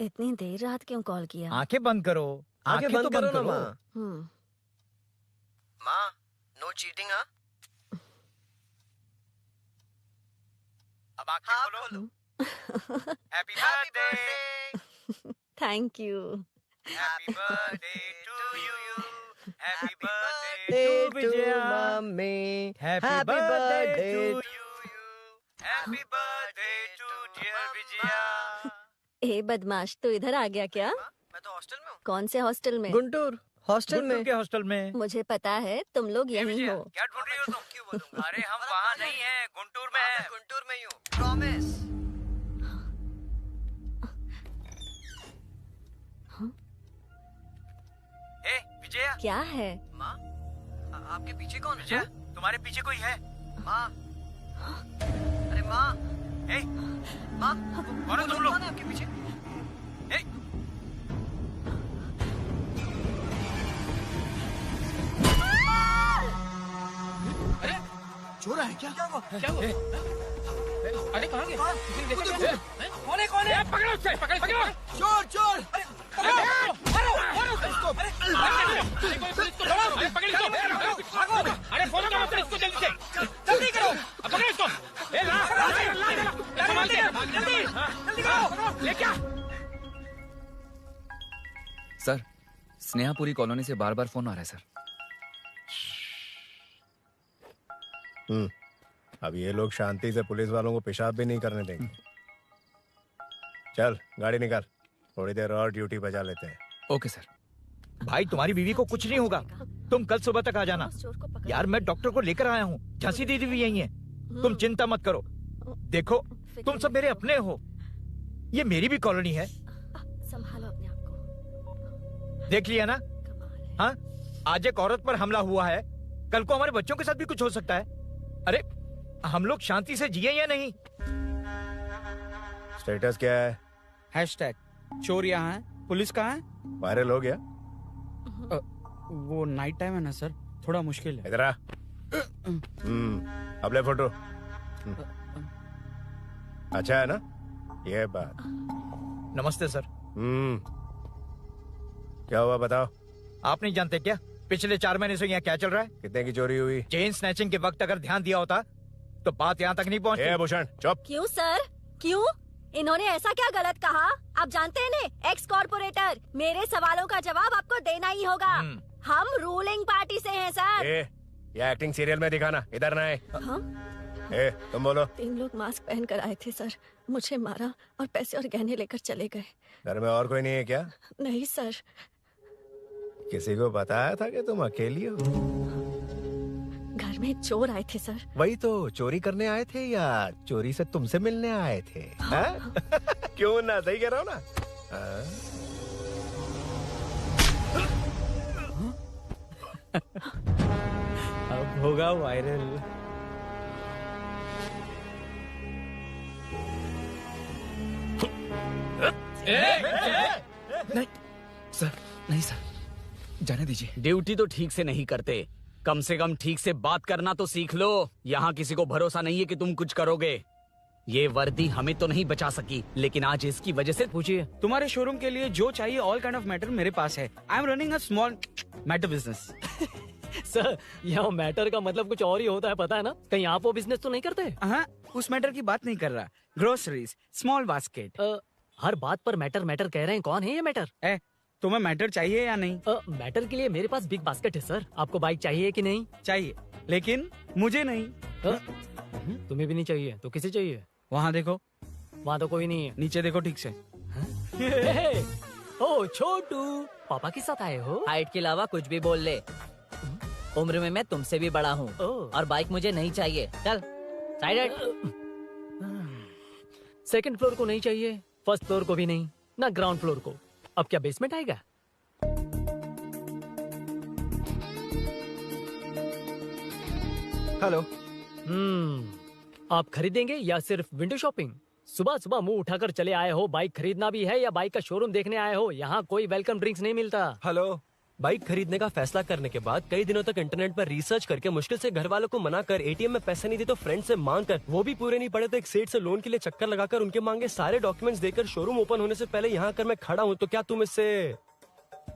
इतनी देर रात क्यों कॉल किया? आंखें बंद करो, आंखें बंद करो ना माँ। माँ, नो चीटिंग। हाँ, अब आंखें खोलो। Happy birthday, thank you. Happy birthday to you, happy birthday Birthday to to Vijaya, mummy, happy birthday to birthday you, happy birthday to dear Vijaya. ए बदमाश, तू इधर आ गया क्या? मैं तो हॉस्टल में हूँ। कौन से हॉस्टल में? गुंटूर हॉस्टल गुंटूर में। के हॉस्टल में। मुझे पता है तुम लोग ए यहीं विजया, हो। क्या ढूंढ रही हो तुम? क्यों बोलूँगा? अरे हम वहाँ नहीं हैं, गुंटूर में मैं हैं। गुंटूर में ही हूँ, प्रॉमिस। ए विजया, क्या है? माँ, आपके पीछे कौन है? विजया, तुम्हारे पीछे कोई है? माँ, अरे माँ, ए, माँ, कौन है तुम लोग? कौन है आपके पीछे? ए, चोर है क्या? क्या हुआ? अरे कहाँ गया? कौन है? पकड़ो उसे, पकड़ो! चोर, चोर! अरे पकड़ इसको! अरे फोन करो इसको जल्दी से! जल्दी करो! पकड़ो इसको! ए ला! संभाल के! जल्दी करो! ले क्या? सर, स्नेहापुरी कॉलोनी से बार बार फोन आ रहा है सर। अब ये लोग शांति से पुलिस वालों को पेशाब भी नहीं करने देंगे। चल गाड़ी निकाल, थोड़ी देर और ड्यूटी बजा लेते हैं। Okay sir. भाई तुम्हारी बीवी को कुछ नहीं होगा, तुम कल सुबह तक आ जाना। उस चोर को पकड़। यार मैं डॉक्टर को लेकर आया हूँ, झांसी दीदी भी यही है, तुम चिंता मत करो। देखो तुम सब मेरे अपने हो, ये मेरी भी कॉलोनी है, संभालो अपने आप को। देख लिया ना? कमाल है। हाँ, आज एक औरत पर हमला हुआ है, कल को हमारे बच्चों के साथ भी कुछ हो सकता है। अरे हम लोग शांति से जिए या नहीं? स्टेटस क्या है? हैशटैग चोर यहाँ है, पुलिस कहाँ है? वायरल हो गया? वो नाइट टाइम है ना सर, थोड़ा मुश्किल है। इधर आ। अब ले फोटो। अच्छा है ना? ये बात। नमस्ते सर। क्या हुआ बताओ? आप नहीं जानते क्या पिछले 4 महीने से यहाँ क्या चल रहा है? कितने की चोरी हुई? चेन स्नैचिंग के वक्त अगर ध्यान दिया होता तो बात यहाँ तक नहीं पहुँचती। भूषण चुप। क्यों सर? क्यों? इन्होंने ऐसा क्या गलत कहा? आप जानते हैं ना, एक्स कॉर्पोरेटर, मेरे सवालों का जवाब आपको देना ही होगा। हम रूलिंग पार्टी से हैं सर। ये एक्टिंग सीरियल में दिखाना, इधर ना आए। हाँ? तुम बोलो। 3 लोग मास्क पहन कर आए थे सर, मुझे मारा और पैसे और गहने लेकर चले गए। घर में और कोई नहीं है क्या? नहीं सर। किसी को बताया था कि तुम अकेली हो? घर में चोर आए थे सर। वही तो, चोरी करने आए थे या चोरी से तुमसे मिलने आए थे? हाँ? क्यों ना, सही कह रहा हूँ ना? अब होगा वायरल। नहीं सर, नहीं सर, जाने दीजिए। ड्यूटी तो ठीक से नहीं करते, कम से कम ठीक से बात करना तो सीख लो। यहाँ किसी को भरोसा नहीं है कि तुम कुछ करोगे। ये वर्दी हमें तो नहीं बचा सकी, लेकिन आज इसकी वजह से पूछिए, तुम्हारे शोरूम के लिए जो चाहिए ऑल काइंड ऑफ मैटर मेरे पास है। I am running a small matter business. Sir, यहाँ मैटर का मतलब कुछ और ही होता है, पता है ना? कहीं आप वो बिजनेस तो नहीं करते? हाँ, उस मैटर की बात नहीं कर रहा। Groceries, small basket. हर बात पर मैटर मैटर कह रहे हैं, कौन है ये मैटर? तुम्हें मैटर चाहिए या नहीं? मैटर के लिए मेरे पास बिग बास्केट है सर। आपको बाइक चाहिए कि नहीं? चाहिए, लेकिन मुझे नहीं। तुम्हें भी नहीं चाहिए तो किसे चाहिए? वहाँ देखो। वहाँ तो कोई नहीं है। नीचे देखो ठीक से। ओ छोटू, पापा के साथ आए हो? हाइट के अलावा कुछ भी बोल ले। उम्र में मैं तुमसे भी बड़ा हूँ और बाइक मुझे नहीं चाहिए। चल साइड। सेकंड फ्लोर को नहीं चाहिए, फर्स्ट फ्लोर को भी नहीं, ना ग्राउंड फ्लोर को। अब क्या बेसमेंट आएगा? हेलो। आप खरीदेंगे या सिर्फ विंडो शॉपिंग? सुबह सुबह मुंह उठाकर चले आए हो, बाइक खरीदना भी है या बाइक का शोरूम देखने आए हो? यहाँ कोई वेलकम ड्रिंक्स नहीं मिलता। हेलो, बाइक खरीदने का फैसला करने के बाद कई दिनों तक इंटरनेट पर रिसर्च करके मुश्किल से घर वालों को मना कर, एटीएम में पैसे नहीं दी तो फ्रेंड से मांग कर, वो भी पूरे नहीं पड़े तो एक सेठ से लोन के लिए चक्कर लगाकर उनके मांगे सारे डॉक्यूमेंट्स देकर शोरूम ओपन होने से पहले यहाँ कर मैं खड़ा हूँ, तो क्या तुम इससे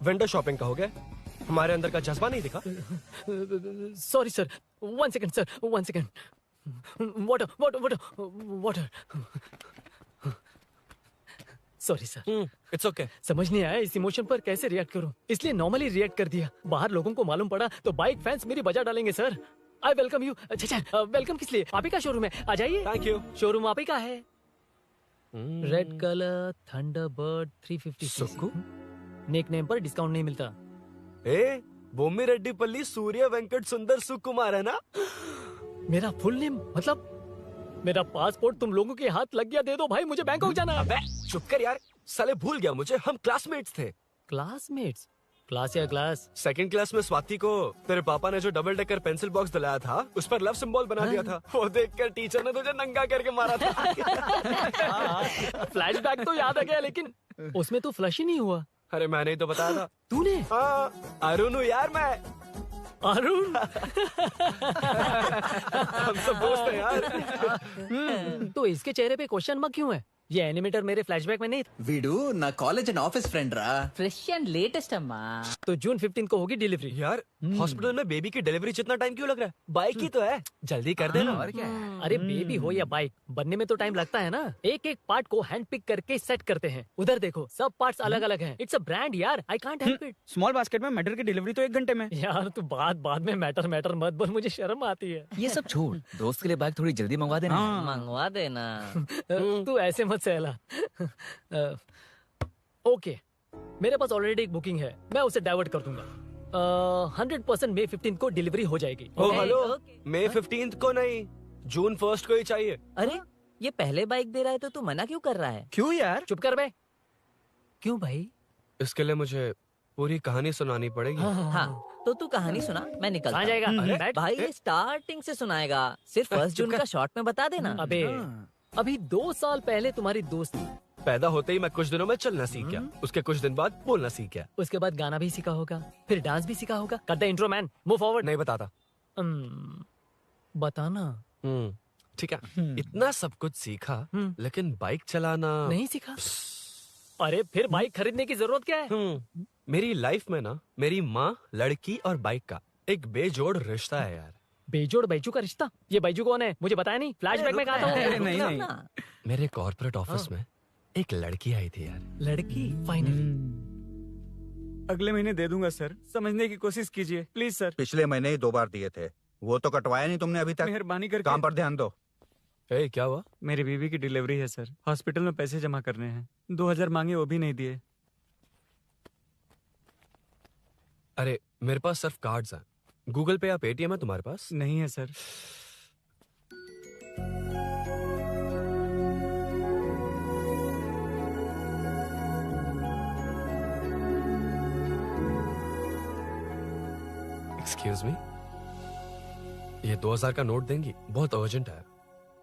विंडो शॉपिंग कहोगे? हमारे अंदर का जज्बा नहीं दिखा? Sorry sir, 1 second sir, 1 second. Water. Sorry sir. It's okay. समझ नहीं आया इस इमोशन पर कैसे रिएक्ट करूं, इसलिए नॉर्मली रिएक्ट कर दिया। बाहर लोगों को मालूम पड़ा तो बाइक फैंस मेरी बजा डालेंगे सर। I welcome you. अच्छा, वेलकम किस लिए? आप ही का शोरूम है, आ जाइए। Thank you. शोरूम आप ही का है। Red colour Thunderbird 350। Sukku? Nickname पर डिस्काउंट नहीं मिलता। बोम्मी रेड्डी पल्ली सूर्य वेंकट सुंदर सुकुमार है ना? मेरा फुल नेम मतलब? मेरा पासपोर्ट तुम लोगों के हाथ लग गया, दे दो भाई, मुझे बैंकॉक जाना है। अबे चुप कर यार, साले भूल गया मुझे, हम क्लासमेट्स थे। क्लासमेट्स? क्लास या क्लास? सेकंड क्लास में स्वाति को तेरे पापा ने जो डबल डेकर पेंसिल बॉक्स दिलाया था उस पर लव सिंबल बना दिया था। वो देखकर टीचर ने तुझे नंगा करके मारा था। फ्लैशबैक तो याद आ गया, लेकिन उसमें तो फ्लश ही नहीं हुआ। अरे मैंने ही तो बताया था। तूने? हाँ, अरुण हूँ यार मैं। अरुण? हम सब दोस्त हैं यार। तो इसके चेहरे पे क्वेश्चन मार्क क्यों है? ये एनिमेटर मेरे फ्लैशबैक में नहीं था। వీడు నా కాలేజ్ అండ్ ఆఫీస్ ఫ్రెండ్ రా. फ्रेश एंड लेटेस्ट अम्मा। तो जून 15 को होगी डिलीवरी। यार हॉस्पिटल में बेबी की डिलीवरी जितना टाइम क्यों लग रहा है? बाइक ही तो है, जल्दी कर देना। और क्या है? अरे बेबी हो या बाइक, बनने में तो टाइम लगता है ना। एक एक पार्ट को हैंड पिक करके सेट करते हैं। उधर देखो, सब पार्ट्स अलग अलग हैं। इट्स अ ब्रांड यार, I can't help it. Small basket में मैटर की डिलीवरी तो 1 घंटे में। यार तू बाद में मैटर मत बोल, मुझे शर्म आती है। ये सब छोड़, दोस्त के लिए बाइक थोड़ी जल्दी मंगवा देना। मंगवा देना। तू ऐसे मत सहला। ओके, मेरे पास ऑलरेडी एक बुकिंग है, मैं उसे डाइवर्ट कर दूंगा। 100% मई 15 को डिलीवरी हो जाएगी। हेलो, मई 15 को नहीं, जून 1 को ही चाहिए। अरे ये पहले बाइक दे रहा है तो तू मना क्यों कर रहा है? क्यों यार? चुप कर बे। क्यों भाई? इसके लिए मुझे पूरी कहानी सुनानी पड़ेगी। हाँ, तो तू कहानी सुना, मैं निकलता हूँ। जाएगा? अरे भाई ये स्टार्टिंग से सुनाएगा, सिर्फ 1 जून का शॉर्ट में बता देना। अबे अभी 2 साल पहले तुम्हारी दोस्ती, पैदा होते ही मैं कुछ दिनों में चलना सीख गया, उसके कुछ दिन बाद बोलना सीख गया, उसके बाद गाना भी सीखा होगा, फिर डांस भी सीखा होगा। Cut the intro man, move forward. नहीं बताता। बताना। ठीक है, इतना सब कुछ सीखा लेकिन बाइक चलाना नहीं सीखा। अरे फिर बाइक खरीदने की जरूरत क्या है? मेरी लाइफ में ना मेरी माँ, लड़की और बाइक का एक बेजोड़ रिश्ता है यार। बेजोड़ बैजू का रिश्ता? ये बैजू कौन है? मुझे बताया नहीं, फ्लैशबैक में कहा था। नहीं। मेरे कॉर्पोरेट ऑफिस में एक लड़की आई थी यार। लड़की? फाइनली। अगले महीने दे दूंगा सर, समझने की कोशिश कीजिए प्लीज सर। पिछले महीने ही 2 बार दिए थे, वो तो कटवाया नहीं तुमने अभी तक। मेहरबानी करके काम पर ध्यान दो। क्या हुआ? मेरी बीवी की डिलीवरी है सर, हॉस्पिटल में पैसे जमा करने हैं। 2000 मांगे, वो भी नहीं दिए। अरे मेरे पास सिर्फ कार्ड्स हैं, गूगल पे या पेटीएम है तुम्हारे पास? नहीं है सर। एक्सक्यूज मी, ये 2000 का नोट देंगी? बहुत अर्जेंट है।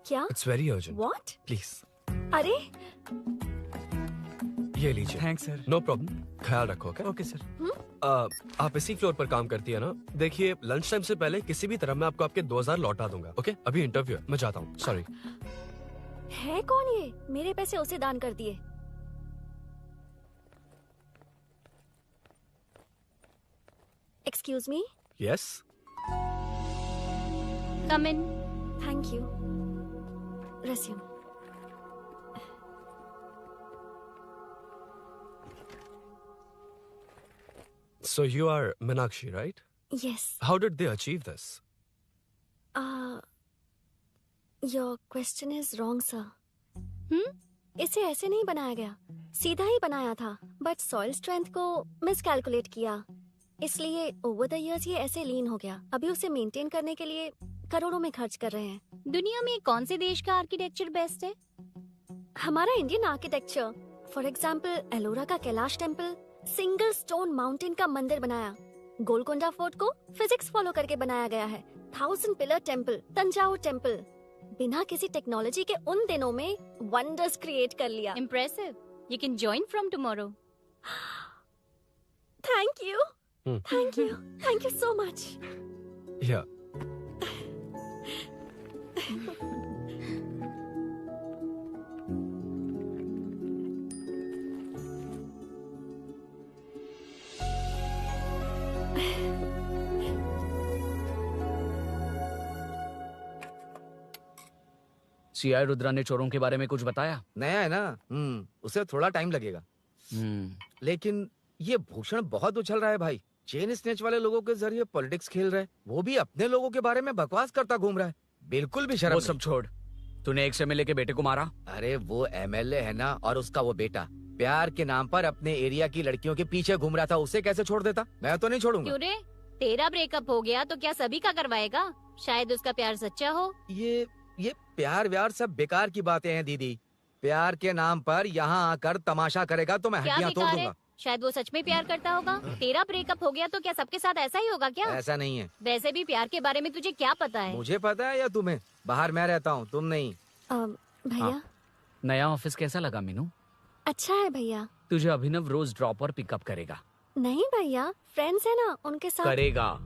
क्या? It's very urgent. What? Please. अरे ये लीजिए। Thanks sir. नो प्रॉब्लम, ख्याल रखो। Okay sir. आप इसी फ्लोर पर काम करती है ना? देखिए लंच टाइम से पहले किसी भी तरह मैं आपको आपके 2000 लौटा दूंगा। ओके, अभी इंटरव्यू है, मैं जाता हूँ। सॉरी। है कौन ये? मेरे पैसे उसे दान कर दिए। Excuse me. Yes. Come in. Thank you. Resume. So you are Meenakshi, right? Yes. How did they achieve this? Your question is wrong, sir. इसे ऐसे नहीं बनाया गया, सीधा ही बनाया था, बट सॉइल स्ट्रेंथ को मिसकैलकुलेट किया, इसलिए ओवर द इयर्स ये ऐसे लीन हो गया। अभी उसे मेंटेन करने के लिए करोड़ों में खर्च कर रहे हैं। दुनिया में कौन से देश का आर्किटेक्चर बेस्ट है? हमारा Indian architecture. For example Ellora का Kailash temple, single stone mountain का मंदिर बनाया। गोलकोंडा फोर्ट को फिजिक्स फॉलो करके बनाया गया है। 1000 पिलर टेम्पल, तंजावुर टेम्पल, बिना किसी टेक्नोलॉजी के उन दिनों में वंडर्स क्रिएट कर लिया। Impressive. You can join from tomorrow. Thank you. Thank you so much. या सीआई रुद्रा ने चोरों के बारे में कुछ बताया? नया है ना, उसे थोड़ा टाइम लगेगा। लेकिन ये भूषण बहुत उछल रहा है भाई। चेन स्नेच वाले लोगों के जरिए पॉलिटिक्स खेल रहा है, वो भी अपने लोगों के बारे में बकवास करता घूम रहा है। बिल्कुल भी शर्म वो नहीं। सब छोड़, तूने एक्स एमएलए के बेटे को मारा? अरे वो एमएलए है ना, और उसका वो बेटा प्यार के नाम पर अपने एरिया की लड़कियों के पीछे घूम रहा था, उसे कैसे छोड़ देता? मैं तो नहीं छोड़ूंगा। क्यों रे? तेरा ब्रेकअप हो गया तो क्या सभी का करवाएगा? शायद उसका प्यार सच्चा हो। ये प्यार व्यार सब बेकार की बातें हैं दीदी। प्यार के नाम पर यहाँ आकर तमाशा करेगा तो मैं क्या हड्डियां तोड़ बेकार है? दूंगा। शायद वो सच में प्यार करता होगा। तेरा ब्रेकअप हो गया तो क्या सबके साथ ऐसा ही होगा क्या? ऐसा नहीं है। वैसे भी प्यार के बारे में तुझे क्या पता है? मुझे पता है या तुम्हें? बाहर मैं रहता हूँ, तुम नहीं। भैया नया ऑफिस कैसा लगा मीनू? अच्छा है भैया। तुझे अभिनव रोज ड्रॉप और पिकअप करेगा? नहीं भैया, फ्रेंड्स है ना, उनके साथ करेगा।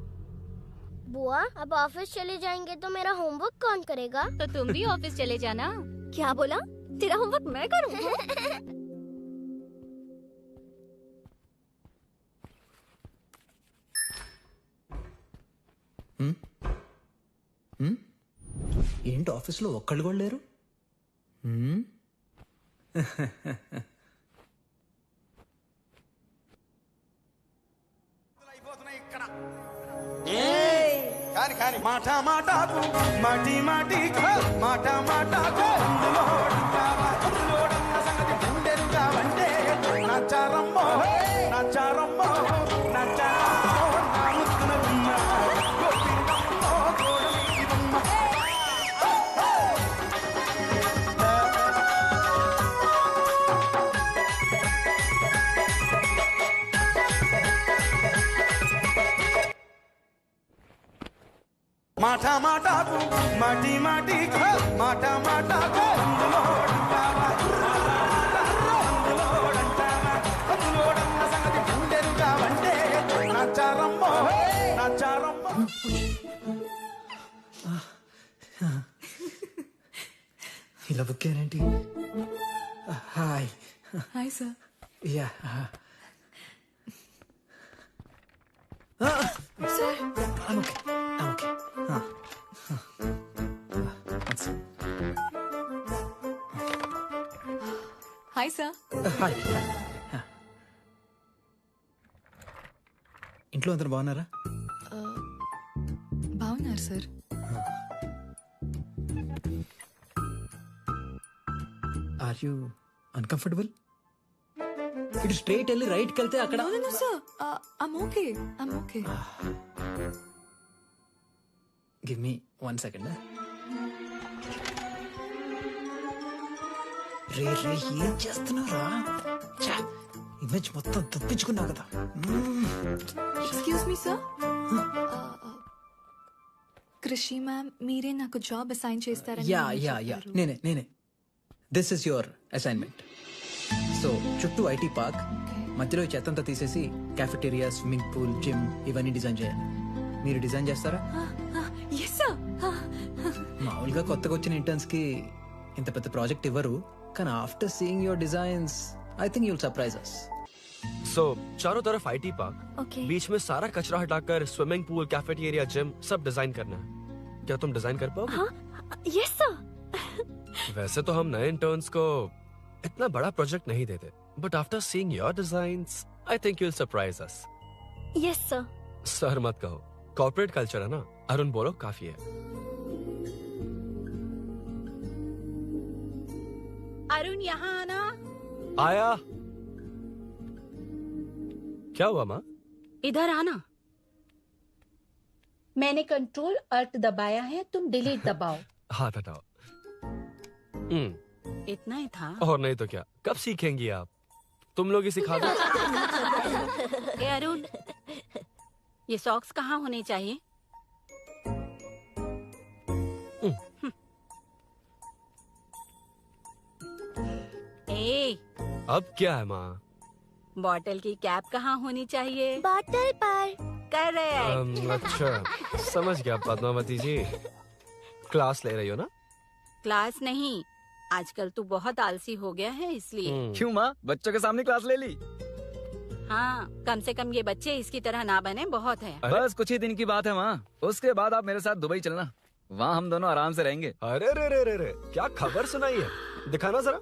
बुआ अब ऑफिस चले जाएंगे तो मेरा होमवर्क कौन करेगा? तो तुम भी ऑफिस चले जाना। क्या बोला? तेरा होमवर्क मैं करूँ? ఏంటి ఆఫీస్లో ఒక్కళ్ళు కూడా లేరు? కానీ మాట మాటకు మాటి మాటికు మాట మాటకు అందులోడున్న సంగతి గుండెరుగా అంటే నచ్చారమ్మో నచ్చారమ్మో నచ్చారమ్మో నా ముక్కున గుమ్మ గోపిందమ్మో గోడమికి బొమ్మ. మాట మాటకు మాటి మాటికు మాట మాటకు అందులోడున్న సంగతి గుండెరుగా అంటే నచ్చారమ్మో నచ్చారమ్మో. ఇలా బుక్ అయ్యారేంటి? Hi hi sir. Yeah sir okay. Hi sir. Hi. ఇంట్లో అందరు బాగున్నారా? బాగున్నారు సార్. Are you uncomfortable? ఇటు స్ట్రైట్ వెళ్ళి రైట్కి వెళ్తే అక్కడ. No, sir. I'm okay. Give me 1 second. రే ఏం చేస్తున్నావురా? ఇమేజ్ మొత్తం తప్పించుకున్నావు కదా. Excuse me sir. Krishi ma'am మీరే నాకు జాబ్ అసైన్ చేస్తారని యా నేనే. This is your assignment. So చుట్టూ ఐటీ పార్క్, మధ్యలో ఈ చెత్తంతా తీసేసి క్యాఫెటేరియా, స్విమ్మింగ్ పూల్, జిమ్ ఇవన్నీ డిజైన్ చేయాలి. మీరు డిజైన్ చేస్తారా? Yes sir. మామూలుగా కొత్తగా వచ్చిన ఇంటర్న్స్ కి ఇంత పెద్ద ప్రాజెక్ట్ ఇవ్వరు, కానీ after seeing your designs I think you will surprise us. So चारों तरफ आईटी पार्क, Okay. बीच में सारा कचरा हटाकर स्विमिंग पूल, कैफेटेरिया, जिम सब डिजाइन करना है. क्या तुम डिजाइन कर पाओगे? हाँ, यस सर. वैसे तो हम नए इंटर्न्स को इतना बड़ा प्रोजेक्ट नहीं देते, but after seeing your designs I think you will surprise us. Yes sir. Sir मत कहो, कॉर्पोरेट कल्चर है ना. अरुण बोलो काफी है. अरुण यहाँ आना. आया. क्या हुआ माँ? इधर आना. मैंने कंट्रोल अल्ट दबाया है, तुम डिलीट दबाओ. हाथ हटाओ. इतना ही था. और नहीं तो क्या, कब सीखेंगी आप? तुम लोग ही सिखा दो. ए अरुण, ये सॉक्स कहाँ होने चाहिए? ए अब क्या है माँ? बॉटल की कैप कहाँ होनी चाहिए? बॉटल पर। करेक्ट। अच्छा, समझ गया पद्मावती जी। क्लास ले रही हो ना? क्लास नहीं, आजकल तू बहुत आलसी हो गया है इसलिए। क्यों माँ, बच्चों के सामने क्लास ले ली? हाँ, कम से कम ये बच्चे इसकी तरह ना बने, बहुत है। बस कुछ ही दिन की बात है माँ, उसके बाद आप मेरे साथ दुबई चलना, वहाँ हम दोनों आराम से रहेंगे। अरे रे रे रे रे, क्या खबर सुनाई है, दिखाना जरा।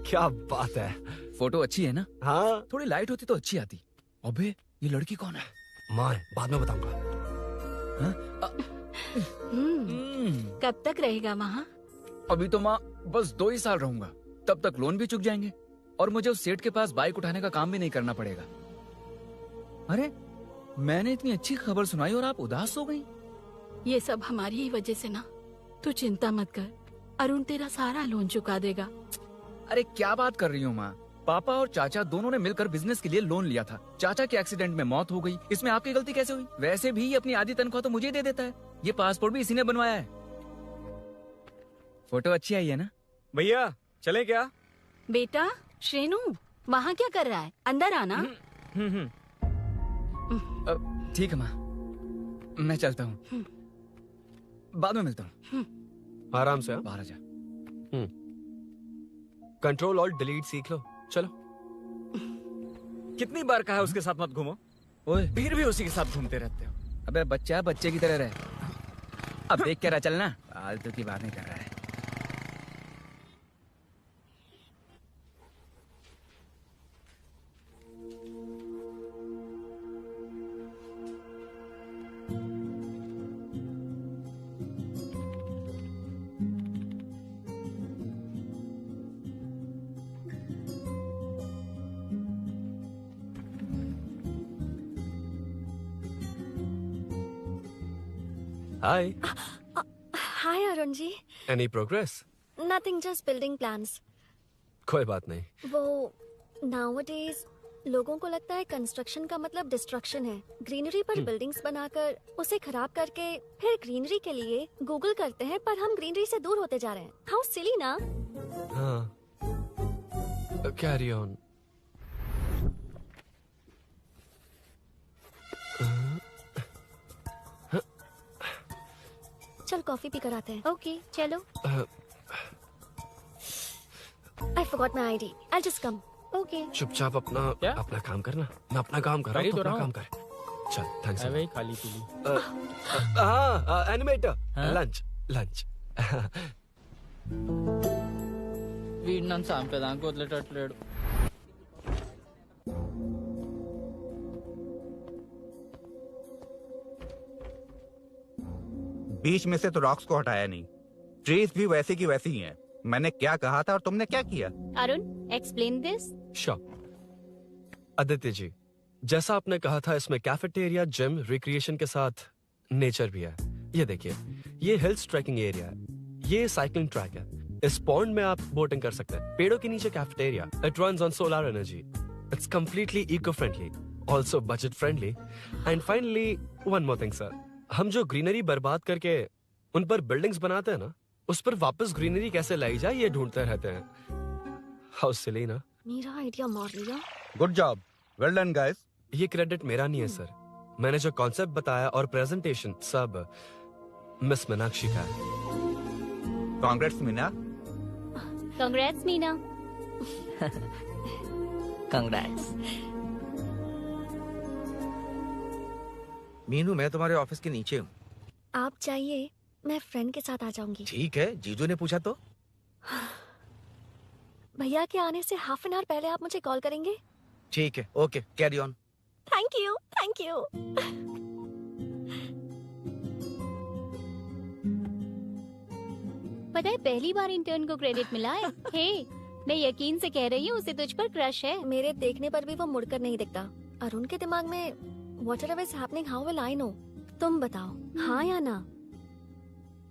क्या बात है। फोटो अच्छी है ना? हाँ। थोड़ी लाइट होती तो अच्छी आती। अबे ये लड़की कौन है? माँ, बाद में बताऊंगा। कब तक रहेगा वहाँ? अभी तो माँ बस 2 ही साल रहूंगा, तब तक लोन भी चुक जाएंगे और मुझे उस सेठ के पास बाइक उठाने का काम भी नहीं करना पड़ेगा। अरे मैंने इतनी अच्छी खबर सुनाई और आप उदास हो गई। ये सब हमारी ही वजह से ना, तू चिंता मत कर, अरुण तेरा सारा लोन चुका देगा। अरे क्या बात कर रही हो माँ, पापा और चाचा दोनों ने मिलकर बिजनेस के लिए लोन लिया था। चाचा के एक्सीडेंट में मौत हो गई, इसमें आपकी गलती कैसे हुई? वैसे भी ये अपनी आधी तनख्वाह तो मुझे दे देता है। ये पासपोर्ट भी इसी ने बनवाया है। फोटो अच्छी आई है ना? भैया चले क्या? बेटा श्रेनु, वहाँ क्या कर रहा है? अंदर आना। ठीक है माँ, मैं चलता हूँ, बाद में मिलता हूँ। आराम से। बाहर आ जा। कंट्रोल और डिलीट सीख लो। चलो। कितनी बार कहा है उसके साथ मत घूमो, ओए फिर भी उसी के साथ घूमते रहते हो। अबे बच्चा बच्चे की तरह रहे, अब देख के रहा चलना, फालतू की बात नहीं कर रहा है। Hi. Hi Arun ji. Any progress? Nothing, just building plans. कोई बात नहीं। वो nowadays लोगों को लगता है कंस्ट्रक्शन का मतलब डिस्ट्रक्शन है। ग्रीनरी पर बिल्डिंग्स बनाकर उसे खराब करके फिर ग्रीनरी के लिए गूगल करते हैं, पर हम ग्रीनरी से दूर होते जा रहे हैं। हाउ सिली ना? हाँ। Carry on. चल कॉफी पी कर आते हैं। ओके चलो। I forgot my ID. I'll just come. Okay. चुपचाप अपना काम करना। मैं अपना काम कर रहा हूँ, तो अपना काम कर। चल, थैंक्स। वही खाली पीली। हाँ, एनिमेटर। लंच। వీడిని చంపేదానికి వదిలేటట్లేడు. बीच में से तो रॉक्स को हटाया नहीं, ट्रीज भी वैसी की वैसी ही हैं। मैंने क्या कहा था और तुमने क्या किया? Arun explain this. आदित्य जी, जैसा आपने कहा था, इसमें कैफेटेरिया, जिम, रिक्रिएशन के साथ नेचर भी है। ये देखिए, ये हिल्स ट्रैकिंग एरिया है, ये साइकिलिंग ट्रैक है। इस पॉन्ड में आप बोटिंग कर सकते हैं। पेड़ों के नीचे cafeteria, it runs on solar energy, it's completely eco friendly, also budget friendly. And finally one more thing sir, हम जो ग्रीनरी बर्बाद करके उन पर बिल्डिंग्स बनाते हैं ना, उस पर वापस ग्रीनरी कैसे लाई जाए ये ढूंढते रहते हैं। हाउ सिली ना? मेरा आइडिया मार लिया। Good job, well done guys. ये क्रेडिट मेरा नहीं है सर, मैंने जो कॉन्सेप्ट बताया और प्रेजेंटेशन सब मिस मीनाक्षी का है। Congrats Meena. Congrats Meena. Congrats. Meenu, मैं तुम्हारे ऑफिस के नीचे हूँ। आप चाहिए मैं फ्रेंड के साथ आ जाऊंगी। ठीक है, जीजू ने पूछा तो। भैया के आने से हाफ एन आवर पहले आप मुझे कॉल करेंगे? ठीक है, okay, carry on. Thank you, thank you. पता है पहली बार इंटर्न को क्रेडिट मिला है। हे, मैं यकीन से कह रही हूँ, उसे तुझ पर क्रश है। मेरे देखने पर भी वो मुड़कर नहीं दिखता। अरुण के दिमाग में whatever is happening, how will I know? तुम बताओ, हाँ या ना?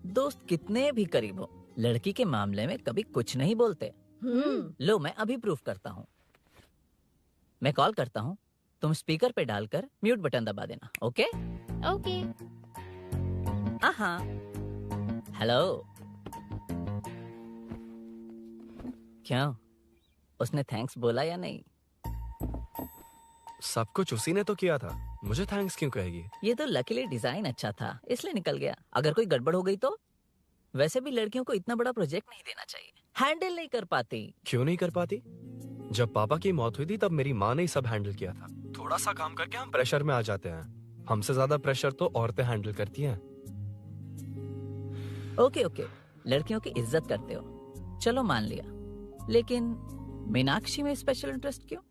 दोस्त कितने भी करीब हो, लड़की के मामले में कभी कुछ नहीं बोलते। लो मैं अभी प्रूफ करता हूँ। मैं कॉल करता हूँ, तुम स्पीकर पे डालकर म्यूट बटन दबा देना। ओके? ओके। हाँ। हेलो। क्यों उसने थैंक्स बोला या नहीं? सब कुछ उसी ने तो किया था, मुझे थैंक्स क्यों कहेगी? ये तो लकीली डिजाइन अच्छा था इसलिए निकल गया। अगर कोई गड़बड़ हो गई तो? वैसे भी लड़कियों को इतना बड़ा प्रोजेक्ट नहीं देना चाहिए, हैंडल नहीं कर पाती। क्यों नहीं कर पाती? जब पापा की मौत हुई थी तब मेरी माँ ने ही सब हैंडल किया था। थोड़ा सा काम करके हम प्रेशर में आ जाते हैं। हमसे ज्यादा प्रेशर तो औरतें हैंडल करती हैं। ओके ओके, लड़कियों की इज्जत करते हो, चलो मान लिया। लेकिन मीनाक्षी में स्पेशल इंटरेस्ट क्यों?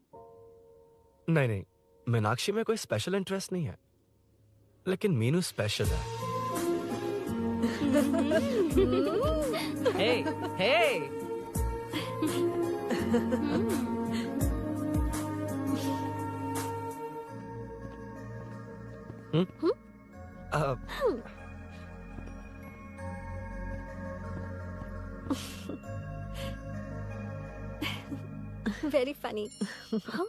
नहीं नहीं, मीनाक्षी में कोई स्पेशल इंटरेस्ट नहीं है, लेकिन मीनू स्पेशल है। हे हे Very funny. Huh?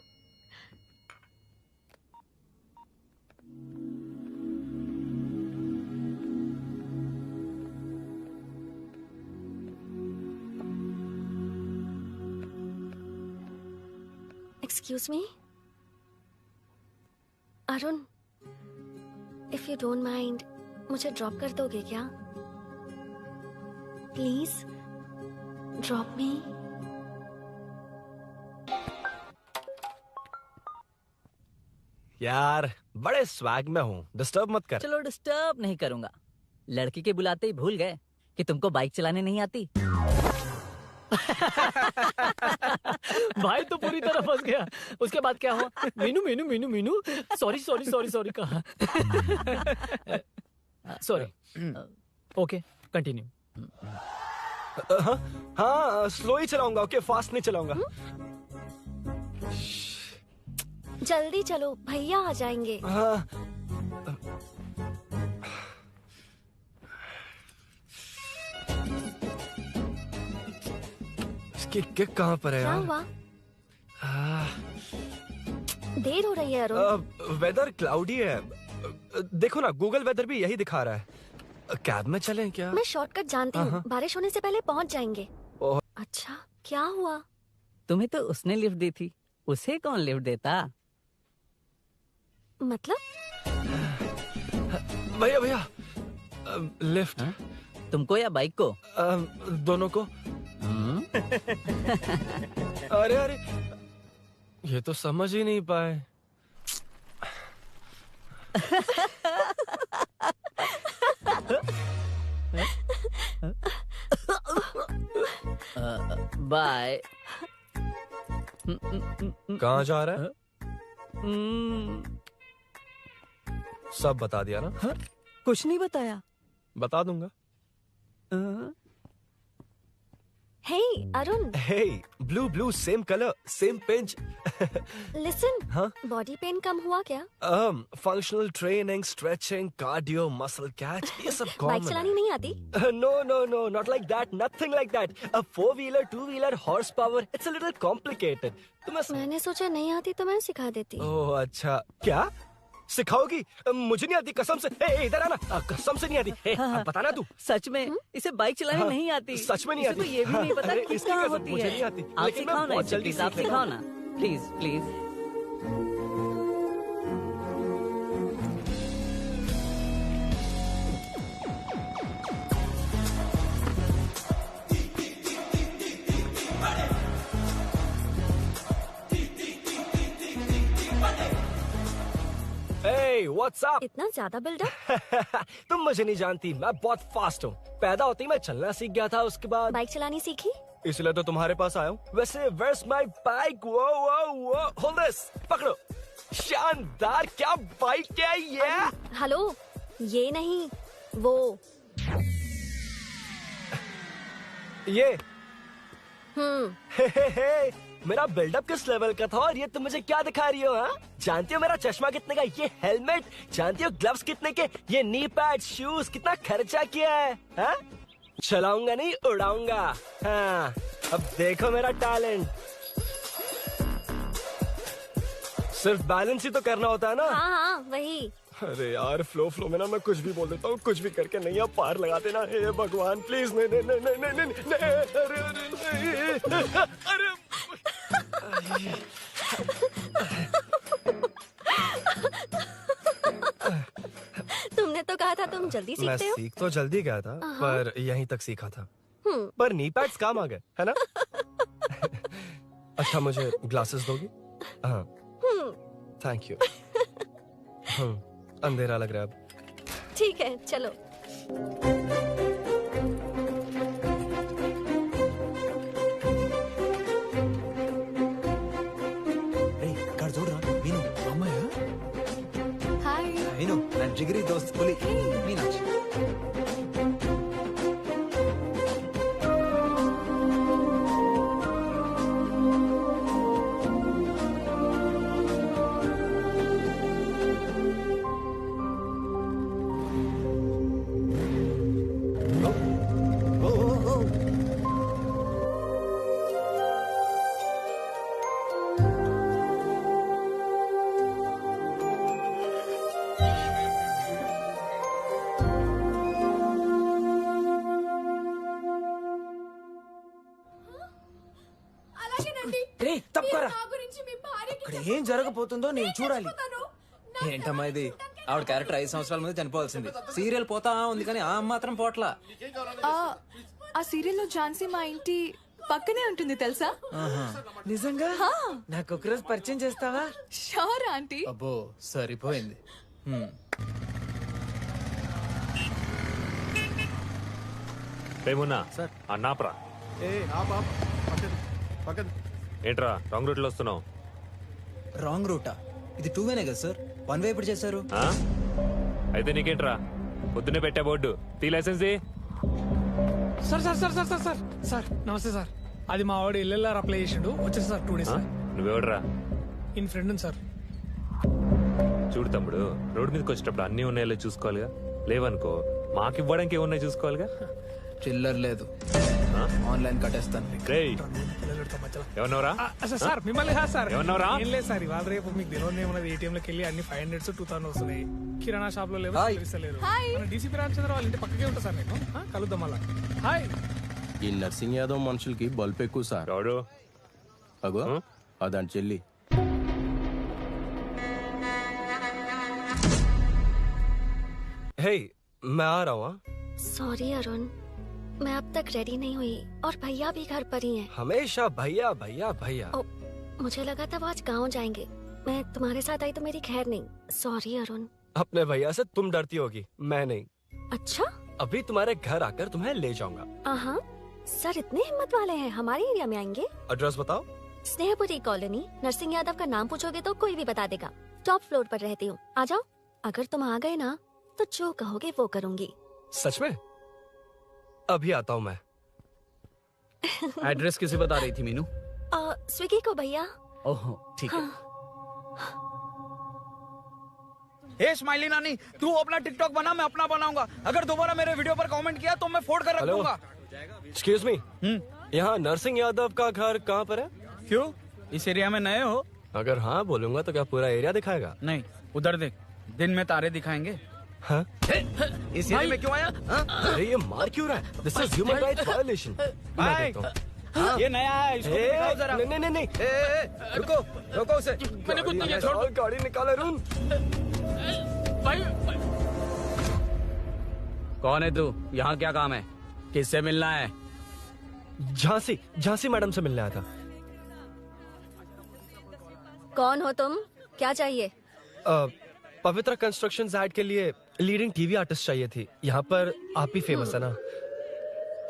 Excuse me? Arun, if you don't mind, मुझे ड्रॉप कर दोगे क्या? Please, drop me. यार बड़े स्वैग में हूँ, डिस्टर्ब मत कर। चलो डिस्टर्ब नहीं करूंगा। लड़की के बुलाते ही भूल गए कि तुमको बाइक चलाने नहीं आती। भाई तो पूरी तरह फंस गया। उसके बाद क्या हुआ? Meenu Meenu Meenu Meenu sorry sorry sorry sorry कहा। सॉरी। Okay continue. हाँ स्लो ही चलाऊंगा, ओके फास्ट नहीं चलाऊंगा। जल्दी चलो, भैया आ जाएंगे। हाँ। इसकी किक कहाँ पर है क्या यार? हुआ? देर हो रही है अरुण। वेदर क्लाउडी है, देखो ना गूगल वेदर भी यही दिखा रहा है। कैब में चलें क्या? मैं शॉर्टकट जानती हूँ, बारिश होने से पहले पहुँच जाएंगे। अच्छा क्या हुआ? तुम्हें तो उसने लिफ्ट दी थी, उसे कौन लिफ्ट देता? मतलब? भैया भैया लिफ्ट। तुमको या बाइक को? दोनों को। अरे अरे ये तो समझ ही नहीं पाए। बाय। कहाँ जा रहा है? सब बता दिया ना? कुछ नहीं बताया। बता दूंगा। Hey Arun. Hey blue blue same color same pinch। Listen, हाँ? बॉडी पेन कम हुआ क्या? Functional training, stretching, cardio, muscle catch, ये सब कॉमन बाइक चलानी नहीं आती? No, not like that, nothing like that. A 4-wheeler, 2-wheeler, horsepower, it's a little complicated. मैंने सोचा नहीं आती तो मैं सिखा देती। ओह अच्छा, क्या सिखाओगी? मुझे नहीं आती कसम से। इधर आना, कसम से नहीं आती। अब बताना तू। सच में इसे बाइक चलानी नहीं आती। सच में नहीं आती। तो ये भी नहीं पता कि कहाँ होती मुझे है। नहीं आती, आप लेकिन मैं सिखाओ ना, बहुत जल्दी प्लीज आप सीख सिखाओ लूंगा। ना, please please. Hey, what's up? इतना ज्यादा बिल्डअप? तुम मुझे नहीं जानती, मैं बहुत फास्ट हूँ। पैदा होते ही मैं चलना सीख गया था, उसके बाद बाइक चलानी सीखी? इसलिए तो तुम्हारे पास आया हूँ। वैसे where's my bike? वो hold this, पकड़ो। शानदार, क्या बाइक है ये? हेलो, ये नहीं वो। ये हे, मेरा बिल्डअप किस लेवल का था और ये तुम मुझे क्या दिखा रही हो? हाँ, जानती हो मेरा चश्मा कितने का, ये हेलमेट, जानती हो ग्लव्स कितने के, ये नी पैड, शूज, कितना खर्चा किया है? हाँ? चलाऊंगा नहीं, उड़ाऊंगा। हाँ, अब देखो मेरा टैलेंट। सिर्फ बैलेंस ही तो करना होता है ना? हाँ वही। अरे यार फ्लो में ना मैं कुछ भी बोल देता हूँ, कुछ भी करके नहीं आप पार लगा देना। हे भगवान प्लीज, नहीं, अरे तुम जल्दी मैं सीखते हो। सीख तो जल्दी गया था, पर यहीं तक सीखा था। पर नी पैड्स काम आ गए, है ना? अच्छा, मुझे ग्लासेस दोगी? हाँ, थैंक यू। अंधेरा लग रहा है अब। ठीक है, चलो। कर जोड़ रहा मीनू अम्मा यार हाय मीनू నా జిగిరి దోస్త్ పులి మీనాక్షి తప్పరా ఇక్కడ ఏం జరగబోతుందో నేను చూడాలి. ఏంటమ్మా ఇది ఆవిడ క్యారెక్టర్ 5 సంవత్సరాల ముందు చనిపోవాల్సింది. సీరియల్ పోతా ఉంది కానీ ఆ మాత్రం పోట్లా. ఆ సీరియల్లో ఝాన్సీ మా ఇంటి పక్కనే ఉంటుంది తెలుసా? నిజంగా నాకు ఒకరోజు పరిచయం చేస్తావా? Sure aunty. అబ్బో సరిపోయింది. రేమున్నా సార్ అన్నాపరా ఏంట్రా రాంగ్ రూట్ లో వస్తున్నావు? రాంగ్ రూటా? ఇది 2 వేనే కదా సార్, 1 వే ఎప్పుడు చేశారు? అయితే నీకేంట్రా పొద్దునే పెట్టా బోర్డు తీ licence sir sir sir sir sir sir sir నమస్తే సార్. అది మా వాడు ఎల్ఎల్ఆర్ అప్లై చేసిండు, వచ్చేసి సార్ 2 డేస్. నువ్వెవడరా? In friend sir. చూడు తమ్ముడు, రోడ్డు మీదకి వచ్చేటప్పుడు అన్ని ఉన్నాయో చూసుకోవాలిగా, లేవనుకో మాకు ఇవ్వడానికి ఏమున్నాయి చూసుకోవాలిగా. చిల్లర్ లేదు, ఆన్లైన్ కట్టేస్తాను. ఏమన్నావురా? సార్ మిమ్మల్ని సార్ ఏమన్నావురా? ఏం లేదు సార్, ఇవాళ రేపు మీకు తెలియదు ఏమన్నది. ఏటీఎం లోకి వెళ్ళి అన్ని 500 2000 వస్తున్నాయి. కిరాణా షాప్ లో లేవు, తెలుస్తలేరు. డీసీపీ రామచంద్ర వాళ్ళ ఇంటి పక్కకే ఉంటా సార్, నేను కలుద్దాం మళ్ళా. హాయ్. ఈ నర్సింగ్ యాదవ్ మనుషులకి బల్బ్ ఎక్కువ సార్. అగో అదాని చెల్లి. हे मैं आ रहा हूँ. सॉरी अरुण, मैं अब तक रेडी नहीं हुई और भैया भी घर पर ही हैं। हमेशा भैया भैया भैया। मुझे लगा था वो आज गाँव जाएंगे, मैं तुम्हारे साथ आई तो मेरी खैर नहीं। सॉरी अरुण। अपने भैया से तुम डरती होगी, मैं नहीं। अच्छा? अभी तुम्हारे घर आकर तुम्हें ले जाऊंगा। हाँ, सर इतने हिम्मत वाले हैं, हमारे एरिया में आएंगे? एड्रेस बताओ। स्नेहपुरी कॉलोनी। नरसिंह यादव का नाम पूछोगे तो कोई भी बता देगा। टॉप फ्लोर पर रहती हूँ, आ जाओ। अगर तुम आ गए ना तो जो कहोगे वो करूँगी। सच में? अभी आता हूँ मैं। एड्रेस किसे बता रही थी मीनू? स्विगी को भैया। ओह ठीक है। हे स्माइली नानी, तू अपना टिकटॉक बना, मैं अपना बनाऊंगा। अगर दोबारा मेरे वीडियो पर कमेंट किया तो मैं फोड़ कर रख दूंगा। एक्सक्यूज मी, यहाँ नरसिंह यादव का घर कहाँ पर है? क्यों, इस एरिया में नए हो? अगर हाँ बोलूंगा तो क्या पूरा एरिया दिखाएगा? नहीं, उधर देख, दिन में तारे दिखाएंगे। हाँ? इस एरिया में क्यों आया? अरे ये मार क्यों रहा है? This is human rights violation. ये नया है, इसको दिखाओ जरा। नहीं नहीं रुको रुको उसे। मैंने कुछ नहीं किया, गाड़ी निकाल अरुण। कौन है तू? यहाँ क्या काम है? किससे मिलना है? झांसी मैडम से मिलने आया था। कौन हो तुम, क्या चाहिए? पवित्रा कंस्ट्रक्शन ऐड के लिए लीडिंग टीवी आर्टिस्ट चाहिए थी। यहाँ पर आप ही फेमस है ना?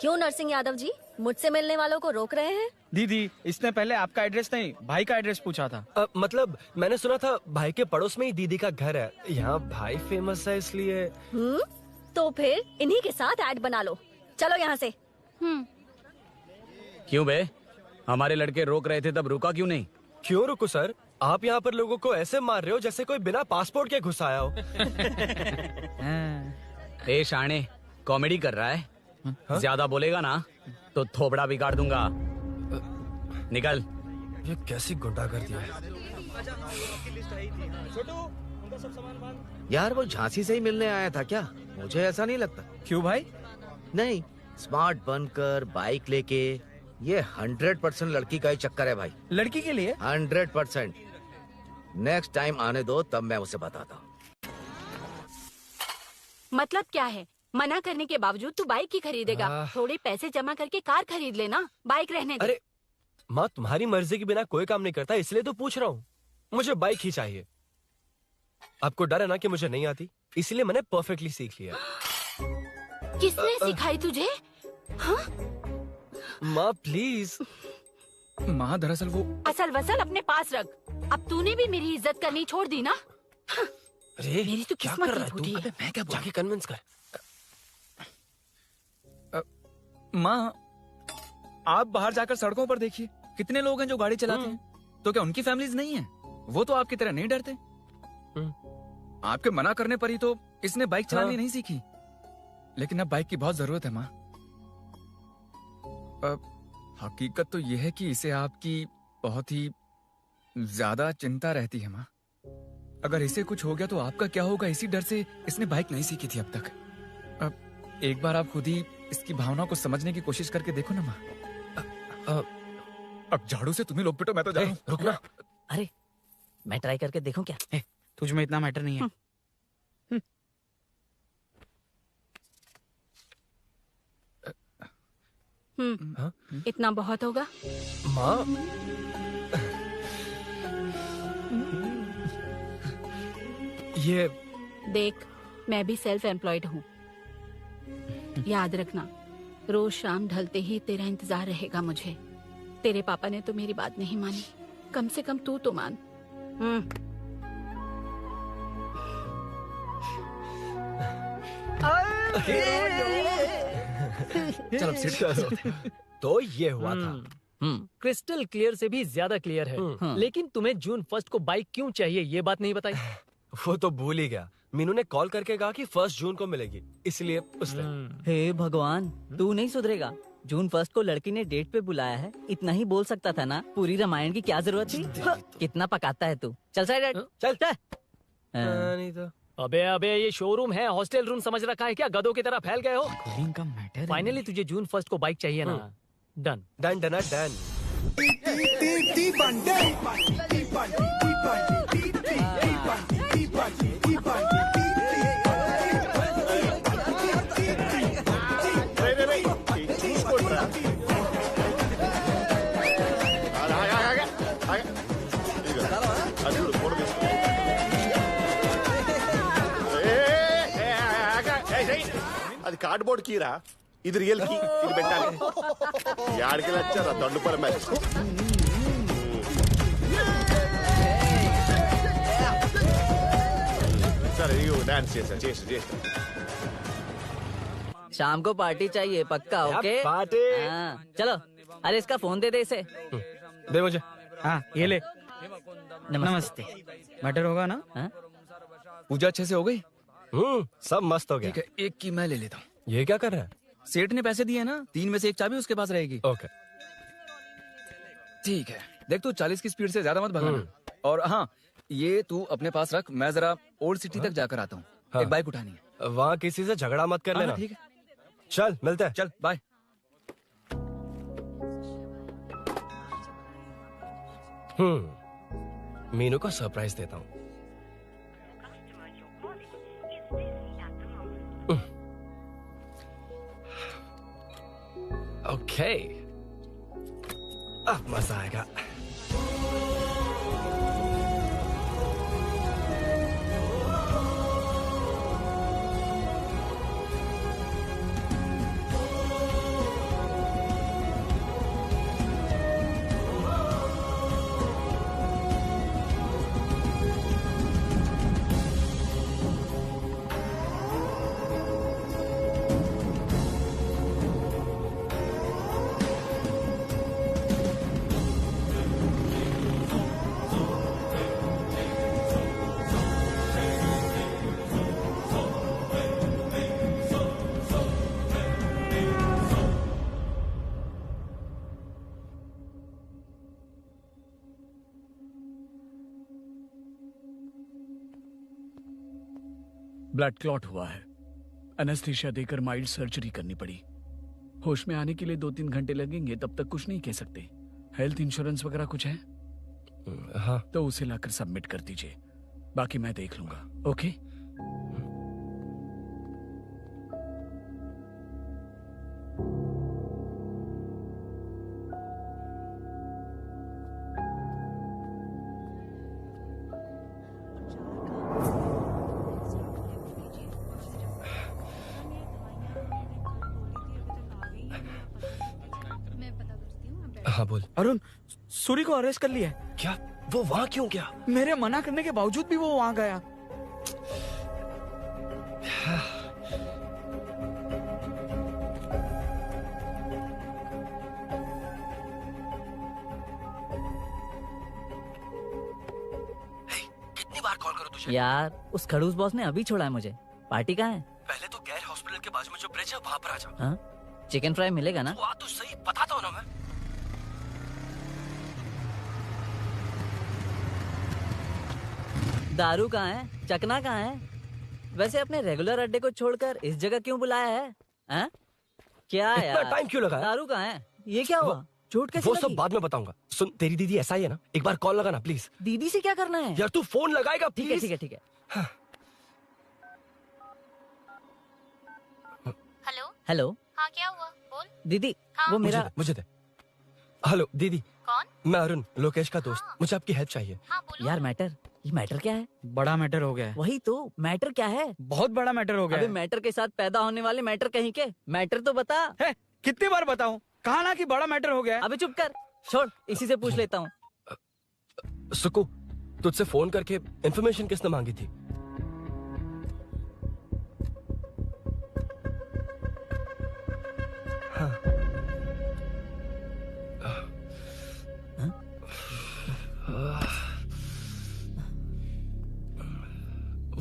क्यों नरसिंह यादव जी, मुझसे मिलने वालों को रोक रहे हैं? दीदी, इसने पहले आपका एड्रेस नहीं, भाई का एड्रेस पूछा था। मतलब मैंने सुना था भाई के पड़ोस में ही दीदी का घर है। यहाँ भाई फेमस है इसलिए। तो फिर इन्हीं के साथ ऐड बना लो, चलो यहाँ से। क्यों बे, हमारे लड़के रोक रहे थे तब रुका क्यों नहीं? क्यों रुको सर, आप यहाँ पर लोगों को ऐसे मार रहे हो जैसे कोई बिना पासपोर्ट के घुस आया हो। ए शाणे, कॉमेडी कर रहा है? ज्यादा बोलेगा ना तो थोबड़ा बिगाड़ दूंगा। निकल। ये कैसी गुंडागर्दी है। यार वो झांसी से ही मिलने आया था क्या? मुझे ऐसा नहीं लगता। क्यों भाई? नहीं, स्मार्ट बनकर बाइक लेके, ये 100% लड़की का ही चक्कर है भाई। लड़की के लिए? 100%। नेक्स्ट टाइम आने दो, तब मैं उसे बताता हूँ। मतलब क्या है? मना करने के बावजूद तू बाइक ही खरीदेगा। थोड़े पैसे जमा करके कार खरीद लेना, बाइक रहने दे। अरे माँ, तुम्हारी मर्जी के बिना कोई काम नहीं करता, इसलिए तो पूछ रहा हूँ। मुझे बाइक ही चाहिए। आपको डर है ना कि मुझे नहीं आती, इसलिए मैंने परफेक्टली सीख लिया। किसने सिखाई तुझे? हाँ? माँ प्लीज। माँ दरअसल वो असल वसल अपने पास रख। अब तूने भी मेरी इज्जत करनी छोड़ दी ना। अरे मेरी तो क्या किस्मत कर ही रहा है तू? फूटी है। अबे मैं क्या जाके कन्विंस कर। माँ, आप बाहर जाकर सड़कों पर देखिए, कितने लोग हैं जो गाड़ी चलाते हैं। तो क्या उनकी फैमिलीज नहीं है? वो तो आपकी तरह नहीं डरते। आपके मना करने पर ही तो इसने बाइक चलानी नहीं सीखी। लेकिन अब बाइक की बहुत जरूरत है माँ। हकीकत तो यह है कि इसे आपकी बहुत ही ज्यादा चिंता रहती है माँ। अगर इसे कुछ हो गया तो आपका क्या होगा, इसी डर से इसने बाइक नहीं सीखी थी अब तक। अब एक बार आप खुद ही इसकी भावना को समझने की कोशिश करके देखो ना माँ। अब झाड़ू से तुम्हें लोग पिटो, मैं तो जा रहा हूं। रुकना। अरे मैं ट्राई करके देखूं क्या? तुझ में इतना मैटर नहीं है। इतना बहुत होगा। माँ ये देख, मैं भी सेल्फ एम्प्लॉयड हूँ। याद रखना, रोज शाम ढलते ही तेरा इंतजार रहेगा मुझे। तेरे पापा ने तो मेरी बात नहीं मानी, कम से कम तू तो मान। चल अब चलो। तो ये हुआ था। क्रिस्टल क्लियर से भी ज्यादा क्लियर है। लेकिन तुम्हें जून 1 को बाइक क्यों चाहिए, ये बात नहीं बताई। वो तो भूल ही गया। मीनू ने कॉल करके कहा कि 1 जून को मिलेगी, इसलिए उसने। हे भगवान, तू नहीं सुधरेगा। जून 1 को लड़की ने डेट पे बुलाया है, इतना ही बोल सकता था ना। पूरी रामायण की क्या जरूरत थी? कितना पकाता है तू। चल साइड चल। नहीं तो अबे ये शोरूम है, हॉस्टल रूम समझ रखा है क्या? गधों की तरह फैल गए हो। का मैटर। फाइनली तुझे जून 1 को बाइक चाहिए ना? Done done done done. అది కార్డ్బోర్డ్ కీరా, ఇది రియల్ కీ. ఇది పెట్టాలి. యాడికి వచ్చారా దొండపర మ్యాచ్. సరే ఇగో డాన్స్ చేసా. शाम को पार्टी चाहिए पक्का? Okay party. हाँ, चलो। अरे इसका फोन दे इसे। दे मुझे। हाँ ये ले। नमस्ते। मैटर होगा ना? पूजा अच्छे से हो गई? सब मस्त हो गया। ठीक है, एक की मैं ले लेता हूँ। ये क्या कर रहा है? सेठ ने पैसे दिए ना, 3 में से 1 चाबी उसके पास रहेगी। ओके ठीक है। देख तू 40 की स्पीड से ज्यादा मत भगाना। और हाँ, ये तू अपने पास रख, मैं जरा ओल्ड सिटी तक जाकर आता हूँ। एक बाइक उठानी है। वहाँ किसी से झगड़ा मत कर लेना। ठीक है, चल मिलते हैं। चल बाय। मीनू को सरप्राइज देता हूँ। ओके, अब मजा आएगा। ब्लड क्लॉट हुआ है। एनेस्थीसिया देकर माइल्ड सर्जरी करनी पड़ी। होश में आने के लिए 2-3 घंटे लगेंगे, तब तक कुछ नहीं कह सकते। हेल्थ इंश्योरेंस वगैरह कुछ है? हाँ। तो उसे लाकर सबमिट कर दीजिए, बाकी मैं देख लूंगा। ओके? हाँ बोल। अरुण, सूरी को अरेस्ट कर लिया है। क्या? वो वहाँ क्यों गया? मेरे मना करने के बावजूद भी वो वहाँ गया। कितनी बार कॉल करो तुझे? यार उस खड़ूस बॉस ने अभी छोड़ा है मुझे। पार्टी कहाँ है? पहले तो गैर हॉस्पिटल के बाजू में जो ब्रिज है वहाँ पर आ जा। हाँ, चिकन फ्राई मिलेगा ना? वो आ तो सही, बताता हूँ ना मैं। दारू कहाँ है? चकना कहाँ है? वैसे अपने रेगुलर अड्डे को छोड़कर इस जगह क्यों बुलाया है? हाँ? क्या इतना यार? टाइम क्यों लगा? दारू कहाँ है? ये क्या हुआ? चोट कैसे वो लगी? सब बाद में बताऊंगा। सुन, तेरी दीदी ऐसा ही है ना, एक बार कॉल लगाना प्लीज। दीदी से क्या करना है? यार तू फोन लगाएगा ठीक है, ठीक है, ठीक है। Hello hello. हाँ क्या हुआ बोल। दीदी वो मेरा मुझे दे। हेलो दीदी। कौन? मैं अरुण, लोकेश का दोस्त। मुझे आपकी हेल्प चाहिए। यार मैटर, ये मैटर क्या है? बड़ा मैटर हो गया है। वही तो, मैटर क्या है? बहुत बड़ा मैटर हो गया अबे है। मैटर के साथ पैदा होने वाले मैटर कहीं के, मैटर तो बता। है, कितनी बार बताऊं? कहा ना कि बड़ा मैटर हो गया है। अबे चुप कर, छोड़, इसी से पूछ लेता हूँ। सुकू, तुझसे फोन करके इन्फॉर्मेशन किसने मांगी थी?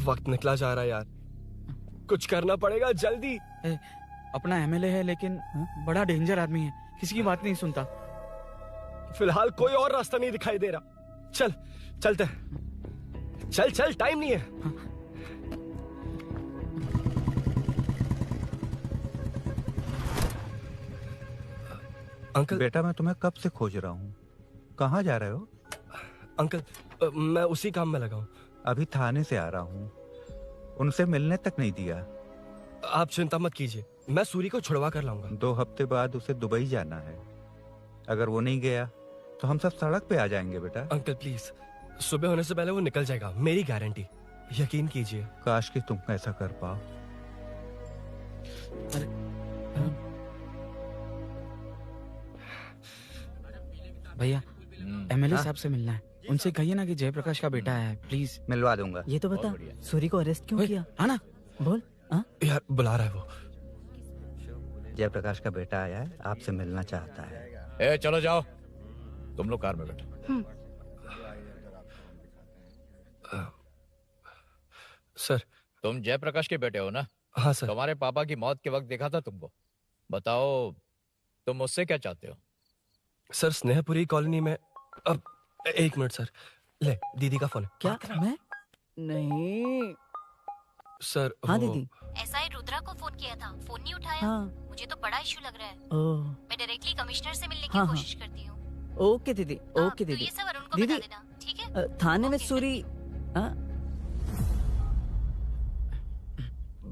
वक्त निकला जा रहा है यार, कुछ करना पड़ेगा जल्दी। अपना एमएलए है लेकिन बड़ा डेंजर आदमी है, किसी की बात नहीं सुनता। फिलहाल कोई और रास्ता नहीं दिखाई दे रहा। चल चलते हैं। चल चल, टाइम नहीं है। अंकल बेटा, मैं तुम्हें कब से खोज रहा हूँ। कहाँ जा रहे हो? अंकल मैं उसी काम में लगा हूँ। अभी थाने से आ रहा हूँ, उनसे मिलने तक नहीं दिया। आप चिंता मत कीजिए, मैं सूरी को छुड़वा कर लाऊंगा। 2 हफ्ते बाद उसे दुबई जाना है। अगर वो नहीं गया तो हम सब सड़क पे आ जाएंगे बेटा। अंकल प्लीज, सुबह होने से पहले वो निकल जाएगा, मेरी गारंटी, यकीन कीजिए। काश कि तुम ऐसा कर पाओ। भैया, एमएलए साहब से मिलना है। उनसे कहिए ना कि जयप्रकाश का बेटा है, प्लीज। मिलवा दूंगा। ये तो बता, सूरी को अरेस्ट क्यों किया? आना बोल। यार बुला रहा है वो। जयप्रकाश का बेटा आया है, आपसे मिलना चाहता है। ए, चलो जाओ, तुम लोग कार में बैठो। सर, तुम जयप्रकाश के बेटे हो ना? हाँ सर। तुम्हारे पापा की मौत के वक्त देखा था तुमको। बताओ तुम मुझसे क्या चाहते हो? सर, स्नेहपुरी कॉलोनी में। अब 1 मिनट सर, ले दीदी का फोन है। क्या? मैं नहीं सर। हाँ दीदी। एसआई रुद्रा को फोन किया था, फोन नहीं उठाया। हाँ। मुझे तो बड़ा इशू लग रहा है। ओह। मैं डायरेक्टली कमिश्नर से मिलने की हाँ, कोशिश करती हूँ। ओके दीदी, ओके तो दीदी। ये सब अरुण को दीदी, बता देना, ठीक है? थाने में सूरी।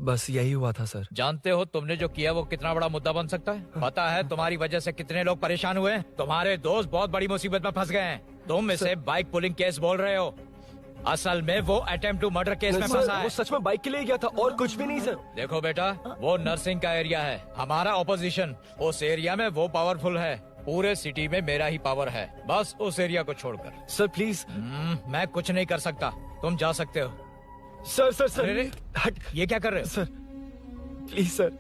बस यही हुआ था सर। जानते हो तुमने जो किया वो कितना बड़ा मुद्दा बन सकता है? पता है तुम्हारी वजह से कितने लोग परेशान हुए हैं? तुम्हारे दोस्त बहुत बड़ी मुसीबत में फंस गए हैं। तुम इसे बाइक पुलिंग केस बोल रहे हो, असल में वो अटेम्प्ट टू मर्डर केस में फंसा है। वो सच में बाइक के लिए गया था और कुछ भी नहीं सर। देखो बेटा, वो नर्सिंग का एरिया है, हमारा ऑपोजिशन उस एरिया में वो पावरफुल है। पूरे सिटी में मेरा ही पावर है, बस उस एरिया को छोड़कर। Sir please. मैं कुछ नहीं कर सकता, तुम जा सकते हो। सर सर सर, अरे, हट, ये क्या कर रहे हो? सर प्लीज सर,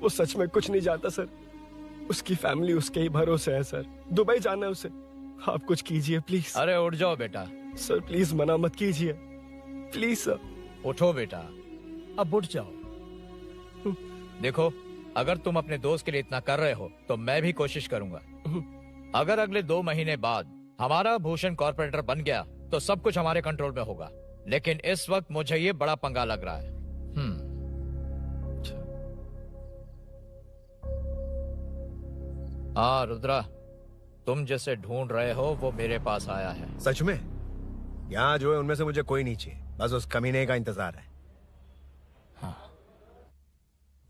वो सच में कुछ नहीं जानता सर। उसकी फैमिली उसके ही भरोसे है सर। दुबई जाना है उसे, आप कुछ कीजिए प्लीज। अरे उठ जाओ बेटा। सर प्लीज मना मत कीजिए, प्लीज सर। उठो बेटा, अब उठ जाओ। देखो, अगर तुम अपने दोस्त के लिए इतना कर रहे हो तो मैं भी कोशिश करूंगा। अगर अगले 2 महीने बाद हमारा भूषण कॉर्पोरेटर बन गया तो सब कुछ हमारे कंट्रोल में होगा, लेकिन इस वक्त मुझे ये बड़ा पंगा लग रहा है। हाँ रुद्रा, तुम जिसे ढूंढ रहे हो वो मेरे पास आया है। सच में? यहाँ जो है उनमें से मुझे कोई नहीं चाहिए, बस उस कमीने का इंतजार है।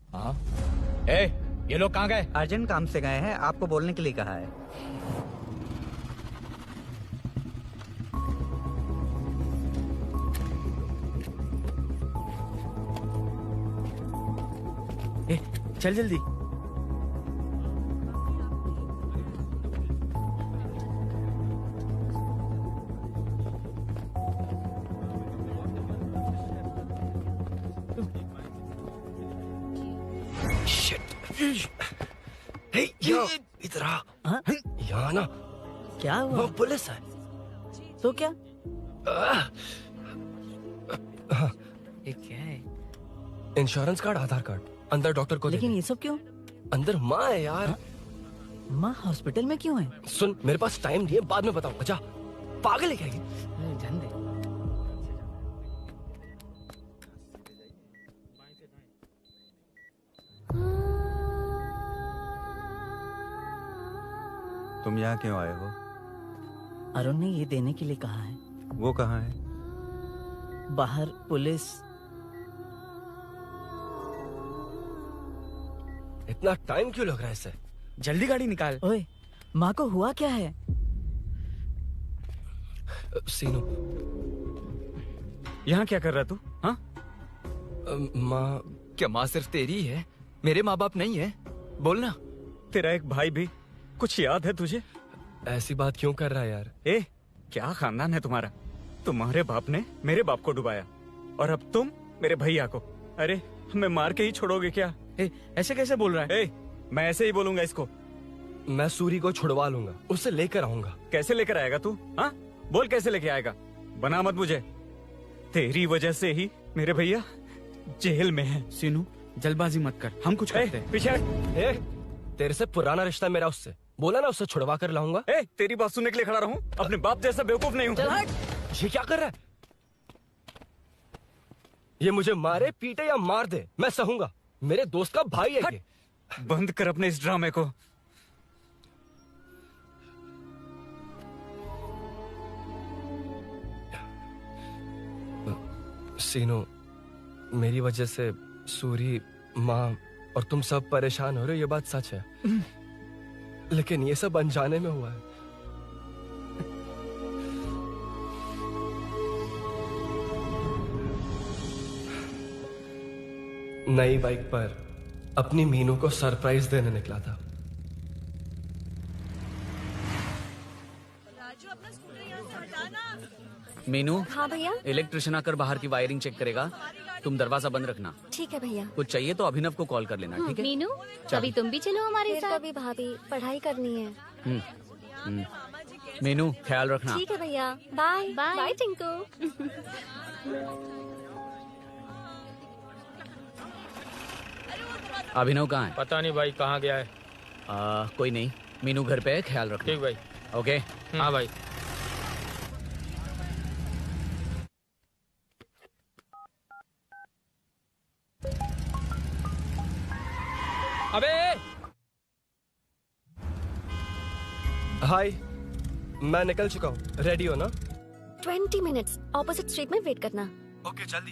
हाँ? ए, ये लोग कहाँ गए? अर्जेंट काम से गए हैं, आपको बोलने के लिए कहा है। ए, चल जल्दी। इधर आ। यहाँ ना क्या हुआ? वो पुलिस है। तो क्या? ये क्या है? इंश्योरेंस कार्ड, आधार कार्ड, अंदर डॉक्टर को। लेकिन ये सब क्यों? अंदर माँ है यार। माँ हॉस्पिटल में क्यों है? सुन, मेरे पास टाइम नहीं है, बाद में बताऊंगा। जा, पागल है क्या ये? जान दे। तुम यहाँ क्यों आए हो? अरुण ने ये देने के लिए कहा है। वो कहाँ है? बाहर पुलिस। इतना टाइम क्यों लग रहा है इससे? जल्दी गाड़ी निकाल। ओए, माँ को हुआ क्या है? सीनू, यहाँ क्या कर रहा तू? हाँ? माँ। क्या माँ सिर्फ तेरी है? मेरे माँ बाप नहीं है? बोलना। तेरा एक भाई भी। कुछ याद है तुझे? ऐसी बात क्यों कर रहा है यार? ए, क्या खानदान है तुम्हारा? तुम्हारे बाप ने मेरे बाप को डुबाया और अब तुम मेरे भैया को। अरे, हमें मार के ही छोड़ोगे क्या? ए, ऐसे कैसे बोल रहा है? ए, मैं ऐसे ही बोलूंगा इसको। मैं सूरी को छुड़वा लूंगा, उससे लेकर आऊंगा। कैसे लेकर आएगा तू? हाँ, बोल कैसे लेके आएगा? बना मत मुझे। तेरी वजह से ही मेरे भैया जेल में है। सीनू, जल्दबाजी मत कर, हम कुछ करते हैं। पीछे। तेरे से पुराना रिश्ता मेरा उससे। बोला ना उससे छुड़वा कर लाऊंगा। तेरी बात सुनने के लिए खड़ा रहूं? अपने बाप जैसा बेवकूफ नहीं हूँ। ये क्या कर रहा है? ये मुझे मारे, पीटे या मार दे, मैं सहूंगा। मेरे दोस्त का भाई है ये। बंद कर अपने इस ड्रामे को। सीनू, मेरी वजह से सूरी, माँ और तुम सब परेशान हो रहे हो, ये बात सच है। लेकिन ये सब अनजाने में हुआ है। नई बाइक पर अपनी मीनू को सरप्राइज देने निकला था। मीनू। हाँ भैया। इलेक्ट्रिशियन आकर बाहर की वायरिंग चेक करेगा, तुम दरवाजा बंद रखना। ठीक है भैया। कुछ चाहिए तो अभिनव को कॉल कर लेना, ठीक है? मीनू, चल। कभी तुम भी चलो हमारे साथ। कभी भाभी, पढ़ाई करनी है। मीनू, ख्याल रखना। ठीक है भैया, बाय बाय टिंकू। अभिनव कहाँ है? पता नहीं भाई, कहाँ गया है। कोई नहीं, मीनू घर पे है, ख्याल रखना। ठीक भाई। ओके। हाँ भाई। अबे हाय, मैं निकल चुका हूँ, रेडी हो ना? 20 मिनट्स ऑपोजिट स्ट्रीट में वेट करना। ओके, जल्दी।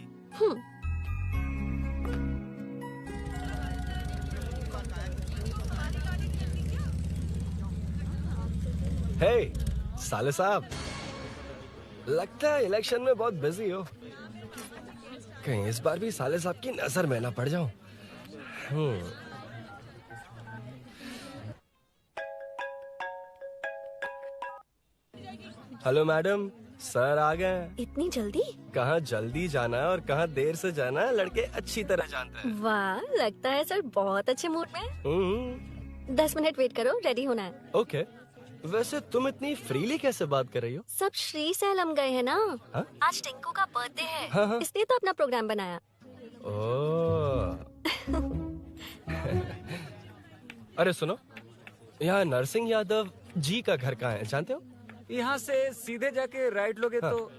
हे साले साहब, लगता है इलेक्शन में बहुत बिजी हो। कहीं इस बार भी साले साहब की नजर में ना पड़ जाऊं। हेलो मैडम, सर आ गए। इतनी जल्दी? कहाँ जल्दी जाना है और कहाँ देर से जाना है, लड़के अच्छी तरह जानते हैं। वाह, लगता है सर बहुत अच्छे मूड में हैं। 10 मिनट वेट करो, रेडी होना है। ओके। वैसे तुम इतनी फ्रीली कैसे बात कर रही हो? सब श्री सैलम गए हैं ना। हा? आज टिंकू का बर्थडे है। हाँ। इसलिए तो अपना प्रोग्राम बनाया। ओह। अरे सुनो, यहाँ नरसिंह यादव जी का घर कहाँ है, जानते हो? यहाँ से सीधे जाके राइट लोगे तो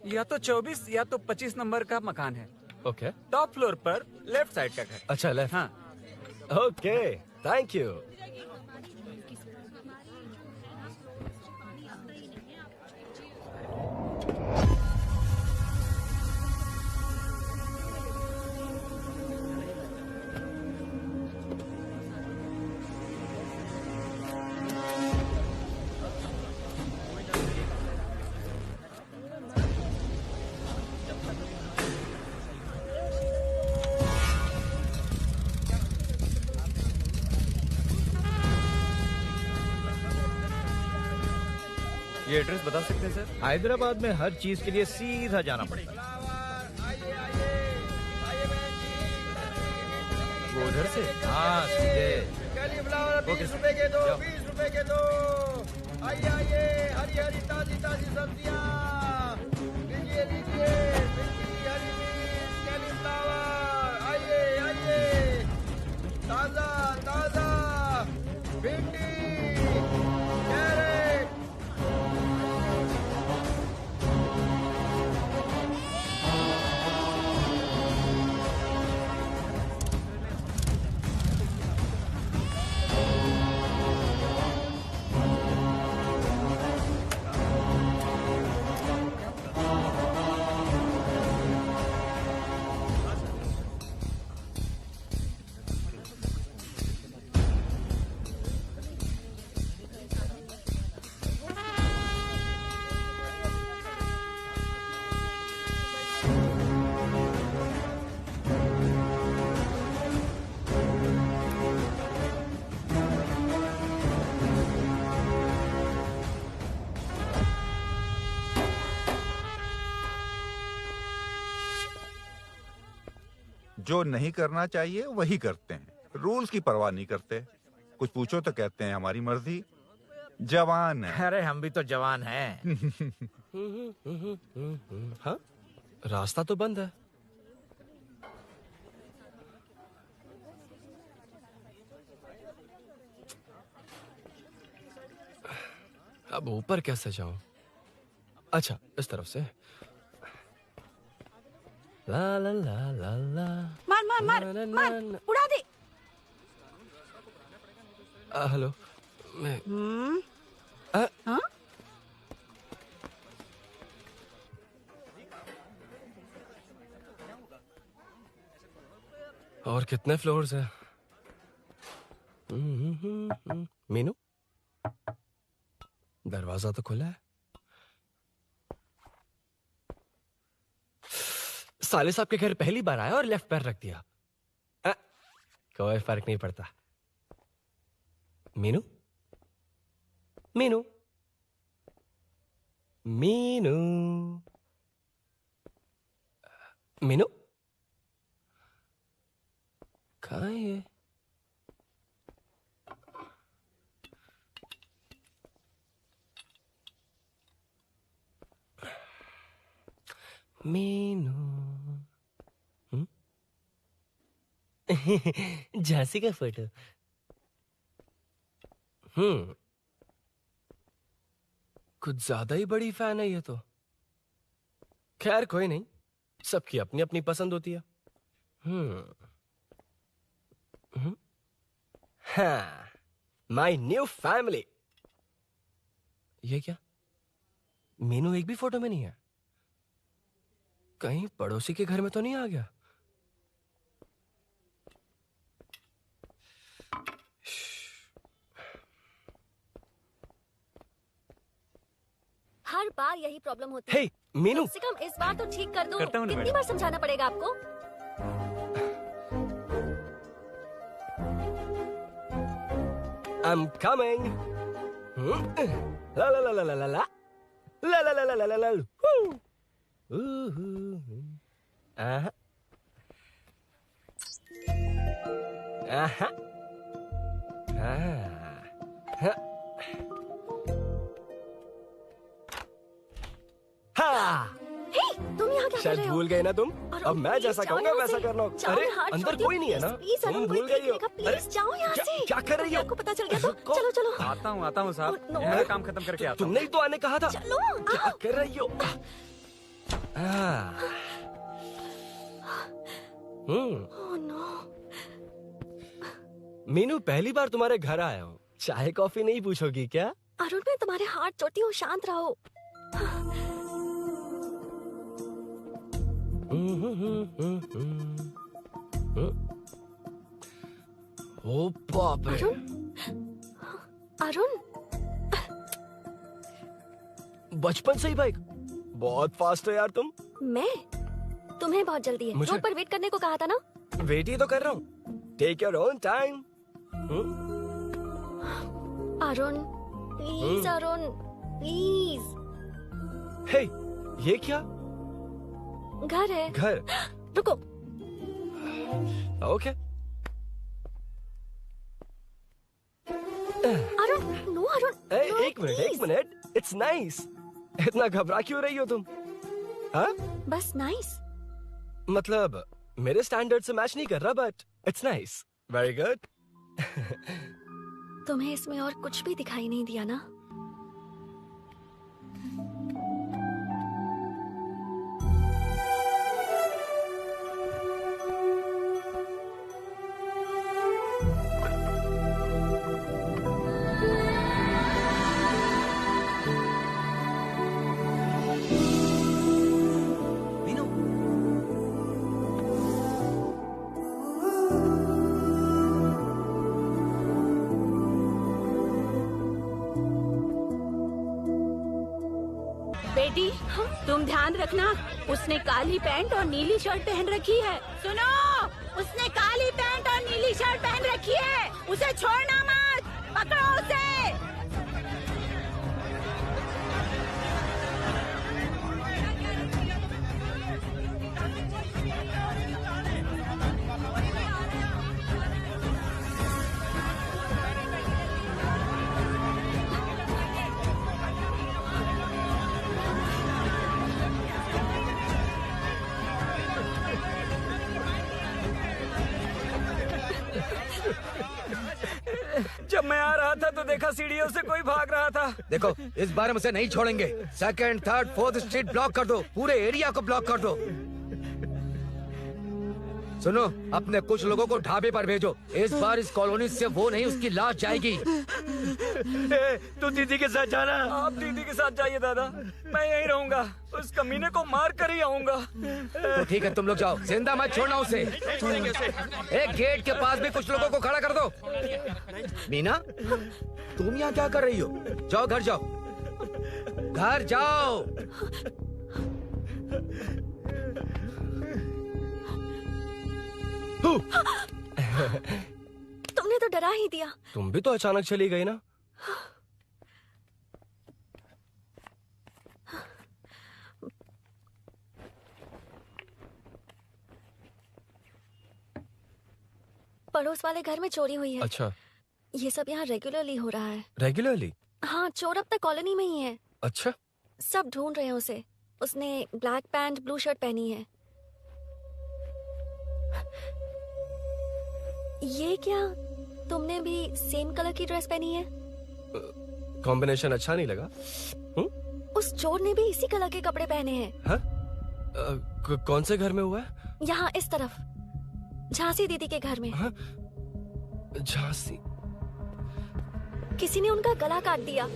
या तो 24 या तो 25 नंबर का मकान है। ओके। टॉप फ्लोर पर लेफ्ट साइड का घर। अच्छा, लेफ्ट। हाँ। Okay, thank you. ये एड्रेस बता सकते हैं सर? हैदराबाद में हर चीज के लिए सीधा जाना पड़ता है। वो उधर से? हाँ सीधे। कैलीफ्लावर 20 रुपए के दो, 20 रुपए के दो। आइए आइए, हरी हरी ताजी ताजी सब्जियाँ लीजिए लीजिए। भिंडी, हरी मिर्च, कैलीफ्लावर, आइए आइए, ताजा ताजा भिंडी, कैरेट। जो नहीं करना चाहिए वही करते हैं, रूल्स की परवाह नहीं करते। कुछ पूछो तो कहते हैं हमारी मर्जी। जवान है। अरे हम भी तो जवान हैं। हाँ, रास्ता तो बंद है। अब ऊपर कैसे जाऊं? अच्छा, इस तरफ से। ला ला ला ला ला। मार मार मार मार, उड़ा दे। हेलो, मैं हाँ? और कितने फ्लोर्स हैं? मीनू, दरवाजा तो खुला है। साले साहब के घर पहली बार आया और लेफ्ट पैर रख दिया। कोई फर्क नहीं पड़ता। मीनू, मीनू, मीनू, मीनू, कहाँ है ये? मीनू, झांसी का फोटो। कुछ ज्यादा ही बड़ी फैन है ये तो। खैर कोई नहीं, सबकी अपनी अपनी पसंद होती है। हाँ, माय न्यू फैमिली। ये क्या? मीनू एक भी फोटो में नहीं है। कहीं पड़ोसी के घर में तो नहीं आ गया? हर बार यही प्रॉब्लम होती है। हे, मीनू। कम से कम इस बार तो ठीक कर दो। करता हूँ ना कितनी मैडम। बार समझाना पड़ेगा आपको? I'm coming. La la la la la la la. La la la la la la la. Aha. Aha. हाँ। तुम यहाँ क्या कर शायद रहे हो? भूल गए ना तुम। अरे अब मैं प्लीज जैसा जाओ कहूंगा यहाँ वैसा से। करना। जाओ, अरे हाथ अंदर छोड़ कोई नहीं है ना? प्लीज, तुम अरुण, भूल कोई गई हो। देखेगा, प्लीज जाओ यहाँ से। क्या कर रही हो? आपको पता चल गया तो चलो चलो। आता हूँ साहब। no. मेरा काम खत्म करके आता हूँ। तुमने ही तो आने कहा था। चलो। क्या कर रही हो? Oh no. मीनू, पहली बार तुम्हारे घर आया हूँ। चाय कॉफी नहीं पूछोगी क्या? अरुण, मैं तुम्हारे हाथ चोटी हूँ, शांत रहो। ओ बाप रे। अरुण, बचपन से ही बाइक। बहुत फास्ट है यार तुम। मैं? तुम्हें बहुत जल्दी है। मुझे- रोड पर वेट करने को कहा था ना? वेट ही तो कर रहा हूँ। Take your own time. Arun, please Arun, please. Hey, ये क्या? घर है। घर? रुको। ओके, एक मिनट, इट्स नाइस। इतना घबरा क्यों रही हो तुम? हाँ? बस नाइस। मतलब मेरे स्टैंडर्ड से मैच नहीं कर रहा, but it's nice. Very good. तुम्हें इसमें और कुछ भी दिखाई नहीं दिया ना? बेटी, तुम ध्यान रखना, उसने काली पैंट और नीली शर्ट पहन रखी है। सुनो, उसने काली पैंट और नीली शर्ट पहन रखी है। उसे छोड़ना मत, पकड़ो उसे। जब मैं आ रहा था तो देखा सीढ़ियों से कोई भाग रहा था। देखो, इस बार हम उसे नहीं छोड़ेंगे। Second, third, fourth street block कर दो, पूरे एरिया को ब्लॉक कर दो। सुनो, अपने कुछ लोगों को ढाबे पर भेजो। इस बार इस कॉलोनी से वो नहीं, उसकी लाश जाएगी। तू दीदी के साथ जाना। आप दीदी के साथ जाइए दादा, मैं यहीं रहूंगा। उस कमीने को मार कर ही आऊंगा। तो ठीक है, तुम लोग जाओ, जिंदा मत छोड़ना उसे। एक गेट के पास भी कुछ लोगों को खड़ा कर दो। मीना, तुम यहाँ क्या कर रही हो? जाओ घर जाओ, घर जाओ। तुमने तो डरा ही दिया। तुम भी तो अचानक चली गई ना। पड़ोस वाले घर में चोरी हुई है। अच्छा। ये सब यहाँ रेगुलरली हो रहा है। रेगुलरली? हाँ, चोर अब तक कॉलोनी में ही है। अच्छा। सब ढूंढ रहे हैं उसे। उसने ब्लैक पैंट ब्लू शर्ट पहनी है। ये क्या, तुमने भी सेम कलर की ड्रेस पहनी है? कॉम्बिनेशन अच्छा नहीं लगा? उस चोर ने भी इसी कलर के कपड़े पहने हैं। हाँ? कौन से घर में हुआ है? यहाँ इस तरफ, झांसी दीदी के घर में। हाँ? झांसी? किसी ने उनका गला काट दिया।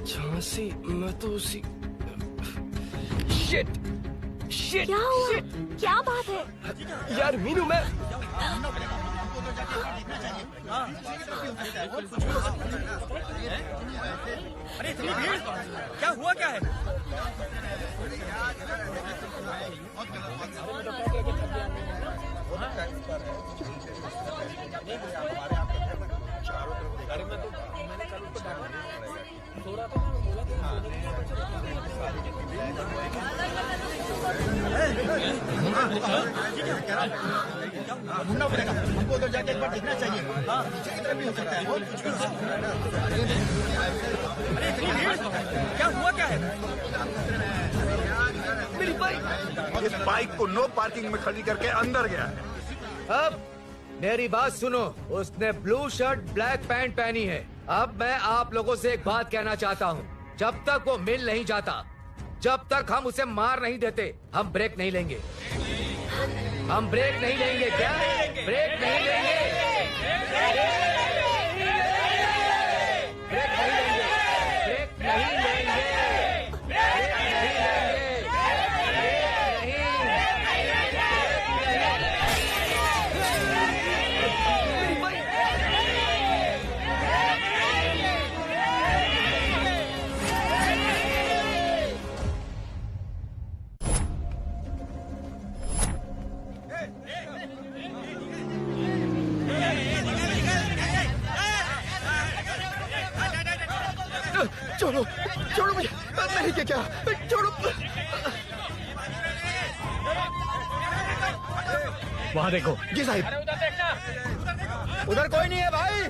झांसी? मैं तो उसी... शिट! शिट! क्या हुआ? क्या बात है? यार मीनू, मैं... अरे इतनी भीड़, क्या हुआ क्या है? ढूंढना पड़ेगा हमको, उधर जाके एक बार देखना चाहिए। हाँ, किसी तरह भी हो सकता है। बहुत कुछ भी हो सकता है। अरे इतनी भीड़, क्या हुआ क्या है? मेरी बाइक, इस बाइक को नो पार्किंग में खड़ी करके अंदर गया है। अब मेरी बात सुनो, उसने ब्लू शर्ट ब्लैक पैंट पहनी है। अब मैं आप लोगों से एक बात कहना चाहता हूँ, जब तक वो मिल नहीं जाता, जब तक हम उसे मार नहीं देते, हम ब्रेक नहीं लेंगे। हम ब्रेक नहीं लेंगे। क्या ब्रेक नहीं लेंगे? ब्रेक नहीं लेंगे। ब्रेक नहीं लेंगे। ब्रेक नहीं लेंगे। छोड़ो, छोड़ो मुझे, नहीं क्या, छोड़ो। वहाँ देखो। जी साहिब। उधर कोई नहीं है भाई।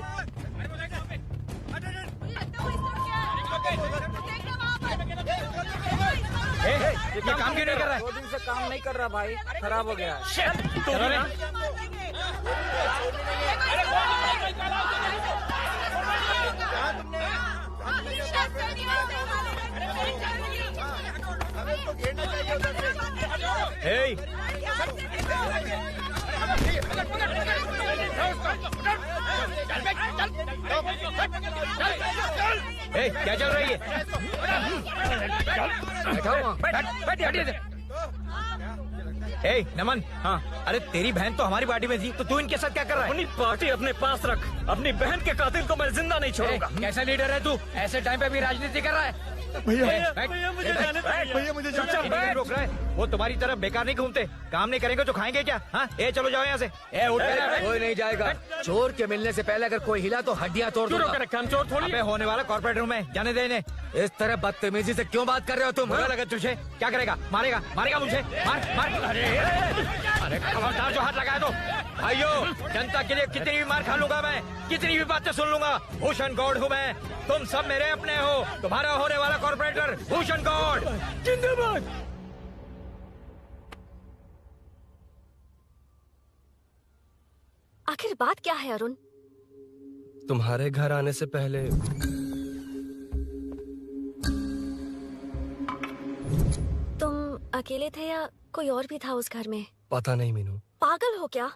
ये काम क्यों नहीं कर रहा है? 2 दिन से काम नहीं कर रहा भाई, खराब हो गया। चलो रे। Hey! Hey, क्या चल रही है? Hey, नमन। हाँ। अरे तेरी बहन तो हमारी पार्टी में थी, तो तू इनके साथ क्या कर रहा है? अपनी पार्टी अपने पास रख, अपनी बहन के कातिल को मैं जिंदा नहीं छोड़ूंगा। कैसा लीडर है तू? ऐसे टाइम पे भी राजनीति कर रहा है? भैया मुझे जाने दीजिए। भैया मुझे रोक रहा है। वो तुम्हारी तरफ बेकार नहीं घूमते, काम नहीं करेंगे तो खाएंगे क्या? हाँ, चलो जाओ यहाँ से। उठ कोई नहीं जाएगा। चोर के मिलने से पहले अगर कोई हिला तो हड्डियां तोड़ दूंगा। हम चोर थोड़ी होने वाला कॉर्पोरेट रूम में जाने देने। इस तरह बदतमीजी से क्यों बात कर रहे हो तुम? बुरा लगा तुझे? क्या करेगा? मारेगा मुझे? मार। अरे खबरदार जो हाथ लगाया तो। भाइयों, जनता के लिए कितनी भी मार खा लूंगा मैं, कितनी भी बातें सुन लूंगा। भूषण गौड़ हूँ मैं, तुम सब मेरे अपने हो। तुम्हारा होने वाला कॉर्पोरेटर भूषण गौड़ जिंदाबाद। आखिर बात क्या है अरुण? तुम्हारे घर आने से पहले तुम अकेले थे या कोई और भी था उस घर में? पता नहीं मीनू। पागल हो क्या?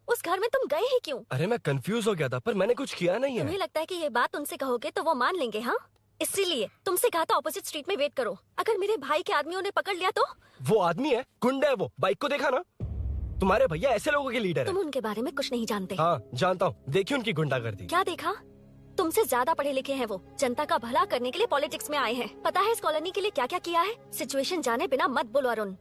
उस घर में तुम गए ही क्यों? अरे मैं कंफ्यूज हो गया था, पर मैंने कुछ किया नहीं है। तुम्हें लगता है कि ये बात उनसे कहोगे तो वो मान लेंगे? हाँ, इसीलिए तुमसे कहा था ऑपोजिट स्ट्रीट में वेट करो। अगर मेरे भाई के आदमियों ने पकड़ लिया तो? वो आदमी है, गुंडा है वो। बाइक को देखा ना? तुम्हारे भैया ऐसे लोगों के लीडर तुम है। उनके बारे में कुछ नहीं जानते। हाँ जानता हूँ, देखिए उनकी गुंडागर्दी। क्या देखा? तुमसे ज्यादा पढ़े लिखे हैं वो। जनता का भला करने के लिए पॉलिटिक्स में आए हैं। पता है इस कॉलोनी के लिए क्या क्या किया है? सिचुएशन जाने बिना मत बोलो अरुण।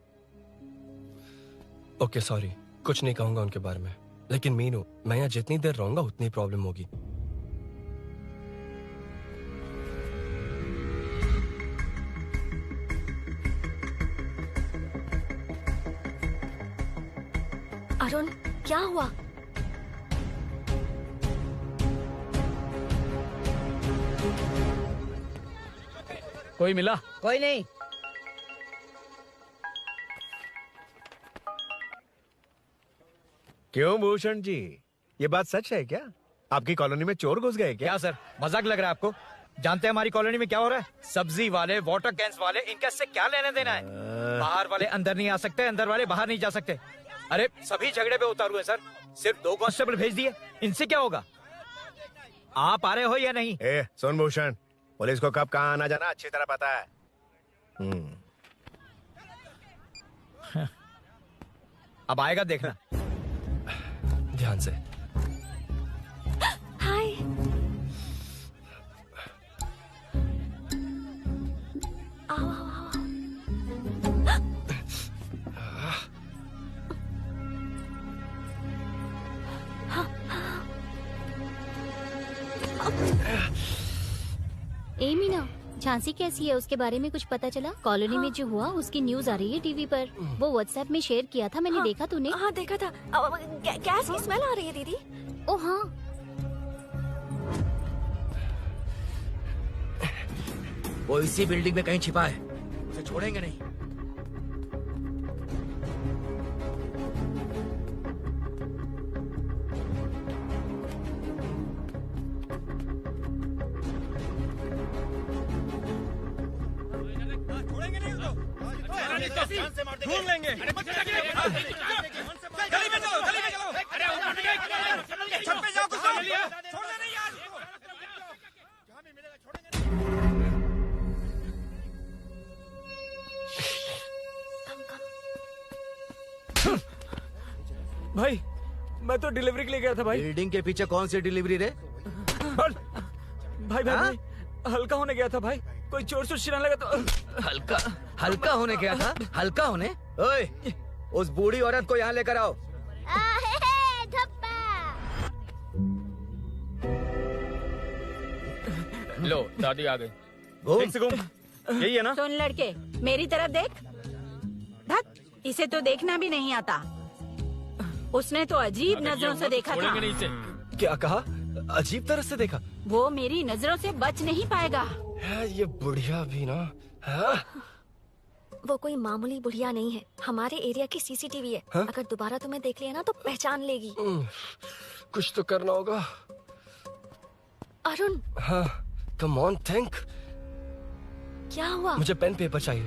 ओके सॉरी, कुछ नहीं कहूंगा उनके बारे में। लेकिन मीनू, मैं यहाँ जितनी देर रहूंगा उतनी प्रॉब्लम होगी। अरुण, क्या हुआ? कोई मिला? कोई नहीं। क्यों भूषण जी, ये बात सच है क्या? आपकी कॉलोनी में चोर घुस गए क्या? सर, मजाक लग रहा है आपको? जानते हैं हमारी कॉलोनी में क्या हो रहा है? सब्जी वाले, वाटर कैंस वाले, इनका इससे क्या लेने देना है? बाहर वाले अंदर नहीं आ सकते, अंदर वाले बाहर नहीं जा सकते। अरे सभी झगड़े पे उतारू है सर। सिर्फ 2 कांस्टेबल भेज दिए, इनसे क्या होगा? आप आ रहे हो या नहीं? सुन भूषण, पुलिस को कब कहाँ आना जाना अच्छी तरह पता है। अब आएगा देखना। ध्यान से। हाय। आओ आओ आओ। ए मीना, झांसी कैसी है? उसके बारे में कुछ पता चला? कॉलोनी में जो हुआ उसकी न्यूज आ रही है टीवी पर। वो व्हाट्सएप में शेयर किया था मैंने। देखा तूने? हाँ देखा था। गैस की स्मेल आ रही है दीदी। ओ हाँ। वो इसी बिल्डिंग में कहीं छिपा है, उसे छोड़ेंगे नहीं। ढूंढ लेंगे। गली में चलो, गली में चलो। अरे छत पे जाओ, कुछ छोड़ना नहीं यार। भाई, मैं तो डिलीवरी के लिए गया था भाई। बिल्डिंग के पीछे कौन सी डिलीवरी रे? भाई भाई, हल्का होने गया था भाई। कोई चोर से चिल्लाने लगा तो। हल्का होने गया था? हल्का होने? ओए, उस बूढ़ी औरत को यहाँ लेकर आओ। लो, दादी आ गई। यही है ना? सुन लड़के, मेरी तरफ देख। धत, इसे तो देखना भी नहीं आता। उसने तो अजीब नजरों से देखा था। क्या कहा? अजीब तरह से देखा? वो मेरी नजरों से बच नहीं पाएगा। ये बुढ़िया भी ना। हाँ? वो कोई मामूली बुढ़िया नहीं है, हमारे एरिया की सीसीटीवी है। हाँ? अगर दोबारा तुम्हें देख लिया ना तो पहचान लेगी। कुछ तो करना होगा। अरुण। हाँ, कम ऑन थिंक। क्या हुआ? मुझे पेन पेपर चाहिए।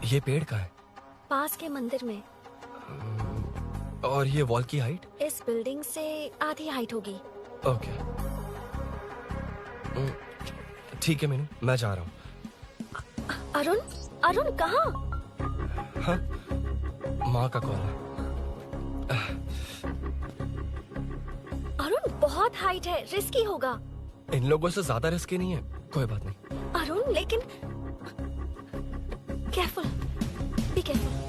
ये पेड़ का है? पास के मंदिर में। और ये वॉल की हाइट? इस बिल्डिंग से आधी हाइट होगी। ओके, ठीक है मीनू, मैं जा रहा हूँ। अरुण, अरुण कहाँ? हाँ, माँ का कॉल है। अरुण बहुत हाइट है, रिस्की होगा। इन लोगों से ज्यादा रिस्की नहीं है, कोई बात नहीं। अरुण लेकिन केयरफुल, बी केयरफुल।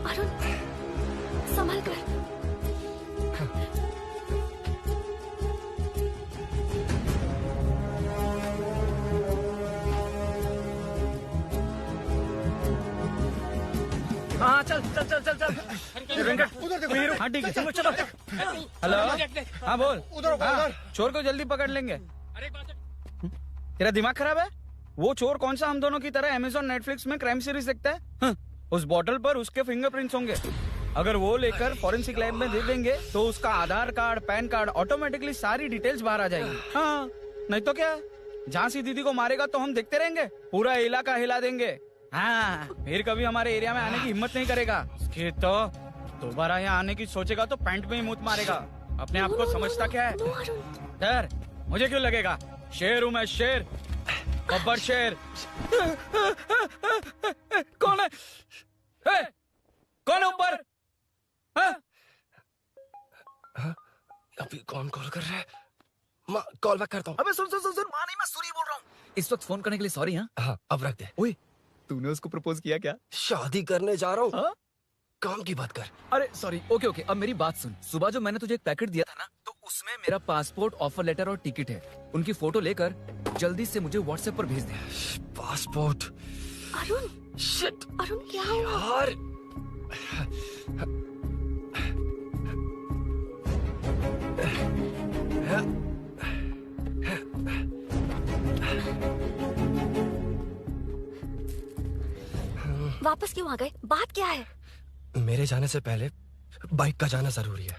अरुण संभल कर। हाँ चल चल चल चल चल। उधर देखो। हाँ ठीक है, चलो चलो। हेलो, हाँ बोल। हाँ, चोर को जल्दी पकड़ लेंगे। तेरा दिमाग खराब है? वो चोर कौन सा हम दोनों की तरह अमेज़न नेटफ्लिक्स में क्राइम सीरीज देखता है? हाँ, उस बॉटल पर उसके फिंगरप्रिंट्स होंगे। अगर वो लेकर फॉरेंसिक लैब में दे देंगे तो उसका आधार कार्ड, पैन कार्ड, ऑटोमेटिकली सारी डिटेल्स बाहर आ जाएंगी। हाँ, नहीं तो क्या, झांसी दीदी को मारेगा तो हम देखते रहेंगे, पूरा इलाका हिला देंगे। हाँ, फिर कभी हमारे एरिया में आने की हिम्मत नहीं करेगा। उसके तो दोबारा यहाँ आने की सोचेगा तो पैंट में ही मूत मारेगा। अपने आप को समझता क्या है? डर मुझे क्यों लगेगा? शेर हूँ मैं, शेर, गब्बर शेर। कौन है? कौन है ऊपर? अभी कौन कॉल कर रहा है? माँ, कॉल बैक करता हूँ। अबे सुन सुन सुन सुन, माँ नहीं, मैं सूरी बोल रहा हूँ। इस वक्त फोन करने के लिए सॉरी। हाँ हाँ, अब रख दे। ओए, तूने उसको प्रपोज किया क्या? शादी करने जा रहा हूँ। काम की बात कर। अरे सॉरी, ओके ओके, अब मेरी बात सुन। सुबह जो मैंने तुझे एक पैकेट दिया था ना, तो उसमें मेरा पासपोर्ट, ऑफर लेटर और टिकट है। उनकी फोटो लेकर जल्दी से मुझे व्हाट्सएप पर भेज दे। पासपोर्ट? अरुण, शिट, अरुण क्या हुआ? यार, वापस क्यों आ गए? बात क्या है? मेरे जाने से पहले बाइक का जाना जरूरी है।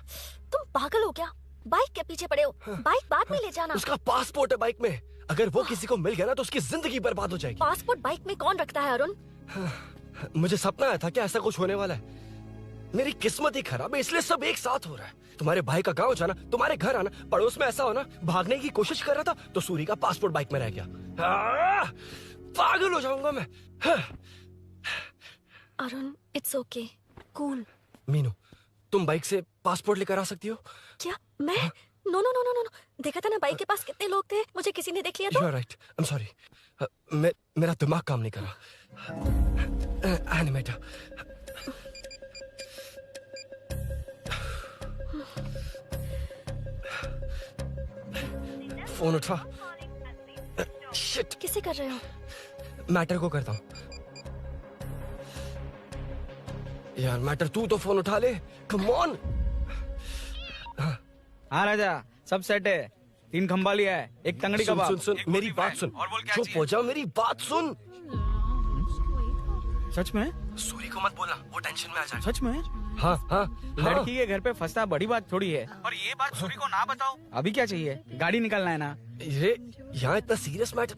तुम पागल हो क्या? बाइक के पीछे पड़े हो? बाइक बाद में ले जाना। उसका पासपोर्ट है बाइक में, अगर वो किसी को मिल गया ना तो उसकी जिंदगी बर्बाद हो जाएगी। पासपोर्ट बाइक में कौन रखता है अरुण? मुझे सपना आया था कि ऐसा कुछ होने वाला है। मेरी किस्मत ही खराब है, इसलिए सब एक साथ हो रहा है। तुम्हारे भाई का गांव जाना, तुम्हारे घर आना, पड़ोस में ऐसा होना, भागने की कोशिश कर रहा था तो सूरी का पासपोर्ट बाइक में रह गया। पागल हो जाऊंगा मैं। Arun, it's okay, cool. Meenu, तुम बाइक से पासपोर्ट लेकर आ सकती हो? क्या मैं? No no no no no, देखा था ना बाइक के पास कितने लोग थे, मुझे किसी ने देख लिया तो। You are right. I'm sorry. मेरा दिमाग काम नहीं कर रहा। एनिमेटर। फोन उठा। शिट। किसे कर रहे हो? मैटर को करता हूँ। यार मैटर, तू तो फोन उठा ले। Come on. हाँ राजा, सब सेट है। 3 खंबा लिया है, एक तंगड़ी सुन, कबाब। सुन सुन, मेरी बात सुन। चुप हो जा, मेरी बात सुन। सच में? सूरी को मत बोलना, वो टेंशन में आ जाए। सच में? हाँ हाँ। लड़की के घर पे फंसना बड़ी बात थोड़ी है। और ये बात सूरी को ना बताओ। अभी क्या चाहिए? गाड़ी निकलना है ना? ये यहाँ इतना सीरियस मैटर,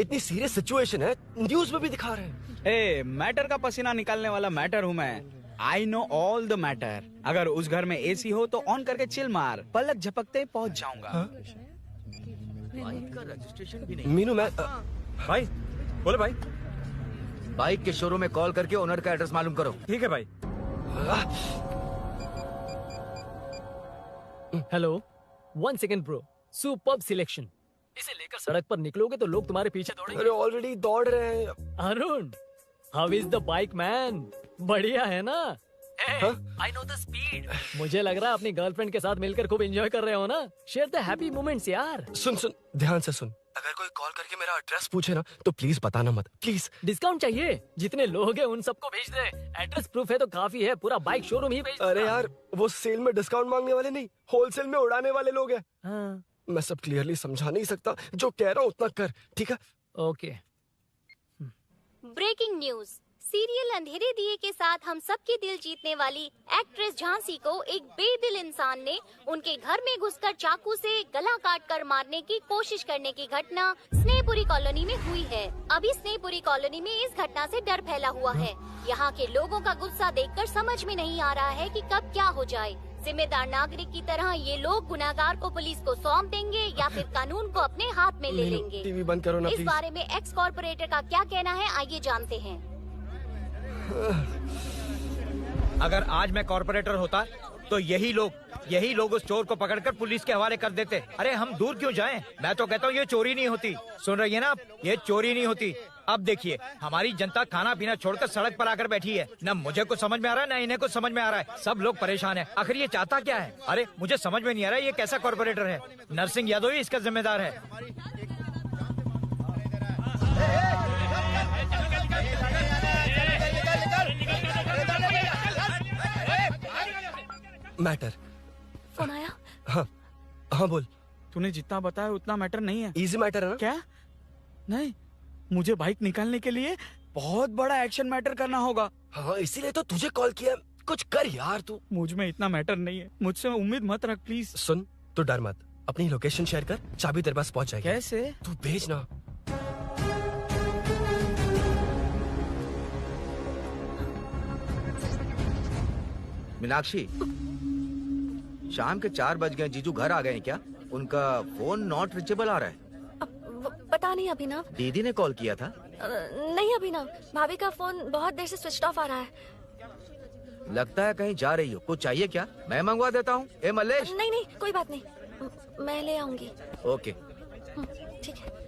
इतनी सीरियस सिचुएशन है, न्यूज में भी दिखा रहे हैं। ए, मैटर का पसीना निकालने वाला मैटर हूँ मैं। I know all the matter. अगर उस घर में एसी हो तो ऑन करके चिल मार, पलक झपकते पहुँच जाऊंगा। मीनू, मैं भाई बोलो भाई। बाइक के शोरूम में कॉल करके ओनर का एड्रेस मालूम करो। ठीक है भाई। Hello, 1 second bro. Superb selection. इसे लेकर सड़क पर निकलोगे तो लोग तुम्हारे पीछे दौड़ेंगे। अरे ऑलरेडी दौड़ रहे हैं। Arun, how is the bike man? बढ़िया है ना? I know the speed. मुझे लग रहा है अपनी गर्लफ्रेंड के साथ मिलकर खूब एंजॉय कर रहे हो ना। शेयर द हैप्पी मोमेंट्स यार। सुन सुन ध्यान से सुन, अगर कोई कॉल करके मेरा एड्रेस पूछे ना तो प्लीज बताना मत, प्लीज। डिस्काउंट चाहिए? जितने लोग हैं उन सबको भेज दे। एड्रेस प्रूफ है तो काफी है, पूरा बाइक शोरूम ही भेज दे। अरे यार वो सेल में डिस्काउंट मांगने वाले नहीं, होलसेल में उड़ाने वाले लोग हैं। हाँ। मैं सब क्लियरली समझा नहीं सकता, जो कह रहा हूँ उतना कर, ठीक है? ओके। Breaking news. सीरियल अंधेरे दिए के साथ हम सबके दिल जीतने वाली एक्ट्रेस झांसी को एक बेदिल इंसान ने उनके घर में घुसकर चाकू से गला काटकर मारने की कोशिश करने की घटना स्नेहपुरी कॉलोनी में हुई है। अभी स्नेहपुरी कॉलोनी में इस घटना से डर फैला हुआ है। यहाँ के लोगों का गुस्सा देखकर समझ में नहीं आ रहा है कि कब क्या हो जाए। जिम्मेदार नागरिक की तरह ये लोग गुनाहगार को पुलिस को सौंप देंगे या फिर कानून को अपने हाथ में ले लेंगे। टीवी बंद करो ना इस प्लीज। बारे में एक्स कॉर्पोरेटर का क्या कहना है, आइए जानते हैं। अगर आज मैं कॉर्पोरेटर होता तो यही लोग उस चोर को पकड़कर पुलिस के हवाले कर देते। अरे हम दूर क्यों जाएं? मैं तो कहता हूँ ये चोरी नहीं होती। सुन रही है ना आप? ये चोरी नहीं होती। अब देखिए हमारी जनता खाना पीना छोड़कर सड़क पर आकर बैठी है। न मुझे कुछ समझ में आ रहा है, न इन्हें कुछ समझ में आ रहा है। सब लोग परेशान हैं। आखिर ये चाहता क्या है? अरे मुझे समझ में नहीं आ रहा है ये कैसा कॉर्पोरेटर है। नरसिंह यादव ही इसका जिम्मेदार है। मैटर। फोन आया? हाँ हाँ बोल। तूने जितना बताया उतना मैटर नहीं है। इजी मैटर है ना? क्या? नहीं, मुझे बाइक निकालने के लिए बहुत बड़ा एक्शन मैटर करना होगा। हाँ इसीलिए तो तुझे कॉल किया। कुछ कर यार तू। मुझ में इतना मैटर नहीं है, मुझसे उम्मीद मत रख प्लीज। सुन तू डर मत, अपनी लोकेशन शेयर कर, चाबी तेरे पास पहुंच जाएगी। कैसे? तू भेज ना। मीनाक्षी, शाम के 4 बज गए, जीजू घर आ गए हैं क्या? उनका फोन नॉट रिचेबल आ रहा है। पता नहीं अभिनव। दीदी ने कॉल किया था? नहीं अभिनव, भाभी का फोन बहुत देर से स्विच ऑफ आ रहा है। लगता है कहीं जा रही हो। कुछ चाहिए क्या? मैं मंगवा देता हूँ। ए मल्लेश। नहीं नहीं कोई बात नहीं, मैं ले आऊंगी। ओके ठीक है।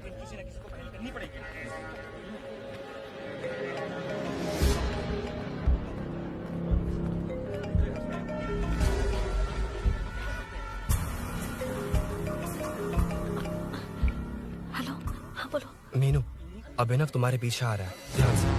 हेलो, हाँ बोलो। मीनू, अभिनव तुम्हारे पीछे आ रहा है, ध्यान से।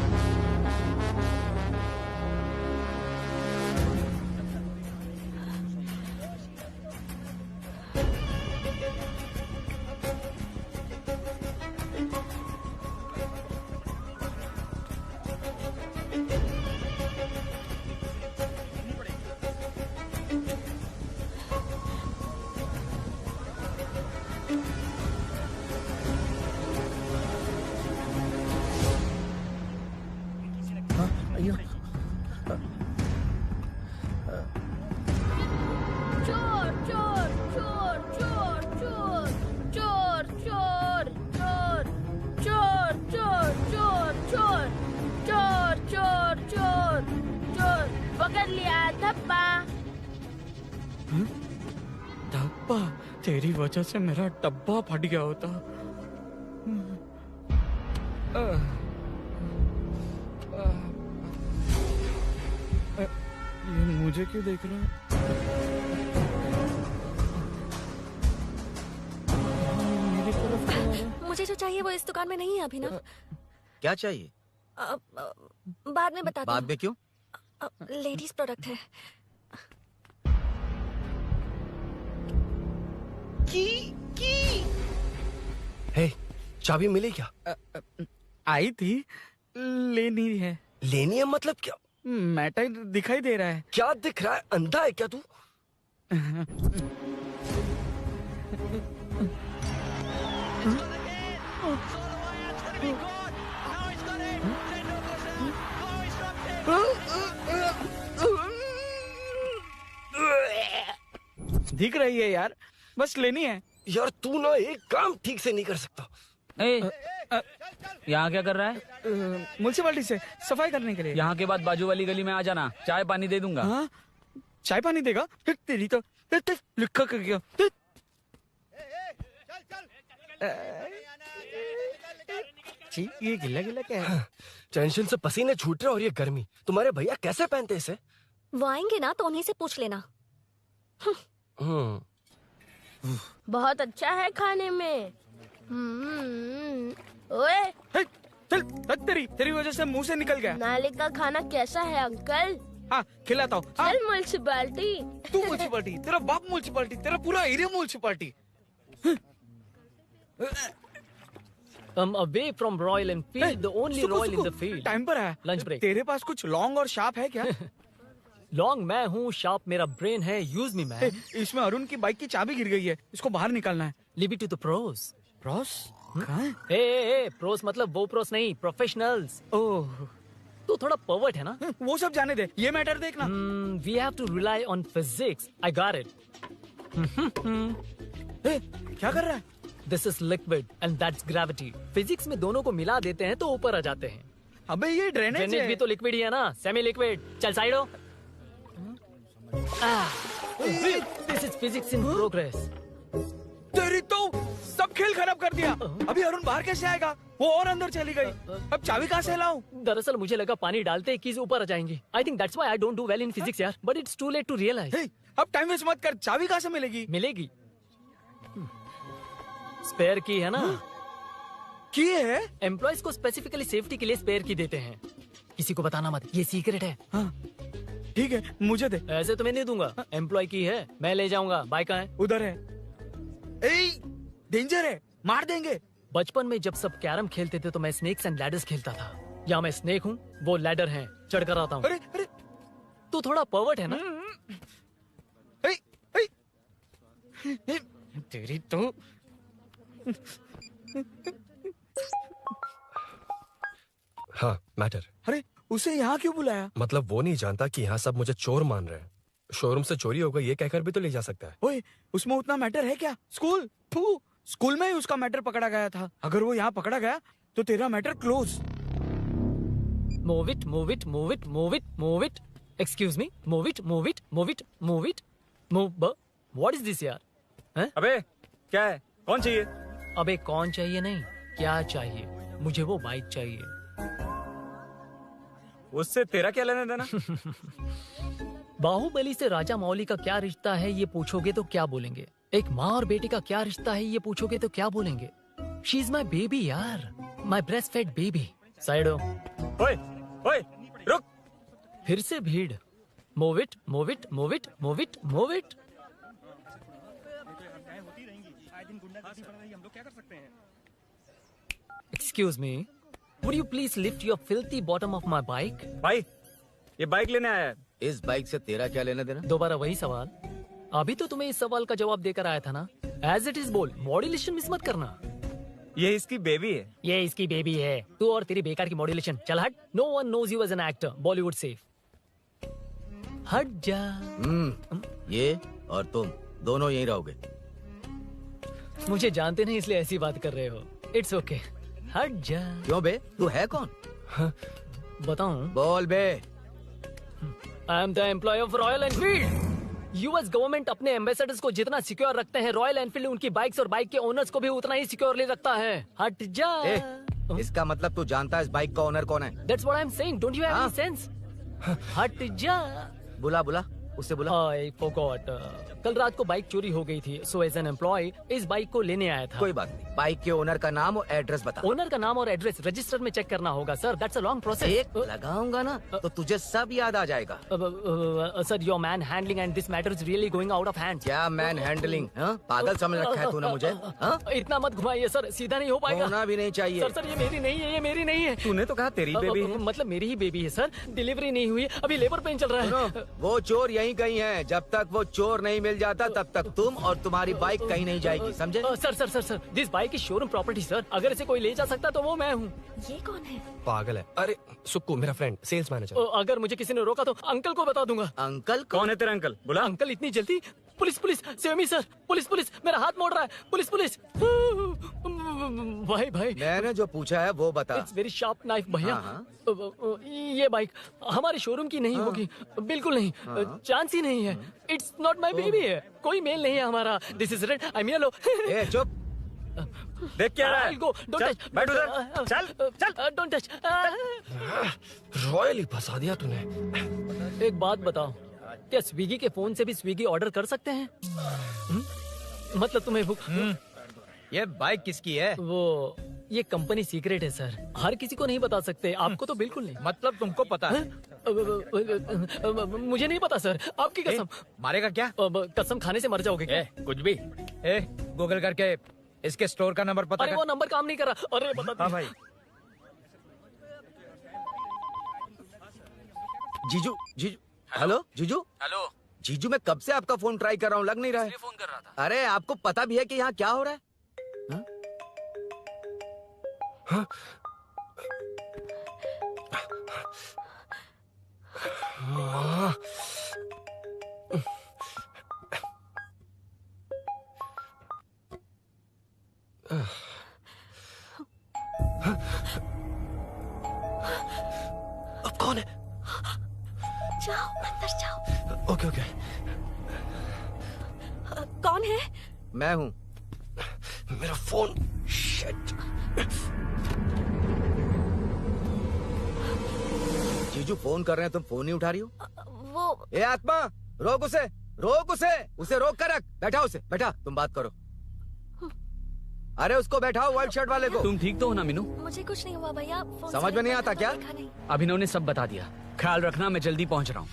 चोर चोर चोर चोर चोर चोर चोर चोर चोर चोर चोर चोर चोर चोर चोर चोर पकड़ लिया धप्पा। डब्बा? तेरी वजह से मेरा डब्बा फट गया होता। ये मुझे क्यों देख रहा है? मेरी तरफ क्यों आ रहा है? मुझे जो चाहिए वो इस दुकान में नहीं है अभिनव। क्या चाहिए? बाद में बता बाद में क्यों? लेडीज प्रोडक्ट है। हे, चाबी मिली क्या? आई थी, लेनी है। लेनी है मतलब क्या? मैटर दिखाई दे रहा है। क्या दिख रहा है? अंधा है क्या तू? दिख रही है यार, बस लेनी है। यार तू ना एक काम ठीक से नहीं कर सकता। यहाँ क्या कर रहा है? म्युनिसिपैलिटी से सफाई करने के लिए। यहाँ के बाद बाजू वाली गली में आ जाना, चाय पानी दे दूंगा। हाँ? चाय पानी देगा? तेरी तो लिखा कर गया। ये गिला गिला क्या है? टेंशन से पसीने छूट रहे और ये गर्मी। तुम्हारे भैया कैसे पहनते इसे? वो आएंगे ना तो उन्हीं से पूछ लेना। बहुत अच्छा है खाने में। ओए चल तेरी वजह से मुंह से निकल गया। नाले का खाना कैसा है अंकल? हाँ खिलाता हूँ। चल म्युनिसिपैलिटी। तू म्युनिसिपैलिटी, तेरा बाप म्युनिसिपैलिटी, तेरा पूरा area municipality. Away from Royal Enfield, the only Royal in the field. Time पर है। Lunch break. तेरे पास कुछ लॉन्ग और शार्प है क्या? लॉन्ग मैं हूँ, शार्प मेरा ब्रेन है। Use me man. इसमें अरुण की बाइक की चाबी गिर गई है, इसको बाहर निकालना है। Leave it to the pros. Pros? कहाँ है? ए प्रोस मतलब वो प्रोस नहीं, प्रोफेशनल्स। ओह तू थोड़ा पर्वर्ट है ना? वो सब जाने दे, ये मैटर देखना। We have to rely on physics. I got it. क्या कर रहा है? This is liquid and that's gravity. Physics में दोनों को मिला देते हैं तो ऊपर आ जाते हैं। अबे ये ड्रेनेज भी तो लिक्विड ही है ना, सेमी लिक्विड। चल साइड हो। This is physics in progress. तेरी तो सब खेल खराब कर दिया। अभी अरुण बाहर कैसे आएगा? वो और अंदर चली गई। अब चाबी कहाँ से लाऊं? दरअसल मुझे लगा पानी डालते ही कीज ऊपर आ जाएंगी। I think that's why I don't do well in physics यार। But it's too late to realize. अब टाइम वेस्ट मत कर, चाबी कहाँ से मिलेगी? मिलेगी। स्पेयर की है ना? की है? एम्प्लॉयज को स्पेसिफिकली सेफ्टी के लिए स्पेयर की देते हैं। किसी को बताना मत, ये सीक्रेट है। हाँ ठीक है, मुझे दे। ऐसे तो मैं नहीं दूंगा। एम्प्लॉय की है, मैं ले जाऊंगा। बाइक कहाँ है? उधर है। डेंजर है, मार देंगे। बचपन में जब सब कैरम खेलते थे तो मैं स्नेक्स एंड लैडर्स खेलता था। या मैं स्नेक हूँ, वो लैडर है, चढ़ कर आता हूँ। अरे तू थोड़ा पर्वर्ट है ना? तेरी तो हाँ मैटर। अरे उसे यहाँ क्यों बुलाया? मतलब वो नहीं जानता कि यहाँ सब मुझे चोर मान रहे हैं। शोरूम से चोरी होगा ये कहकर भी तो ले जा सकता है। ओए, उसमें उतना मैटर है क्या? स्कूल में ही उसका मैटर पकड़ा गया था। अगर वो यहाँ पकड़ा गया तो तेरा matter close. Move it, move it, move it, move it, move it. Excuse me, move it, move it, move it, move it, move. What is this यार? हैं? अबे क्या है? कौन चाहिए? अबे कौन चाहिए नहीं, क्या चाहिए? मुझे वो बाइक चाहिए। उससे तेरा क्या लेना देना? बाहुबली से राजा मौली का क्या रिश्ता है ये पूछोगे तो क्या बोलेंगे? एक माँ और बेटी का क्या रिश्ता है ये पूछोगे तो क्या बोलेंगे? शी इज माई बेबी यार, my breast fed baby. Side हो। ओए रुक। फिर से भीड़। Move it, move it, move it, move it, move it. Excuse me, would you please lift your filthy bottom of my bike? भाई, ये bike लेने आया है। इस बाइक से तेरा क्या लेना देना? दोबारा वही सवाल। अभी तो तुम्हें इस सवाल का जवाब देकर आया था ना। As it is बोल, मॉड्यूलेशन मिस मत करना। ये इसकी बेबी है। ये इसकी बेबी है। तू और तेरी बेकार की मॉड्यूलेशन। चल हट। No one knows you as an actor. Bollywood safe. हट जा। ये और तुम दोनों यहीं रहोगे। मुझे जानते नहीं इसलिए ऐसी बात कर रहे हो। It's okay. हट जा। क्यों बे? तू है कौन? बताऊं? बोल बे। I am the employee of Royal Enfield. US government अपने एम्बेसडर्स को जितना सिक्योर रखते हैं, रॉयल एनफील्ड उनकी बाइक्स और बाइक के ओनर्स को भी उतना ही सिक्योरली रखता है। हट जा। इसका मतलब तू जानता है इस बाइक का ओनर कौन है? That's what I'm saying. Don't you have any sense? हट जा। बुला उससे बुला। I forgot. कल रात को बाइक चोरी हो गई थी, so as an employee इस बाइक को लेने आया था। कोई बात नहीं, बाइक के ओनर का नाम और एड्रेस बता। ओनर का नाम और एड्रेस रजिस्टर में चेक करना होगा sir. That's a long process. एक लगाऊंगा ना तो तुझे सब याद आ जाएगा। Sir your man handling and this matter is really going out of hand. क्या मैन हैंडलिंग? पागल समझ रखा है तूने मुझे? इतना मत घुमाइए सर, सीधा नहीं हो पाएगा। होना भी नहीं चाहिए। सर ये मेरी नहीं है, ये मेरी नहीं है। तूने तो कहा तेरी बेबी है। मतलब मेरी ही बेबी है सर। डिलीवरी नहीं हुई, अभी लेबर पेन चल रहा है। वो चोर यहीं कहीं है। जब तक वो चोर नहीं मिल जाता तब तक तुम और तुम्हारी बाइक कहीं नहीं जाएगी, समझे? Sir this bike is showroom property sir. अगर इसे कोई ले जा सकता तो वो मैं हूँ। ये कौन है? पागल है। अरे सुक्कू मेरा फ्रेंड, सेल्स मैनेजर। अगर मुझे किसी ने रोका तो अंकल को बता दूंगा। अंकल कौन है तेरा अंकल? बुला। अंकल इतनी जल्दी? Police save me sir. Police मेरा हाथ मोड़ रहा है। पुलिस भाई मैंने जो पूछा है वो बता। इट्स वेरी शार्प नाइफ भैया। ये बाइक हमारे शोरूम की नहीं होगी, बिल्कुल नहीं। चांस ही नहीं है। इट्स नॉट माई बेबी है, कोई मेल नहीं है हमारा। This is red, I am yellow. चुप। देख क्या रहा है? Don't touch. बैठ उधर। चल। Don't touch. रॉयल ही फंसा दिया तूने। एक बात बताओ, क्या स्विगी के फोन से भी स्विगी ऑर्डर कर सकते हैं? मतलब तुम्हें भूख? ये बाइक किसकी है? वो ये कंपनी सीक्रेट है सर, हर किसी को नहीं बता सकते। आपको तो बिल्कुल नहीं। मतलब तुमको पता है? मुझे नहीं पता सर, आपकी कसम। मारेगा क्या? कसम खाने से मर जाओगे क्या? कुछ भी। गूगल करके इसके स्टोर का नंबर पता अरे कर। वो नंबर काम नहीं कर रहा। अरे बता। हाँ भाई। जीजू जीजू हेलो जीजू। हेलो जीजू, मैं कब से आपका फोन ट्राई कर रहा हूँ, लग नहीं रहा है। फोन कर रहा था। अरे आपको पता भी है कि यहाँ क्या हो रहा है? हाँ? अब कौन है? जाओ अंदर जाओ। Okay okay. कौन है? मैं हूँ। मेरा फोन। शिट। जीजू फोन कर रहे हैं, तुम फोन नहीं उठा रही हो। वो ए आत्मा, रोक उसे, रोक उसे रोक कर रख। बैठा उसे, बैठा, तुम बात करो। अरे उसको बैठाओ, व्हाइट शर्ट वाले को। तुम ठीक तो हो ना मीनू? मुझे कुछ नहीं हुआ भैया। फोन समझ में नहीं आता क्या? अभिनव ने सब बता दिया। ख्याल रखना, मैं जल्दी पहुंच रहा हूँ।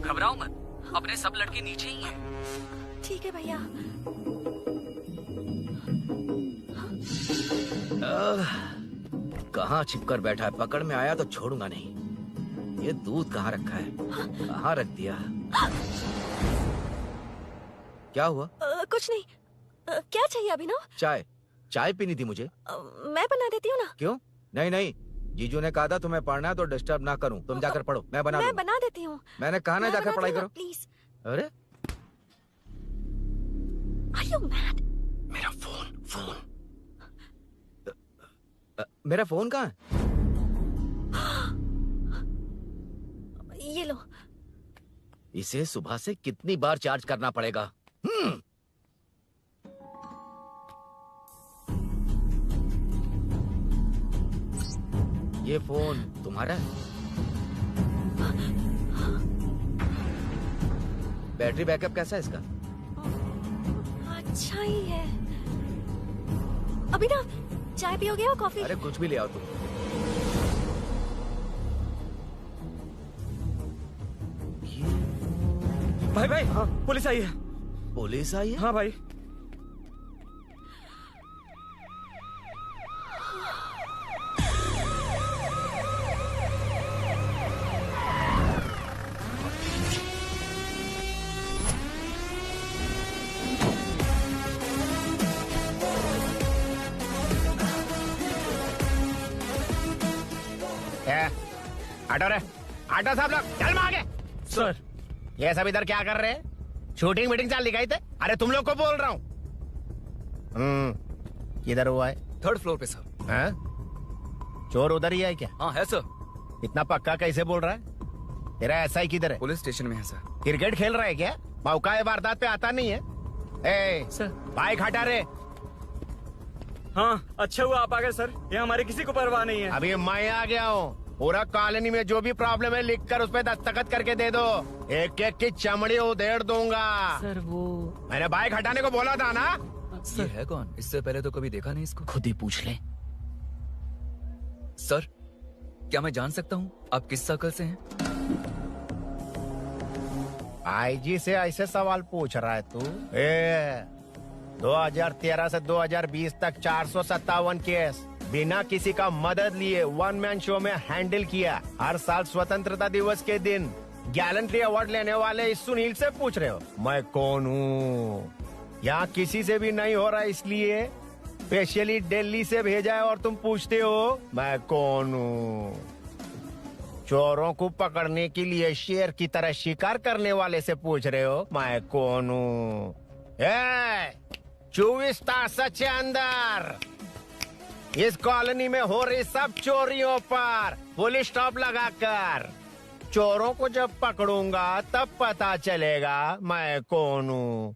घबराओ मत, अपने सब लड़के नीचे ही हैं। ठीक है भैया। कहाँ छिपकर बैठा है, पकड़ में आया तो छोड़ूंगा नहीं। ये दूध कहाँ रखा है, कहाँ रख दिया? क्या हुआ? कुछ नहीं। क्या चाहिए अभिनव? चाय पीनी थी मुझे। मैं बना देती हूँ ना। क्यों? नहीं, जीजू ने कहा था तुम्हें पढ़ना है तो डिस्टर्ब ना करूं। तुम जाकर पढ़ो, मैं बना देती हूँ। मैंने कहा ना जाकर पढ़ाई करो प्लीज। अरे Are you mad? मेरा फोन। मेरा फोन कहाँ है? ये लो। इसे सुबह से कितनी बार चार्ज करना पड़ेगा? ये फोन तुम्हारा है? बैटरी बैकअप कैसा है इसका? अच्छा ही है। अभिनव, चाय पियोगे या कॉफी? अरे कुछ भी ले आओ तुम। भाई हाँ, पुलिस आई है। पुलिस आई है? हाँ भाई। आटो साहब लोग चल में आगे। सर ये सब इधर क्या कर रहे हैं? शूटिंग मीटिंग चाल दिखाई थे। अरे तुम लोग को बोल रहा हूँ। किधर हुआ है? 3rd फ्लोर पे सर। हाँ? चोर उधर ही है क्या? हाँ है सर। इतना पक्का कैसे बोल रहा है? तेरा एसआई किधर है? पुलिस स्टेशन में है सर। क्रिकेट खेल रहा है क्या? मौका है वारदात पे आता नहीं है। सर बाइक हटा रे। हाँ अच्छा हुआ आप आ गए सर, ये हमारे किसी को परवाह नहीं है। अभी मैं आ गया हूँ। पूरा कॉलोनी में जो भी प्रॉब्लम है लिख कर उस पर दस्तखत करके दे दो। एक एक की चमड़ी उधेड़ दूंगा। सर वो मैंने बाइक हटाने को बोला था ना। ये है कौन? इससे पहले तो कभी देखा नहीं इसको। खुद ही पूछ ले। सर क्या मैं जान सकता हूँ आप किस सर्कल से हैं? आईजी से ऐसे सवाल पूछ रहा है तू? 2013 से 2020 तक 457 केस बिना किसी का मदद लिए 1 मैन शो में हैंडल किया। हर साल स्वतंत्रता दिवस के दिन गैलेंट्री अवार्ड लेने वाले इस सुनील से पूछ रहे हो मैं कौन हूँ? यहाँ किसी से भी नहीं हो रहा, इसलिए स्पेशली दिल्ली से भेजा है और तुम पूछते हो मैं कौन हूँ? चोरों को पकड़ने के लिए शेर की तरह शिकार करने वाले से पूछ रहे हो मैं कौन हूँ? 24 तास के अंदर इस कॉलोनी में हो रही सब चोरियों पर पुलिस स्टॉप लगाकर चोरों को जब पकड़ूंगा तब पता चलेगा मैं कौन हूँ।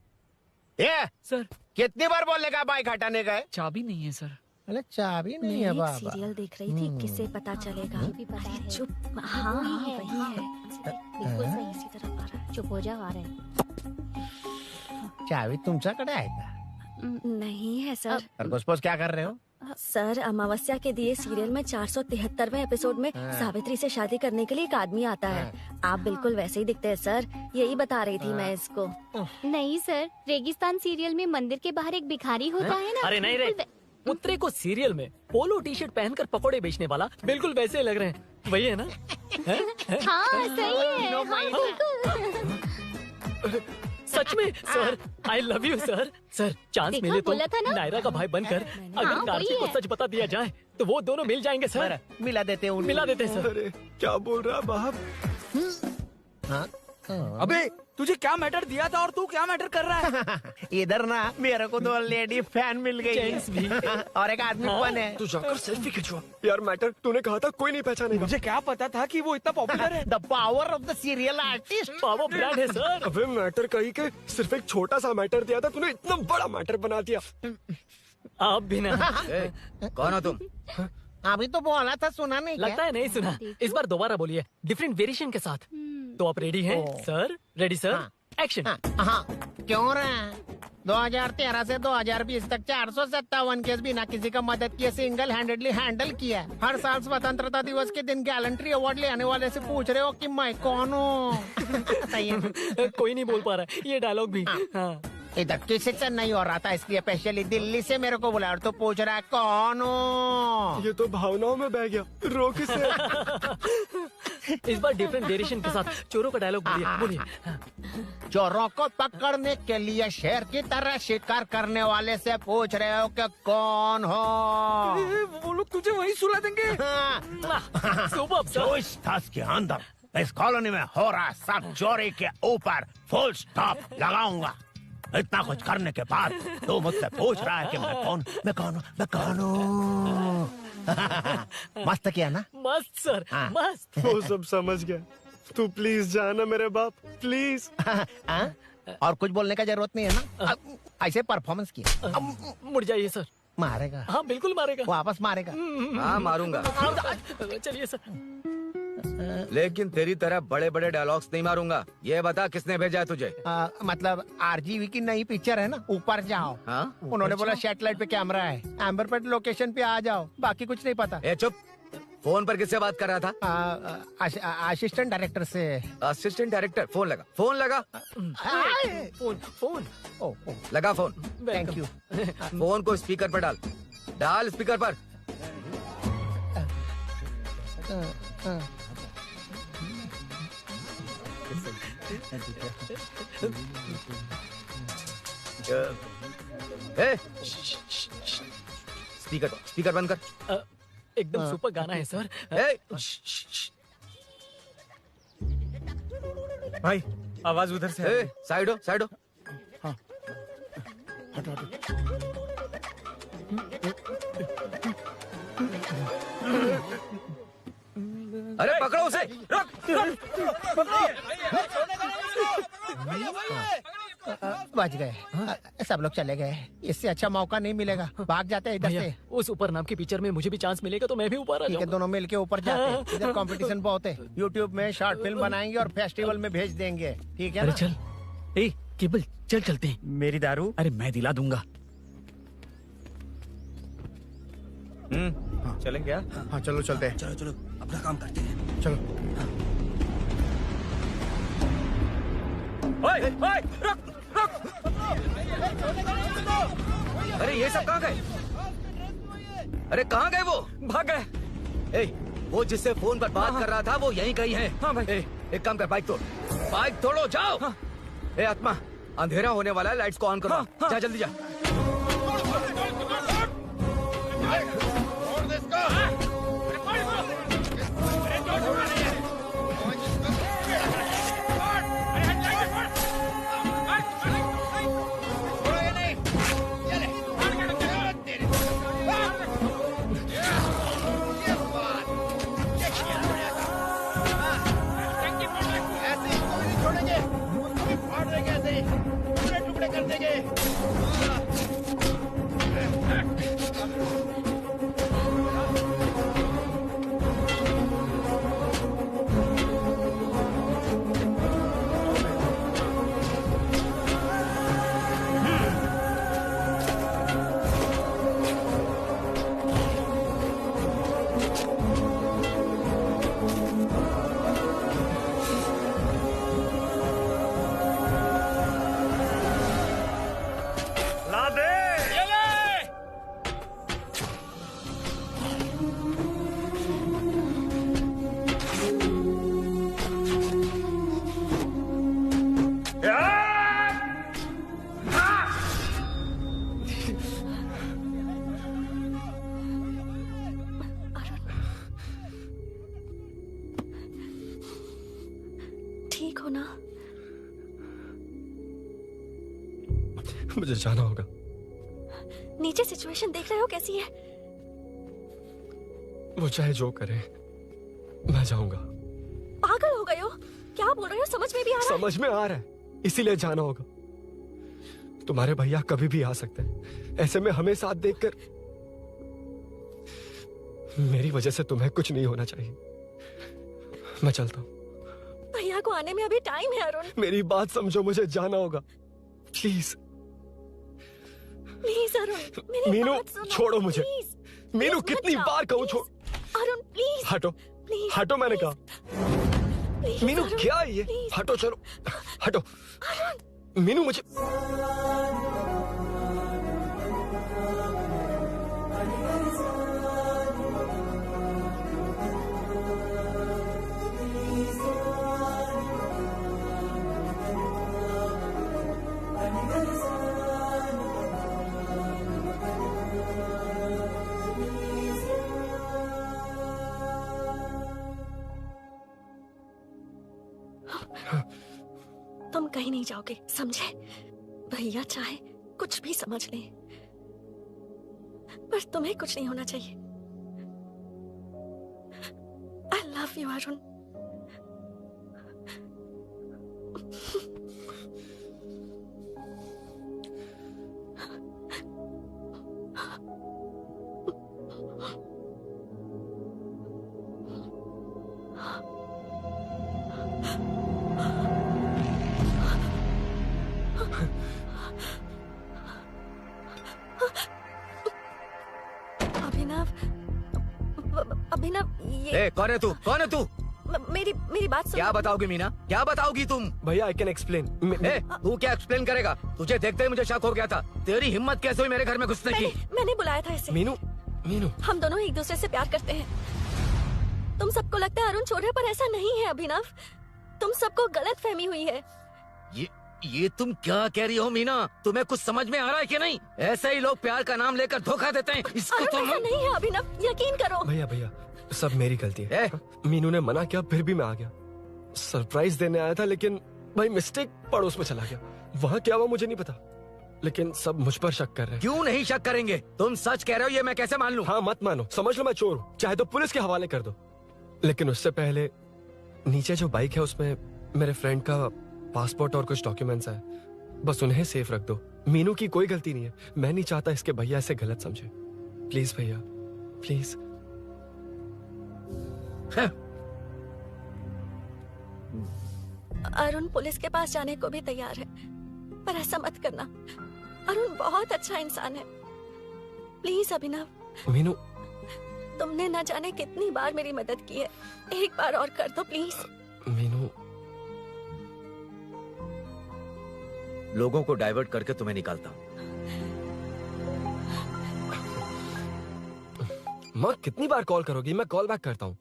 सर कितनी बार बोलेगा बाइक हटाने का? चाबी नहीं है सर। अरे चाबी नहीं है बाबा। सीरियल देख रही थी, किसे पता चलेगा? चुप। हाँ वही है। बिल्कुल सही, इसी तरफ आ रहा है। चुप हो जा, आ रहे हैं। चावी तुमच्याकडे आहे का? नहीं है सर। और घुसपोस क्या कर रहे हो? सर, अमावस्या के दिए सीरियल में 473वें एपिसोड में हाँ। सावित्री से शादी करने के लिए एक आदमी आता है। आप बिल्कुल वैसे ही दिखते हैं सर, यही बता रही थी मैं इसको। नहीं सर, रेगिस्तान सीरियल में मंदिर के बाहर एक भिखारी होता है ना। अरे नहीं रे, पुत्रे को सीरियल में पोलो टी शर्ट पहनकर पकोड़े बेचने वाला बिल्कुल वैसे ही लग रहे हैं, वही है ना? हाँ सही है, हाँ, बिल्कुल। सच में sir, I love you sir. Sir, chance देखा, मिले तो बोला था ना? नायरा का भाई बनकर अगर हाँ, कार्तिक वही को है। सच बता दिया जाए तो वो दोनों मिल जाएंगे सर। मिला देते हैं उनको। मिला देते हैं सर। अरे क्या बोल रहा बाप? हाँ? अबे तुझे क्या मैटर दिया था और तू क्या मैटर कर रहा है? इधर ना मेरे को 2 लेडी फैन मिल गई जेंट्स भी। और एक आदमी कौन है? तू जाकर सेल्फी खिंचवा। यार मैटर तूने कहा था कोई नहीं पहचानेगा। मुझे क्या पता था कि वो इतना पॉपुलर है। The power of the serial artist. Power brand है सर। अबे मैटर कहीं के सिर्फ एक छोटा सा मैटर दिया था, तूने इतना बड़ा मैटर बना दिया। आप भी ना। कौन हो तुम? अभी तो बोला था, सुना नहीं क्या? लगता है नहीं सुना। इस बार दोबारा बोलिए, डिफरेंट वेरिएशन के साथ। तो आप रेडी हैं सर? Ready sir? एक्शन। हाँ, क्यों रहा? 2013 से 2020 तक 457 केस बिना किसी का मदद किए सिंगल हैंडेडली हैंडल किया। हर साल स्वतंत्रता दिवस के दिन गैलेंट्री अवार्ड लेने वाले से पूछ रहे हो कि मैं कौन हूँ? सही है। कोई नहीं बोल पा रहा है ये डायलॉग भी। हाँ। इधर किसी से नहीं हो रहा था, इसलिए स्पेशली दिल्ली से मेरे को बुलाया और तो पूछ रहा है कौन हूँ? ये तो भावनाओं में बह गया। रो किसे? इस बार डिफरेंट वेरिएशन के साथ चोरों का डायलॉग बोलिए, बोलिए। चोरों को पकड़ने के लिए शेर की तरह शिकार करने वाले से पूछ रहे हो कि कौन हो? वो लोग तुझे वही सुला देंगे। सुबह जो इस ताश के अंदर इस कॉलोनी में हो रहा सब चोरी के ऊपर फुल स्टॉप लगाऊंगा। इतना कुछ करने के बाद तू मुझसे पूछ रहा है कि मैं कौन हूँ? मस्त किया ना? मस्त सर, मस्त। वो सब समझ गया। तू प्लीज जाना मेरे बाप, प्लीज। और कुछ बोलने का जरूरत नहीं है ना? ऐसे परफॉर्मेंस किया। मुड़ जाइए सर। मारेगा? हाँ बिल्कुल मारेगा। वापस मारेगा? हाँ मारूंगा। चलिए सर। लेकिन तेरी तरह बड़े बड़े डायलॉग्स नहीं मारूंगा। ये बता किसने भेजा है तुझे? मतलब आरजीवी की नई पिक्चर है ना, ऊपर जाओ। हाँ? उन्होंने बोला सैटेलाइट पे कैमरा है, एम्बर पेट लोकेशन पे आ जाओ, बाकी कुछ नहीं पता। ए चुप। फोन पर किससे बात कर रहा था? असिस्टेंट डायरेक्टर से। Assistant director? फोन लगा, फोन लगा। फोन लगा फोन। Thank you. फोन को स्पीकर पर डाल, डाल स्पीकर पर। स्पीकर बंद कर। एकदम सुपर गाना है सर। भाई आवाज उधर से। साइड हो, साइड हो। अरे पकड़ो उसे। रुक। बच गए। सब लोग चले गए, इससे अच्छा मौका नहीं मिलेगा। भाग जाते हैं इधर से। उस ऊपर नाम की पिक्चर में मुझे भी चांस मिलेगा तो मैं भी ऊपर आ ठीक है, दोनों मिलके ऊपर जाते हैं। इधर कंपटीशन बहुत है। यूट्यूब में शॉर्ट फिल्म बनाएंगे और फेस्टिवल में भेज देंगे, ठीक है अरे ना? चल, ए केबल चल चलते हैं। मेरी दारू? अरे मैं दिला दूंगा। चलें क्या? हाँ चलो चलते हैं। चलो चलो अपना काम करते हैं। चलो। ओए, ओए, रुक, रुक। अरे ये सब कहाँ गए? अरे कहाँ गए वो? भाग गए। ए, वो जिससे फोन पर बात कर रहा था वो यहीं कहीं है। हाँ भाई। एक काम कर, बाइक तोड़, बाइक तोड़ो, जाओ। ए आत्मा, अंधेरा होने वाला है, लाइट्स को ऑन करो। जा जल्दी जा। छोड़ेंगे, फाड़ देंगे ऐसे, टुकड़े टुकड़े कर देंगे। हो ना? मुझे जाना होगा। नीचे सिचुएशन देख रहे हो कैसी है? वो चाहे जो करे, मैं जाऊंगा। पागल हो गए हो? क्या बोल रहे हो? समझ में भी आ रहा है? समझ में आ रहा है, इसीलिए जाना होगा। तुम्हारे भैया कभी भी आ सकते हैं, ऐसे में हमें साथ देखकर मेरी वजह से तुम्हें कुछ नहीं होना चाहिए। मैं चलता हूँ। भैया को आने में अभी टाइम है अरुण। मेरी बात समझो, मुझे जाना होगा। प्लीज प्लीज अरुण, मेरी मीनू, बात सुनो। छोड़ो मुझे। प्लीज, मीनू, प्लीज कितनी मत बार जाओ, कहूँ छोड़। अरुण प्लीज। हटो, प्लीज, हटो, मैंने कहा। प्लीज, मीनू अरुण, क्या है ये? प्लीज। हटो, चलो हटो। मीनू मुझे तुम कहीं नहीं जाओगे, समझे? भैया चाहे कुछ भी समझ लें, पर तुम्हें कुछ नहीं होना चाहिए। I love you Arun. Abhinav, ये कौन है तू? कौन है तू? मेरी बात सुनो। क्या बताओगी मीना? क्या बताओगी तुम? भैया आई कैन एक्सप्लेन। तू क्या एक्सप्लेन करेगा? तुझे देखते ही मुझे शक हो गया था। तेरी हिम्मत कैसे हुई मेरे घर में घुसने की? मैंने बुलाया था इसे। मीनू, मीनू, हम दोनों एक दूसरे से प्यार करते हैं। तुम सबको लगता है अरुण छोड़ है, पर ऐसा नहीं है अभिनव। तुम सबको गलत फहमी हुई है। ये तुम क्या कह रही हो मीना? तुम्हें कुछ समझ में आ रहा है कि नहीं? ऐसे ही लोग प्यार का नाम लेकर धोखा देते हैं। इसको अरुण ऐसा नहीं है अभिनव, यकीन करो। भैया भैया सब मेरी गलती है। मीनू ने मना किया, फिर भी मैं आ गया। सरप्राइज देने आया था, लेकिन भाई मिस्टेक पड़ोस में चला गया। वहाँ क्या हुआ मुझे नहीं पता, लेकिन सब मुझ पर शक कर रहे हैं। क्यों नहीं शक करेंगे? तुम सच कह रहे हो, ये मैं कैसे मान लूं? हाँ मत मानो, समझ लो मैं चोर हूँ, चाहे तो पुलिस के हवाले कर दो। लेकिन उससे पहले नीचे जो बाइक है उसमें मेरे फ्रेंड का पासपोर्ट और कुछ डॉक्यूमेंट्स है, बस उन्हें सेफ रख दो। मीनू की कोई गलती नहीं है। मैं नहीं चाहता इसके भैया इसे गलत समझे। प्लीज भैया, प्लीज। अरुण पुलिस के पास जाने को भी तैयार है, पर ऐसा मत करना। अरुण बहुत अच्छा इंसान है। प्लीज अभिनव। मीनू, तुमने न जाने कितनी बार मेरी मदद की है, एक बार और कर दो प्लीज। मीनू, लोगों को डाइवर्ट करके तुम्हें निकालता हूँ। माँ कितनी बार कॉल करोगी? मैं कॉल बैक करता हूँ।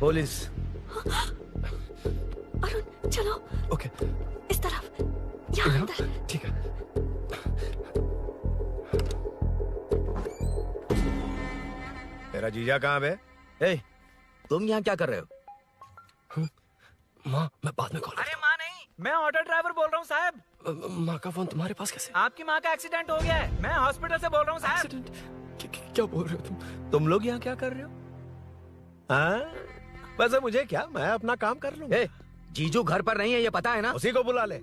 पुलिस। अरुण चलो। ओके। इस तरफ, यहाँ अंदर। ठीक है। तेरा जीजा कहाँ बे? तुम यहाँ क्या कर रहे हो? माँ मैं बाद में कॉल। अरे माँ नहीं, मैं ऑटो ड्राइवर बोल रहा हूँ साहब। माँ का फोन तुम्हारे पास कैसे? आपकी माँ का एक्सीडेंट हो गया है, मैं हॉस्पिटल से बोल रहा हूँ साहब। क्या बोल रहे हो तुम लोग यहाँ क्या कर रहे हो? हाँ वैसे मुझे क्या, मैं अपना काम कर लूँ। जीजू घर पर नहीं है, ये पता है ना? उसी को बुला ले,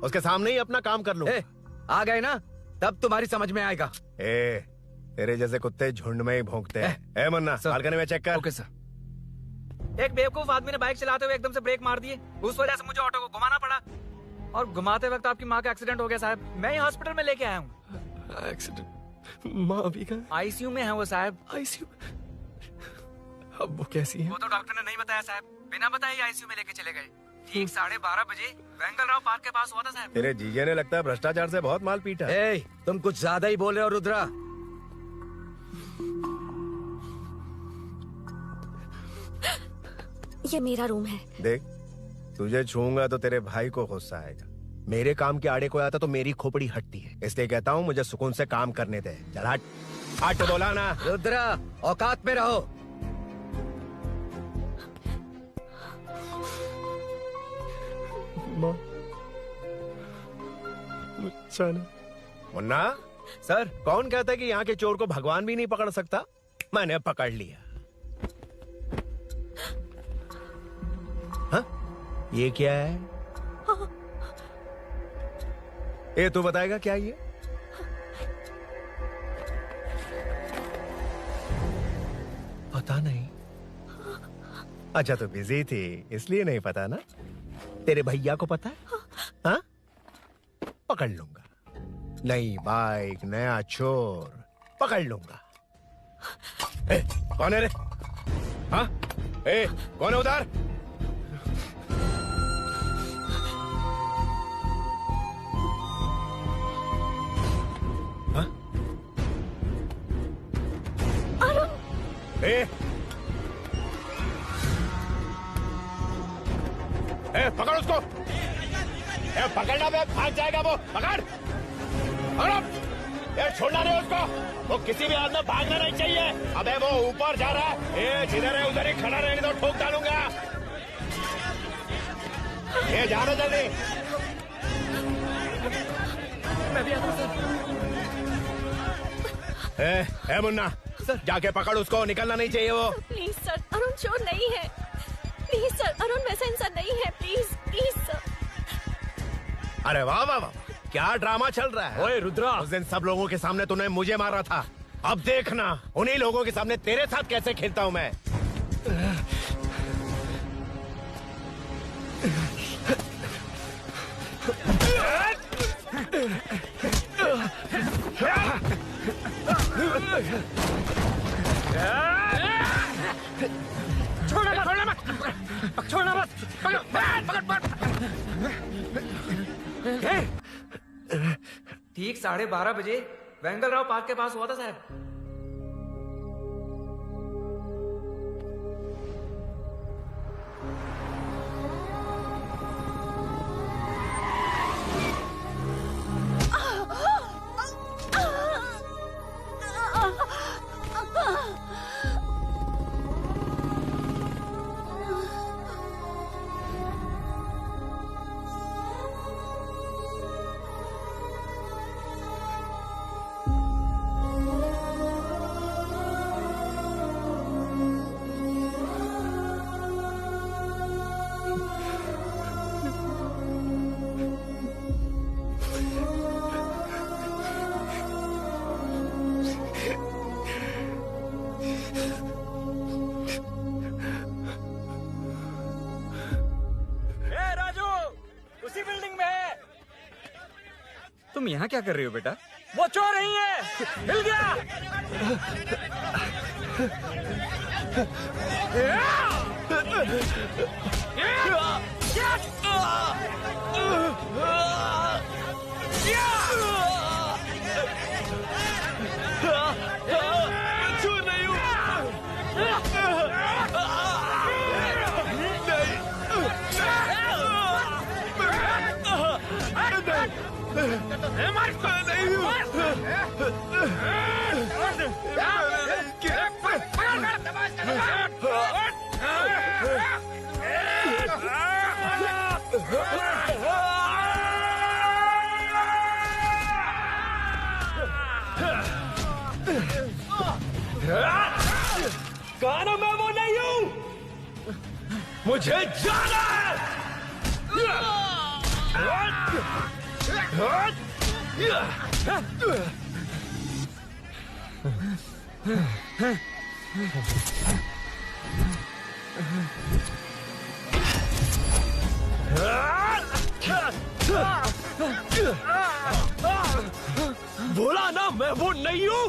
उसके सामने ही अपना काम कर लूँ। आ गए ना, तब तुम्हारी समझ में आएगा। तेरे जैसे कुत्ते झुंड में ही भौंकते हैं। मुन्ना बालकनी में चेक कर। Okay sir. एक बेवकूफ आदमी ने बाइक चलाते हुए एकदम से ब्रेक मार दिए, उस वजह से मुझे ऑटो को घुमाना पड़ा और घुमाते वक्त आपकी माँ का एक्सीडेंट हो गया साहब। मैं ही हॉस्पिटल में लेके आया हूँ। एक्सीडेंट? माँ अभी कहाँ? आईसीयू में है वो साहब। आईसीयू? अब वो कैसी है? वो तो डॉक्टर ने नहीं बताया साहब, बिना बताए आईसीयू में लेके चले गए। ठीक 12:30 बजे वेंगल राव पार्क के पास हुआ था साहब। तेरे जीजे ने लगता है भ्रष्टाचार से बहुत माल पीटा। तुम कुछ ज्यादा ही बोल रहे हो रुद्रा। ये मेरा रूम है। देख, तुझे छूऊंगा तो तेरे भाई को गुस्सा आएगा। मेरे काम के आड़े कोई आता तो मेरी खोपड़ी हटती है, इसलिए कहता हूँ मुझे सुकून से काम करने दे। चल हट हट तो बोला ना। रुद्रा औकात में रहो। मुन्ना सर, कौन कहता है कि यहाँ के चोर को भगवान भी नहीं पकड़ सकता? मैंने पकड़ लिया। हाँ? ये क्या है? ये तू बताएगा क्या ये? पता नहीं। अच्छा तो बिजी थी इसलिए नहीं पता ना? तेरे भैया को पता है? हाँ? पकड़ लूंगा। नई बाइक, नया चोर, पकड़ लूंगा। ए, कौन है रे? हाँ? ए, कौन है उधर? हाँ? ए, पकड़ उसको। ए, पकड़ना बे, भाग जाएगा वो। पकड़, पकड़ो। ए, छोड़ना नहीं उसको। वो किसी भी हाथ में भागना नहीं चाहिए। अबे वो ऊपर जा रहा है। ए, जिधर है उधर ही खड़ा रहने दो, ठोक डालूंगा। ये जा रहा जल्दी। मैं भी आता हूं सर। ए मुन्ना सर, जाके पकड़ उसको, निकलना नहीं चाहिए वो। प्लीज सर, अरुण चोर नहीं है। प्लीज सर, अरुण वैसा इंसान नहीं है। Please please sir. अरे वाह वाह वाह, क्या ड्रामा चल रहा है। ओए रुद्रा, उस दिन सब लोगों के सामने तूने मुझे मारा था, अब देखना उन्हीं लोगों के सामने तेरे साथ कैसे खेलता हूं मैं। छोड़ना मत, छोड़ना मत, पकड़। ठीक 12:30 बजे वेंगल राव पार्क के पास हुआ था साहब। तुम यहाँ क्या कर रही हो बेटा? वो चोर नहीं है, मिल चोर नहीं हूँ। गाना मैं वो नहीं हूँ, मुझे जाना है। बोला ना मैं वो नहीं हूँ।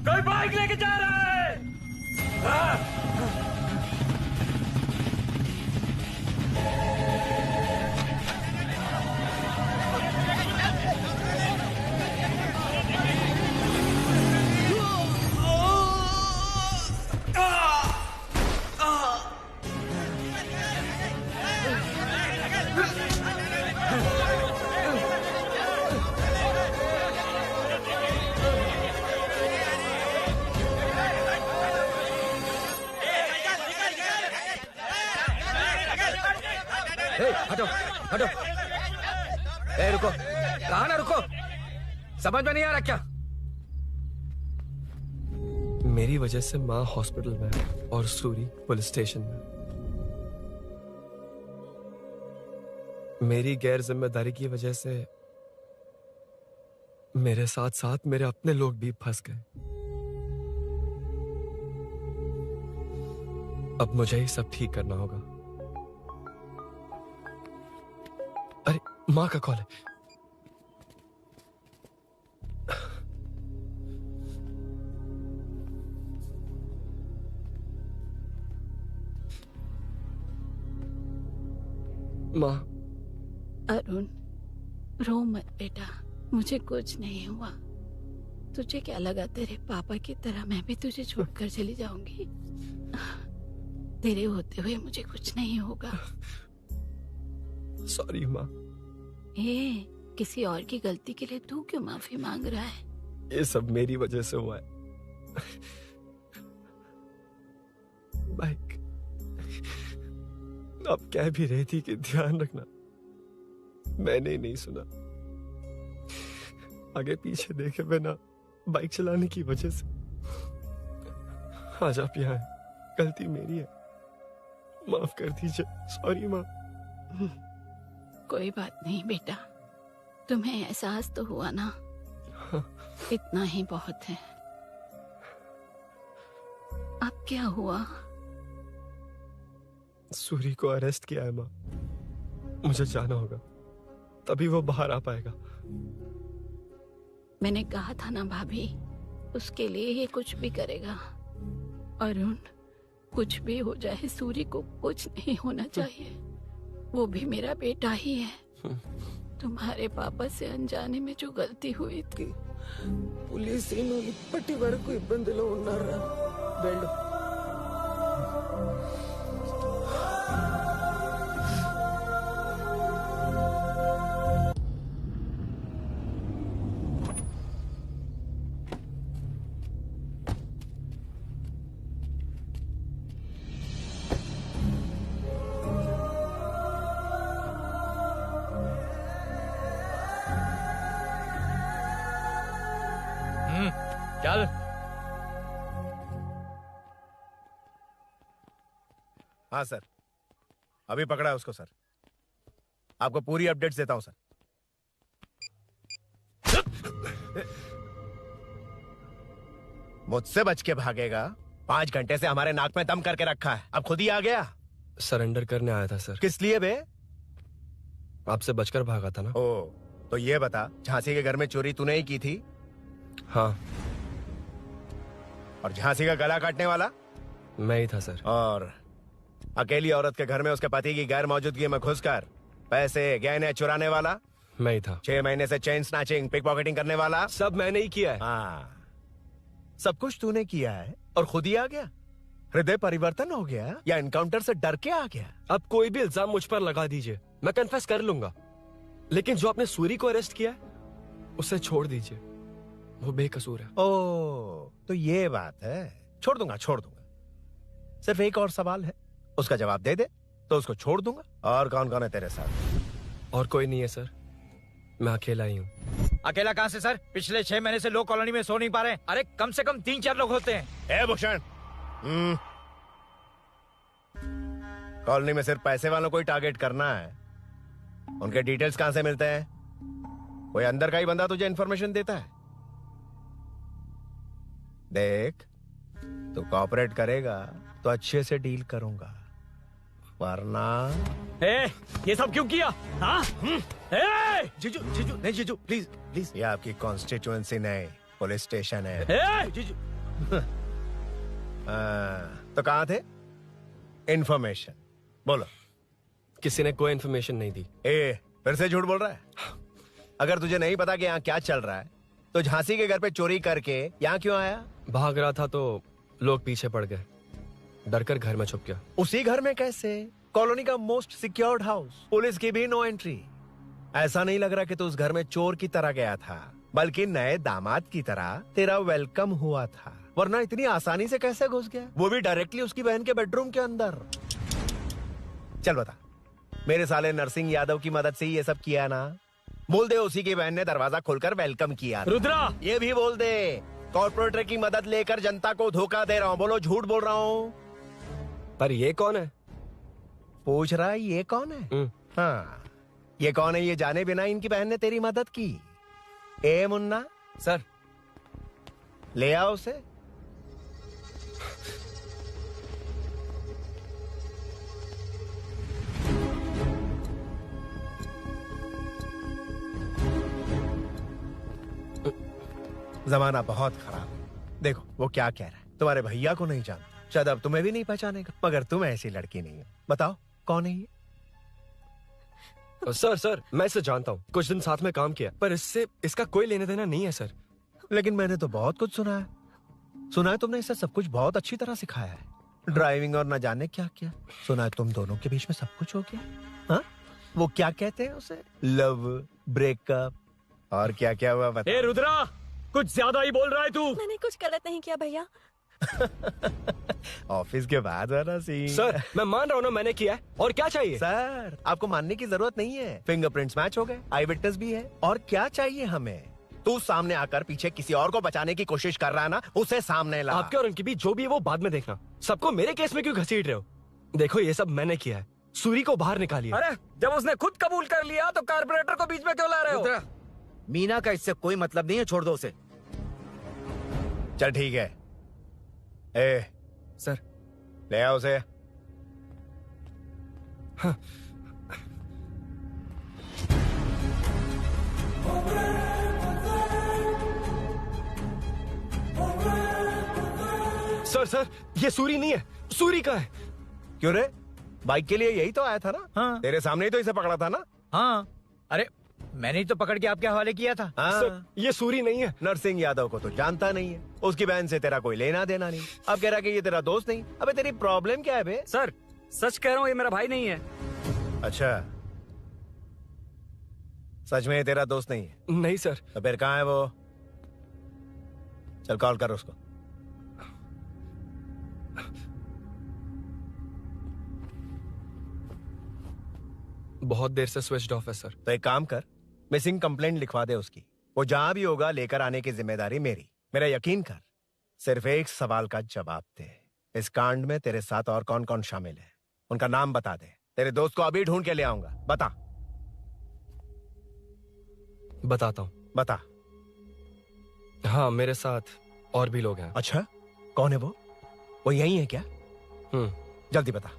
कोई बाइक लेके जा रहा है। हटो हटो। ए रुको, कहा ना रुको, समझ में नहीं आ रहा क्या? मेरी वजह से माँ हॉस्पिटल में है और सूरी पुलिस स्टेशन में। मेरी गैर जिम्मेदारी की वजह से मेरे साथ साथ मेरे अपने लोग भी फंस गए। अब मुझे ही सब ठीक करना होगा। अरे माँ का कॉल है। माँ। अरुण, रो मत बेटा, मुझे कुछ नहीं हुआ। तुझे क्या लगा तेरे पापा की तरह मैं भी तुझे छोड़कर चली जाऊंगी? तेरे होते हुए मुझे कुछ नहीं होगा। सॉरी माँ। ए, किसी और की गलती के लिए तू क्यों माफी मांग रहा है? ये सब मेरी वजह से हुआ है। बाइक अब कह भी रही थी कि ध्यान रखना, मैंने ही नहीं सुना। आगे पीछे देखे बिना बाइक चलाने की वजह से आज आप यहाँ हैं। गलती मेरी है, माफ कर दीजिए। सॉरी माँ। कोई बात नहीं बेटा, तुम्हें एहसास तो हुआ ना? इतना ही बहुत है। अब क्या हुआ? सूरी को अरेस्ट किया है माँ। मुझे जाना होगा, तभी वो बाहर आ पाएगा। मैंने कहा था ना भाभी, उसके लिए ये कुछ भी करेगा। अरुण, कुछ भी हो जाए सूरी को कुछ नहीं होना चाहिए। वो भी मेरा बेटा ही है। तुम्हारे पापा से अनजाने में जो गलती हुई थी। पुलिस इప్పటి వరకు ఇబ్బందిలో ఉన్నారా? వెళ్ళు। चल। हाँ सर, अभी पकड़ा है उसको सर। आपको पूरी अपडेट्स देता हूं सर। मुझसे बच के भागेगा? 5 घंटे से हमारे नाक में दम करके रखा है, अब खुद ही आ गया। सरेंडर करने आया था सर। किस लिए बे? आपसे बचकर भागा था ना। ओ, तो ये बता, झांसी के घर में चोरी तूने ही की थी? हाँ। और झांसी का गला काटने वाला? मैं ही था सर। और अकेली औरत के घर में उसके पति की गैर मौजूदगी में घुसकर पैसे गहने चुराने वाला? मैं ही था। 6 महीने से चेन स्नैचिंग, पिक पॉकेटिंग करने वाला? सब मैंने ही किया है। हाँ, सब कुछ तूने किया है और खुद ही आ गया? हृदय परिवर्तन हो गया या एनकाउंटर से डर के आ गया? अब कोई भी इल्जाम मुझ पर लगा दीजिए, मैं कन्फेस कर लूंगा। लेकिन जो आपने सूरी को अरेस्ट किया है उसे छोड़ दीजिए, वो बेकसूर है। ओ, तो ये बात है। छोड़ दूंगा, छोड़ दूंगा। सिर्फ एक और सवाल है, उसका जवाब दे दे तो उसको छोड़ दूंगा। और कौन कौन है तेरे साथ? और कोई नहीं है सर, मैं अकेला ही हूँ। अकेला कहाँ से सर? पिछले 6 महीने से लोग कॉलोनी में सो नहीं पा रहे। अरे कम से कम 3-4 लोग होते हैं। ए भूषण, कॉलोनी में सिर्फ पैसे वालों को ही टारगेट करना है। उनके डिटेल्स कहां से मिलते हैं? कोई अंदर का ही बंदा तुझे इंफॉर्मेशन देता है? देख, तू कॉपरेट करेगा तो अच्छे से डील करूंगा, वरना ये सब क्यों किया? हाँ? जीजू जीजू नहीं, जीजू प्लीज प्लीज। ये आपकी कॉन्स्टिट्यूएंसी नहीं, पुलिस स्टेशन है। ए! तो कहाँ थे? इन्फॉर्मेशन बोलो। किसी ने कोई इन्फॉर्मेशन नहीं दी। फिर से झूठ बोल रहा है? अगर तुझे नहीं पता कि यहाँ क्या चल रहा है तो झांसी के घर पे चोरी करके यहाँ क्यों आया? भाग रहा था तो लोग पीछे पड़ गए, डरकर घर में छुप गया। उसी घर में कैसे? कॉलोनी का मोस्ट सिक्योर्ड हाउस, पुलिस की भी नो एंट्री। ऐसा नहीं लग रहा कि तू उस घर में चोर की तरह गया था, बल्कि नए दामाद की तरह तेरा वेलकम हुआ था। वरना इतनी आसानी से कैसे घुस गया, वो भी डायरेक्टली उसकी बहन के बेडरूम के अंदर? चल बता, मेरे साले नरसिंह यादव की मदद से ही ये सब किया ना? बोल दे उसी की बहन ने दरवाजा खोलकर वेलकम किया। रुद्रा! ये भी बोल दे कॉर्पोरेटर की मदद लेकर जनता को धोखा दे रहा हूँ। बोलो झूठ बोल रहा हूँ? पर ये कौन है? पूछ रहा है ये कौन है? हाँ, ये कौन है ये जाने बिना इनकी बहन ने तेरी मदद की। ए मुन्ना सर, ले आओ उसे। जमाना बहुत खराब है। देखो वो क्या कह रहा है, तुम्हारे भैया को नहीं जानता, शायद अब तुम्हें भी नहीं पहचानेगा, मगर तुम ऐसी लड़की नहीं हो। बताओ कौन है ये? सर मैं इसे जानता हूँ, कुछ दिन साथ में काम किया, पर इससे इसका कोई लेने देना नहीं है सर। लेकिन मैंने तो बहुत कुछ सुना है। सुना है तुमने इसे सब कुछ बहुत अच्छी तरह सिखाया है, ड्राइविंग और न जाने क्या क्या। सुना है तुम दोनों के बीच में सब कुछ हो गया। हाँ, वो क्या कहते हैं उसे, लव, ब्रेकअप और क्या क्या हुआ बता। ए रुद्रा, कुछ ज्यादा ही बोल रहा है तू। मैंने कुछ गलत नहीं किया भैया। ऑफिस के बाद वाला सीन। सर मैं मान रहा हूँ ना मैंने किया है, और क्या चाहिए? सर आपको मानने की जरूरत नहीं है, फिंगरप्रिंट्स मैच हो गए, आई विटनेस भी है, और क्या चाहिए हमें? तू सामने आकर पीछे किसी और को बचाने की कोशिश कर रहा है ना, उसे सामने ला। आपके और उनके बीच जो भी है वो बाद में देखना, सबको मेरे केस में क्यों घसीट रहे हो? देखो ये सब मैंने किया है, सूरी को बाहर निकालिए। अरे जब उसने खुद कबूल कर लिया तो कारपोरेटर को बीच में क्यों ला रहे हो? मीना का इससे कोई मतलब नहीं है, छोड़ दो उसे। चल ठीक है। ए सर ले आओ उसे। हाँ। सर ये सूरी नहीं है, सूरी का है। क्यों रे, बाइक के लिए यही तो आया था ना? हाँ। तेरे सामने ही तो इसे पकड़ा था ना? हाँ, अरे मैंने ही तो पकड़ के आपके हवाले किया था। हाँ। सर ये सूरी नहीं है। नरसिंह यादव को तो जानता नहीं है, उसकी बहन से तेरा कोई लेना देना नहीं, अब कह रहा कि ये तेरा दोस्त नहीं। अबे तेरी प्रॉब्लम क्या है बे? सर सच कह रहा हूँ, ये मेरा भाई नहीं है। अच्छा, सच में ये तेरा दोस्त नहीं है? नहीं सर। तो फिर कहाँ है वो? चल कॉल कर उसको। बहुत देर से स्विच ऑफ है सर। तो एक काम कर, मिसिंग कंप्लेंट लिखवा दे उसकी, वो जहां भी होगा लेकर आने की जिम्मेदारी मेरी। मेरा यकीन कर, सिर्फ एक सवाल का जवाब दे, इस कांड में तेरे साथ और कौन कौन शामिल है, उनका नाम बता दे। तेरे दोस्त को अभी ढूंढ के ले आऊंगा, बता। बताता हूँ। बता। हाँ मेरे साथ और भी लोग हैं। अच्छा, कौन है वो? वो यही है क्या? जल्दी बता।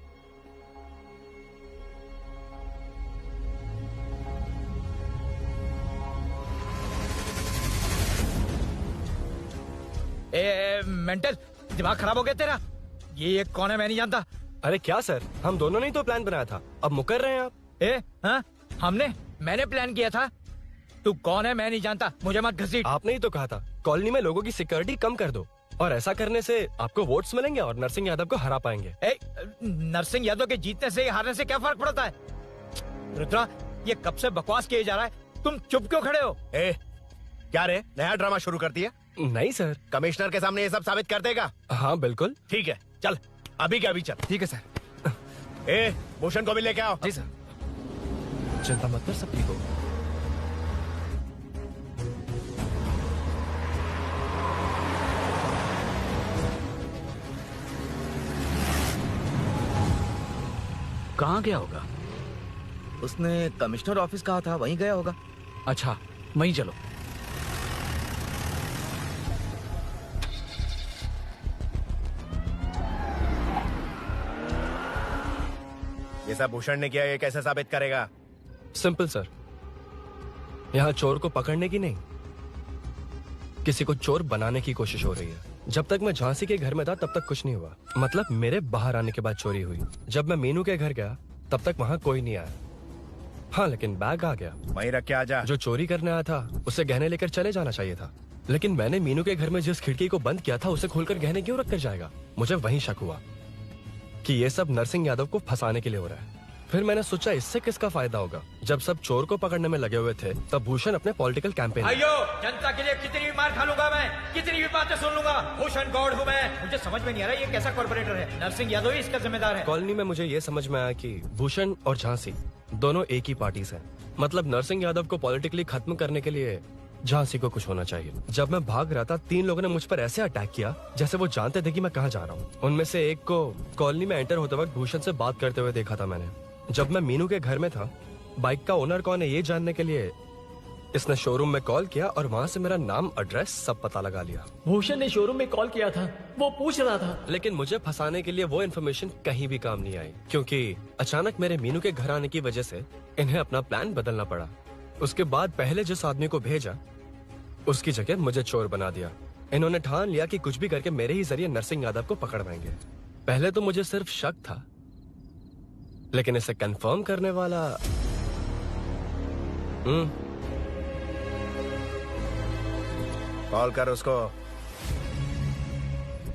मेंटल दिमाग खराब हो गया तेरा? ये कौन है मैं नहीं जानता। अरे क्या सर, हम दोनों ने ही तो प्लान बनाया था, अब मुकर रहे हैं आप। हाँ मैंने प्लान किया था। तू कौन है मैं नहीं जानता, मुझे मत घसीट। आपने ही तो कहा था कॉलोनी में लोगों की सिक्योरिटी कम कर दो, और ऐसा करने से आपको वोट्स मिलेंगे और नरसिंह यादव को हरा पाएंगे। नरसिंह यादव के जीतने से हारने से क्या फर्क पड़ता है? रुद्रा, ये कब से बकवास किए जा रहा है, तुम चुप क्यों खड़े हो? क्या रे, नया ड्रामा शुरू कर दिया? नहीं सर। कमिश्नर के सामने ये सब साबित कर देगा? हाँ बिल्कुल। ठीक है, चल अभी के अभी चल। ठीक है सर। भूषण को भी लेके आओ। जी सर। चिंता मत कर, सब ठीक होगा। कहाँ गया होगा? उसने कमिश्नर ऑफिस कहा था, वहीं गया होगा। अच्छा, वहीं चलो। ये सब भूषण ने किया, ये कैसे साबित करेगा? सिंपल सर, यहाँ चोर को पकड़ने की नहीं, किसी को चोर बनाने की कोशिश हो रही है। जब तक मैं झांसी के घर में था तब तक कुछ नहीं हुआ, मतलब मेरे बाहर आने के बाद चोरी हुई। जब मैं मीनू के घर गया तब तक वहाँ कोई नहीं आया। हाँ, लेकिन बैग आ गया। वहीं रख के आ जा। जो चोरी करने आया था उसे गहने लेकर चले जाना चाहिए था, लेकिन मैंने मीनू के घर में जिस खिड़की को बंद किया था उसे खोलकर गहने क्यों रख कर जाएगा। मुझे वहीं शक हुआ कि ये सब नरसिंह यादव को फंसाने के लिए हो रहा है। फिर मैंने सोचा इससे किसका फायदा होगा। जब सब चोर को पकड़ने में लगे हुए थे तब भूषण अपने पॉलिटिकल कैंपेन। भाइयों, जनता के लिए कितनी भी मार खा लूंगा मैं, कितनी भी बातें सुन लूंगा, भूषण गौड़ हूँ मैं। मुझे समझ में नहीं आ रहा ये कैसा कॉर्पोरेटर है। नरसिंह यादव ही इसका जिम्मेदार है। कॉलोनी में मुझे ये समझ में आया कि भूषण और झांसी दोनों एक ही पार्टी से, मतलब नरसिंह यादव को पॉलिटिकली खत्म करने के लिए झांसी को कुछ होना चाहिए। जब मैं भाग रहा था 3 लोगों ने मुझ पर ऐसे अटैक किया जैसे वो जानते थे कि मैं कहाँ जा रहा हूँ। उनमें से एक को कॉलोनी में एंटर होते वक्त भूषण से बात करते हुए देखा था मैंने। जब मैं मीनू के घर में था, बाइक का ओनर कौन है ये जानने के लिए इसने शोरूम में कॉल किया और वहाँ से मेरा नाम, एड्रेस सब पता लगा लिया। भूषण ने शोरूम में कॉल किया था, वो पूछ रहा था। लेकिन मुझे फंसाने के लिए वो इन्फॉर्मेशन कहीं भी काम नहीं आई, क्योंकि अचानक मेरे मीनू के घर आने की वजह से इन्हें अपना प्लान बदलना पड़ा। उसके बाद पहले जिस आदमी को भेजा उसकी जगह मुझे चोर बना दिया। इन्होंने ठान लिया कि कुछ भी करके मेरे ही जरिए नरसिंह यादव को पकड़वाएंगे। पहले तो मुझे सिर्फ शक था, लेकिन इसे कंफर्म करने वाला कॉल कर उसको।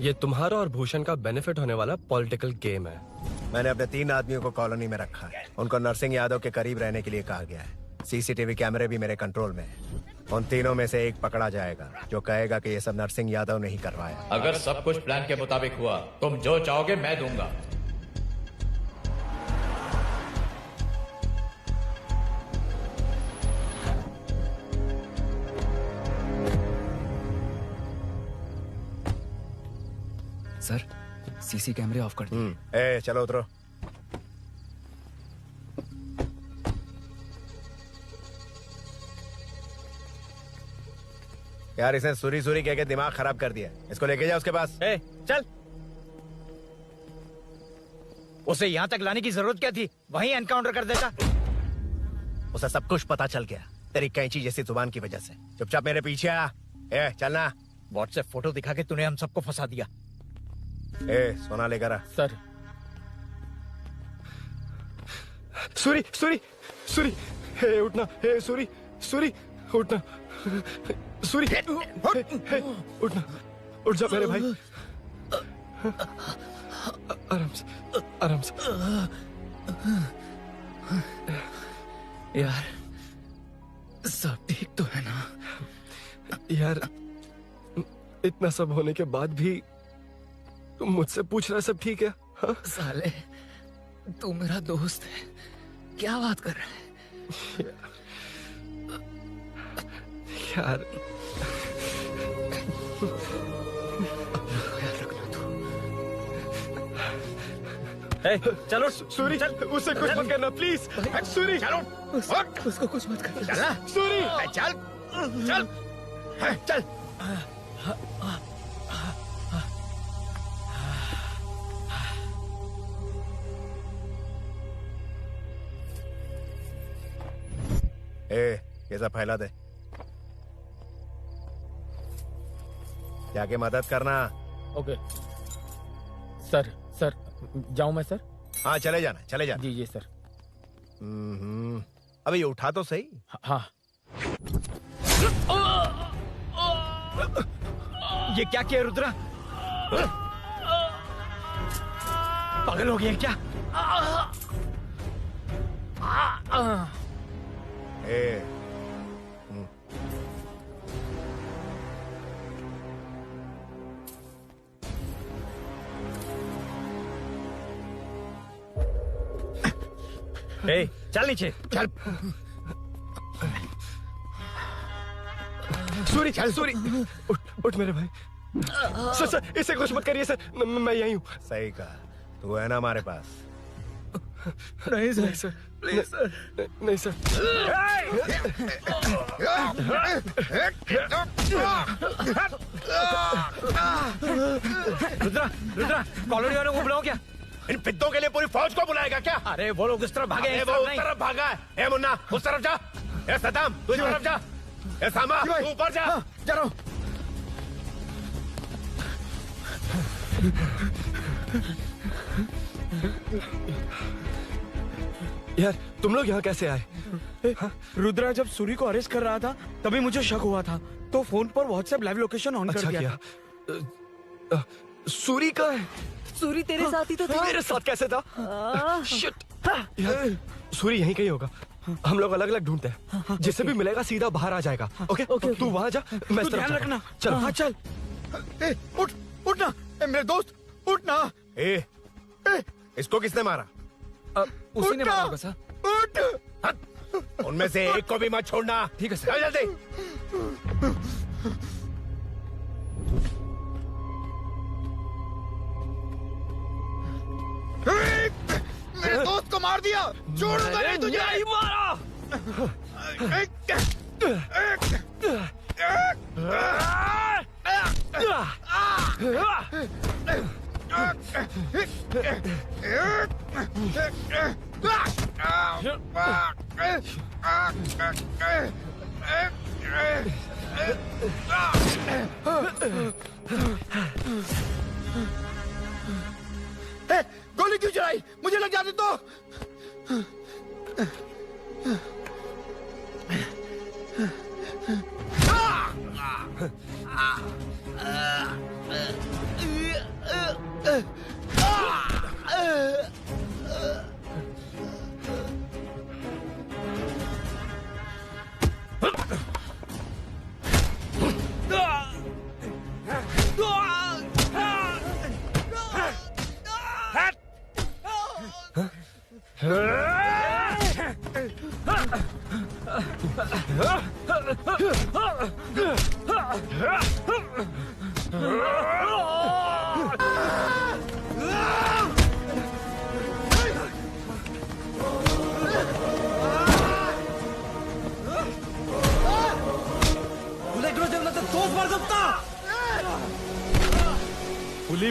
ये तुम्हारा और भूषण का बेनिफिट होने वाला पॉलिटिकल गेम है। मैंने अपने 3 आदमियों को कॉलोनी में रखा है। उनको नरसिंह यादव के करीब रहने के लिए कहा गया है। सीसीटीवी कैमरे भी मेरे कंट्रोल में है। उन तीनों में से एक पकड़ा जाएगा जो कहेगा कि ये सब नरसिंह यादव ने ही करवाया। अगर सब कुछ प्लान के मुताबिक हुआ, तुम जो चाहोगे मैं दूंगा। सर, सीसी कैमरे ऑफ कर दिए। ए, चलो उतरो। यार इसने सुरी सुरी कह के दिमाग खराब कर दिया। इसको लेके जा उसके पास। ए, चल। उसे यहाँ तक लाने की जरूरत क्या थी? वहीं एनकाउंटर कर देता। उसे सब कुछ पता चल गया तेरी कैंची जैसी जुबान की वजह से। चुपचाप मेरे पीछे आ। ए, चलना। व्हाट्सएप फोटो दिखा के तूने हम सबको फंसा दिया। ए, सोना लेकर आ। सर। सूरी, सूरी, सूरी, हे उठना, हे सूरी, सूरी, उठना, सूरी, हे, उठना, उठ जा मेरे भाई। आराम से, आराम से। यार, सब ठीक तो है ना? यार, इतना सब होने के बाद भी तुम मुझसे पूछ रहा है सब ठीक है? हाँ? साले, तू मेरा दोस्त है, क्या बात कर रहा है? यार, चलो सूरी, चल, उसे कुछ मत करना प्लीज। सूरी, चलो, उसको कुछ मत करना। चल, सूरी, चल, चल, चल। ए, ये सब फैला दे। जाके मदद करना। Okay sir. सर, जाऊं मैं सर? हाँ, चले जाना, चले जाना। जी सर। अबे ये उठा तो सही। हाँ। ये क्या किया रुद्रा? पागल हो गया क्या? ए, ए, चल नीचे, चल। सूरी, चल सूरी, उठ मेरे भाई। सर, सर, इसे कुछ मत करिए सर, मैं यहीं हूँ। सही कहा। तू है ना हमारे पास? नहीं सर, नहीं सर, प्लीज सर, नहीं सर। रुद्रा, रुद्रा, कॉलोनी वालों को बुलाओ क्या? इन पिद्दों के लिए पूरी फौज को बुलाएगा क्या? अरे वो लोग उस तरफ भागे हैं, वो उस तरफ भागा है। ए मुन्ना, उस तरफ जा। ए सदाम, तू इस तरफ जा। ए सामा, तू ऊपर जा। जा रहा हूं। यार तुम लोग यहाँ कैसे आए? रुद्रा जब सूरी को अरेस्ट कर रहा था तभी मुझे शक हुआ था, तो फोन पर व्हाट्सएप लाइव लोकेशन ऑन कर दिया था। सूरी का है? सूरी तेरे साथ ही तो था। मेरे साथ कैसे था? शिट। यार सूरी यहीं कहीं होगा, हम लोग अलग अलग ढूंढते हैं, जिससे भी मिलेगा सीधा बाहर आ जाएगा। ओके तू वहां जा, मैं इस तरफ ध्यान जाता हूं। रखना। चल हाँ चल। उठ उठना मेरे दोस्त, उठना। इसको किसने मारा? उसी ने मारा होगा सर। उठ। उनमें से एक को भी मत छोड़ना। ठीक है सर। जल्दी। मेरे दोस्त को मार दिया, छोड़ूंगा नहीं तुझे। नहीं मारा। गोली क्यों चलाई? मुझे लग जाती तो।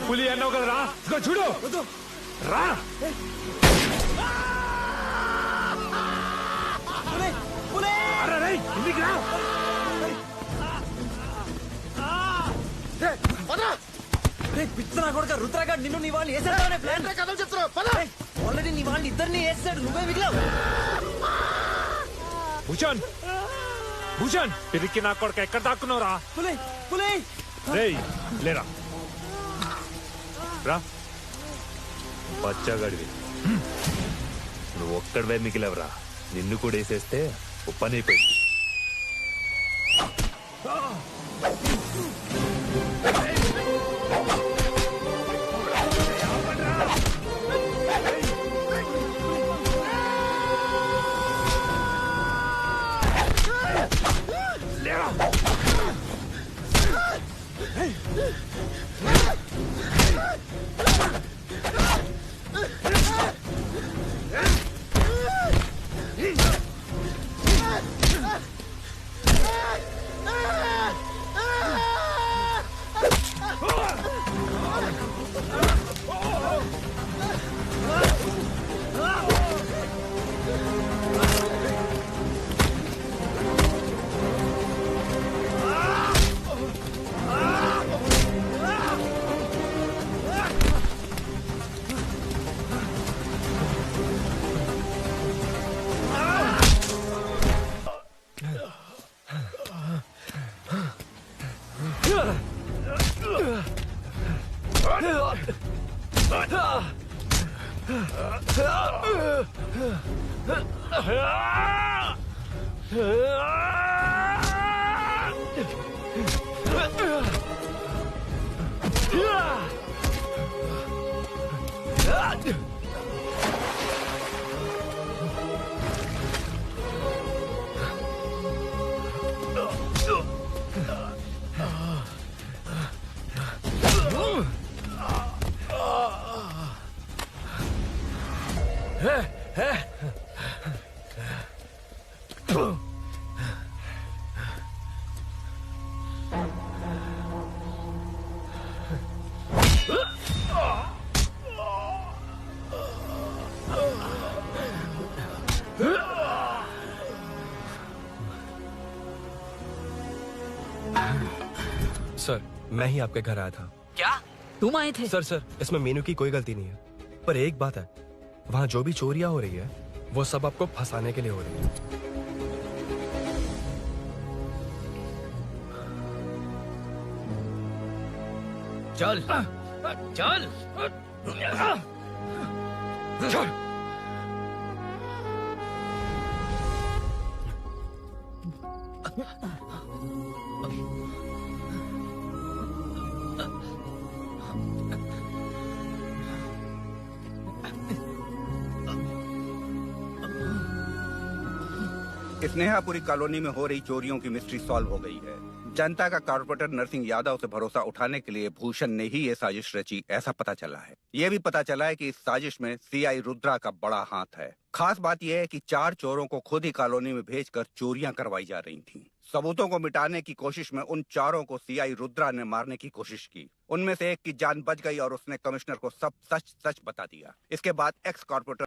పులి అన్నావు కదా రా, ఇదిగో చూడు రా. అరే రేయ్, ఇంటికి రా. పిచ్చనా కొడుక రుద్రగాడు నిన్ను నీ వాళ్ళని వేసేద్దామనే ప్లాన్ కథలు చెప్తున్నావు. పద. ఆల్రెడీ నీ వాళ్ళని ఇద్దరిని వేసాడు, నువ్వే మిగిలావు. భూషణ్ భూషణ్, పిరికి నా కొడుకు ఎక్కడ దాక్కున్నావురా? రేయ్ లేరా రా. బచ్చగాడివి నువ్వు ఒక్కడివే మిగిలవరా, నిన్ను కూడా వేసేస్తే పని అయిపోయింది. सर मैं ही आपके घर आया था। क्या? तुम आए थे? सर इसमें मीनू की कोई गलती नहीं है, पर एक बात है, वहाँ जो भी चोरियां हो रही है वो सब आपको फंसाने के लिए हो रही है। चल चल चल। स्नेहापुरी कॉलोनी में हो रही चोरियों की मिस्ट्री सॉल्व हो गई है। जनता का कॉर्पोरेटर नरसिंह यादव से भरोसा उठाने के लिए भूषण ने ही ये साजिश रची, ऐसा पता चला है। ये भी पता चला है कि इस साजिश में सीआई रुद्रा का बड़ा हाथ है। खास बात यह है कि 4 चोरों को खुद ही कॉलोनी में भेजकर चोरियां करवाई जा रही थीं। सबूतों को मिटाने की कोशिश में उन 4 को सीआई रुद्रा ने मारने की कोशिश की। उनमें से एक की जान बच गई और उसने कमिश्नर को सब सच सच बता दिया। इसके बाद एक्स कॉर्पोरेटर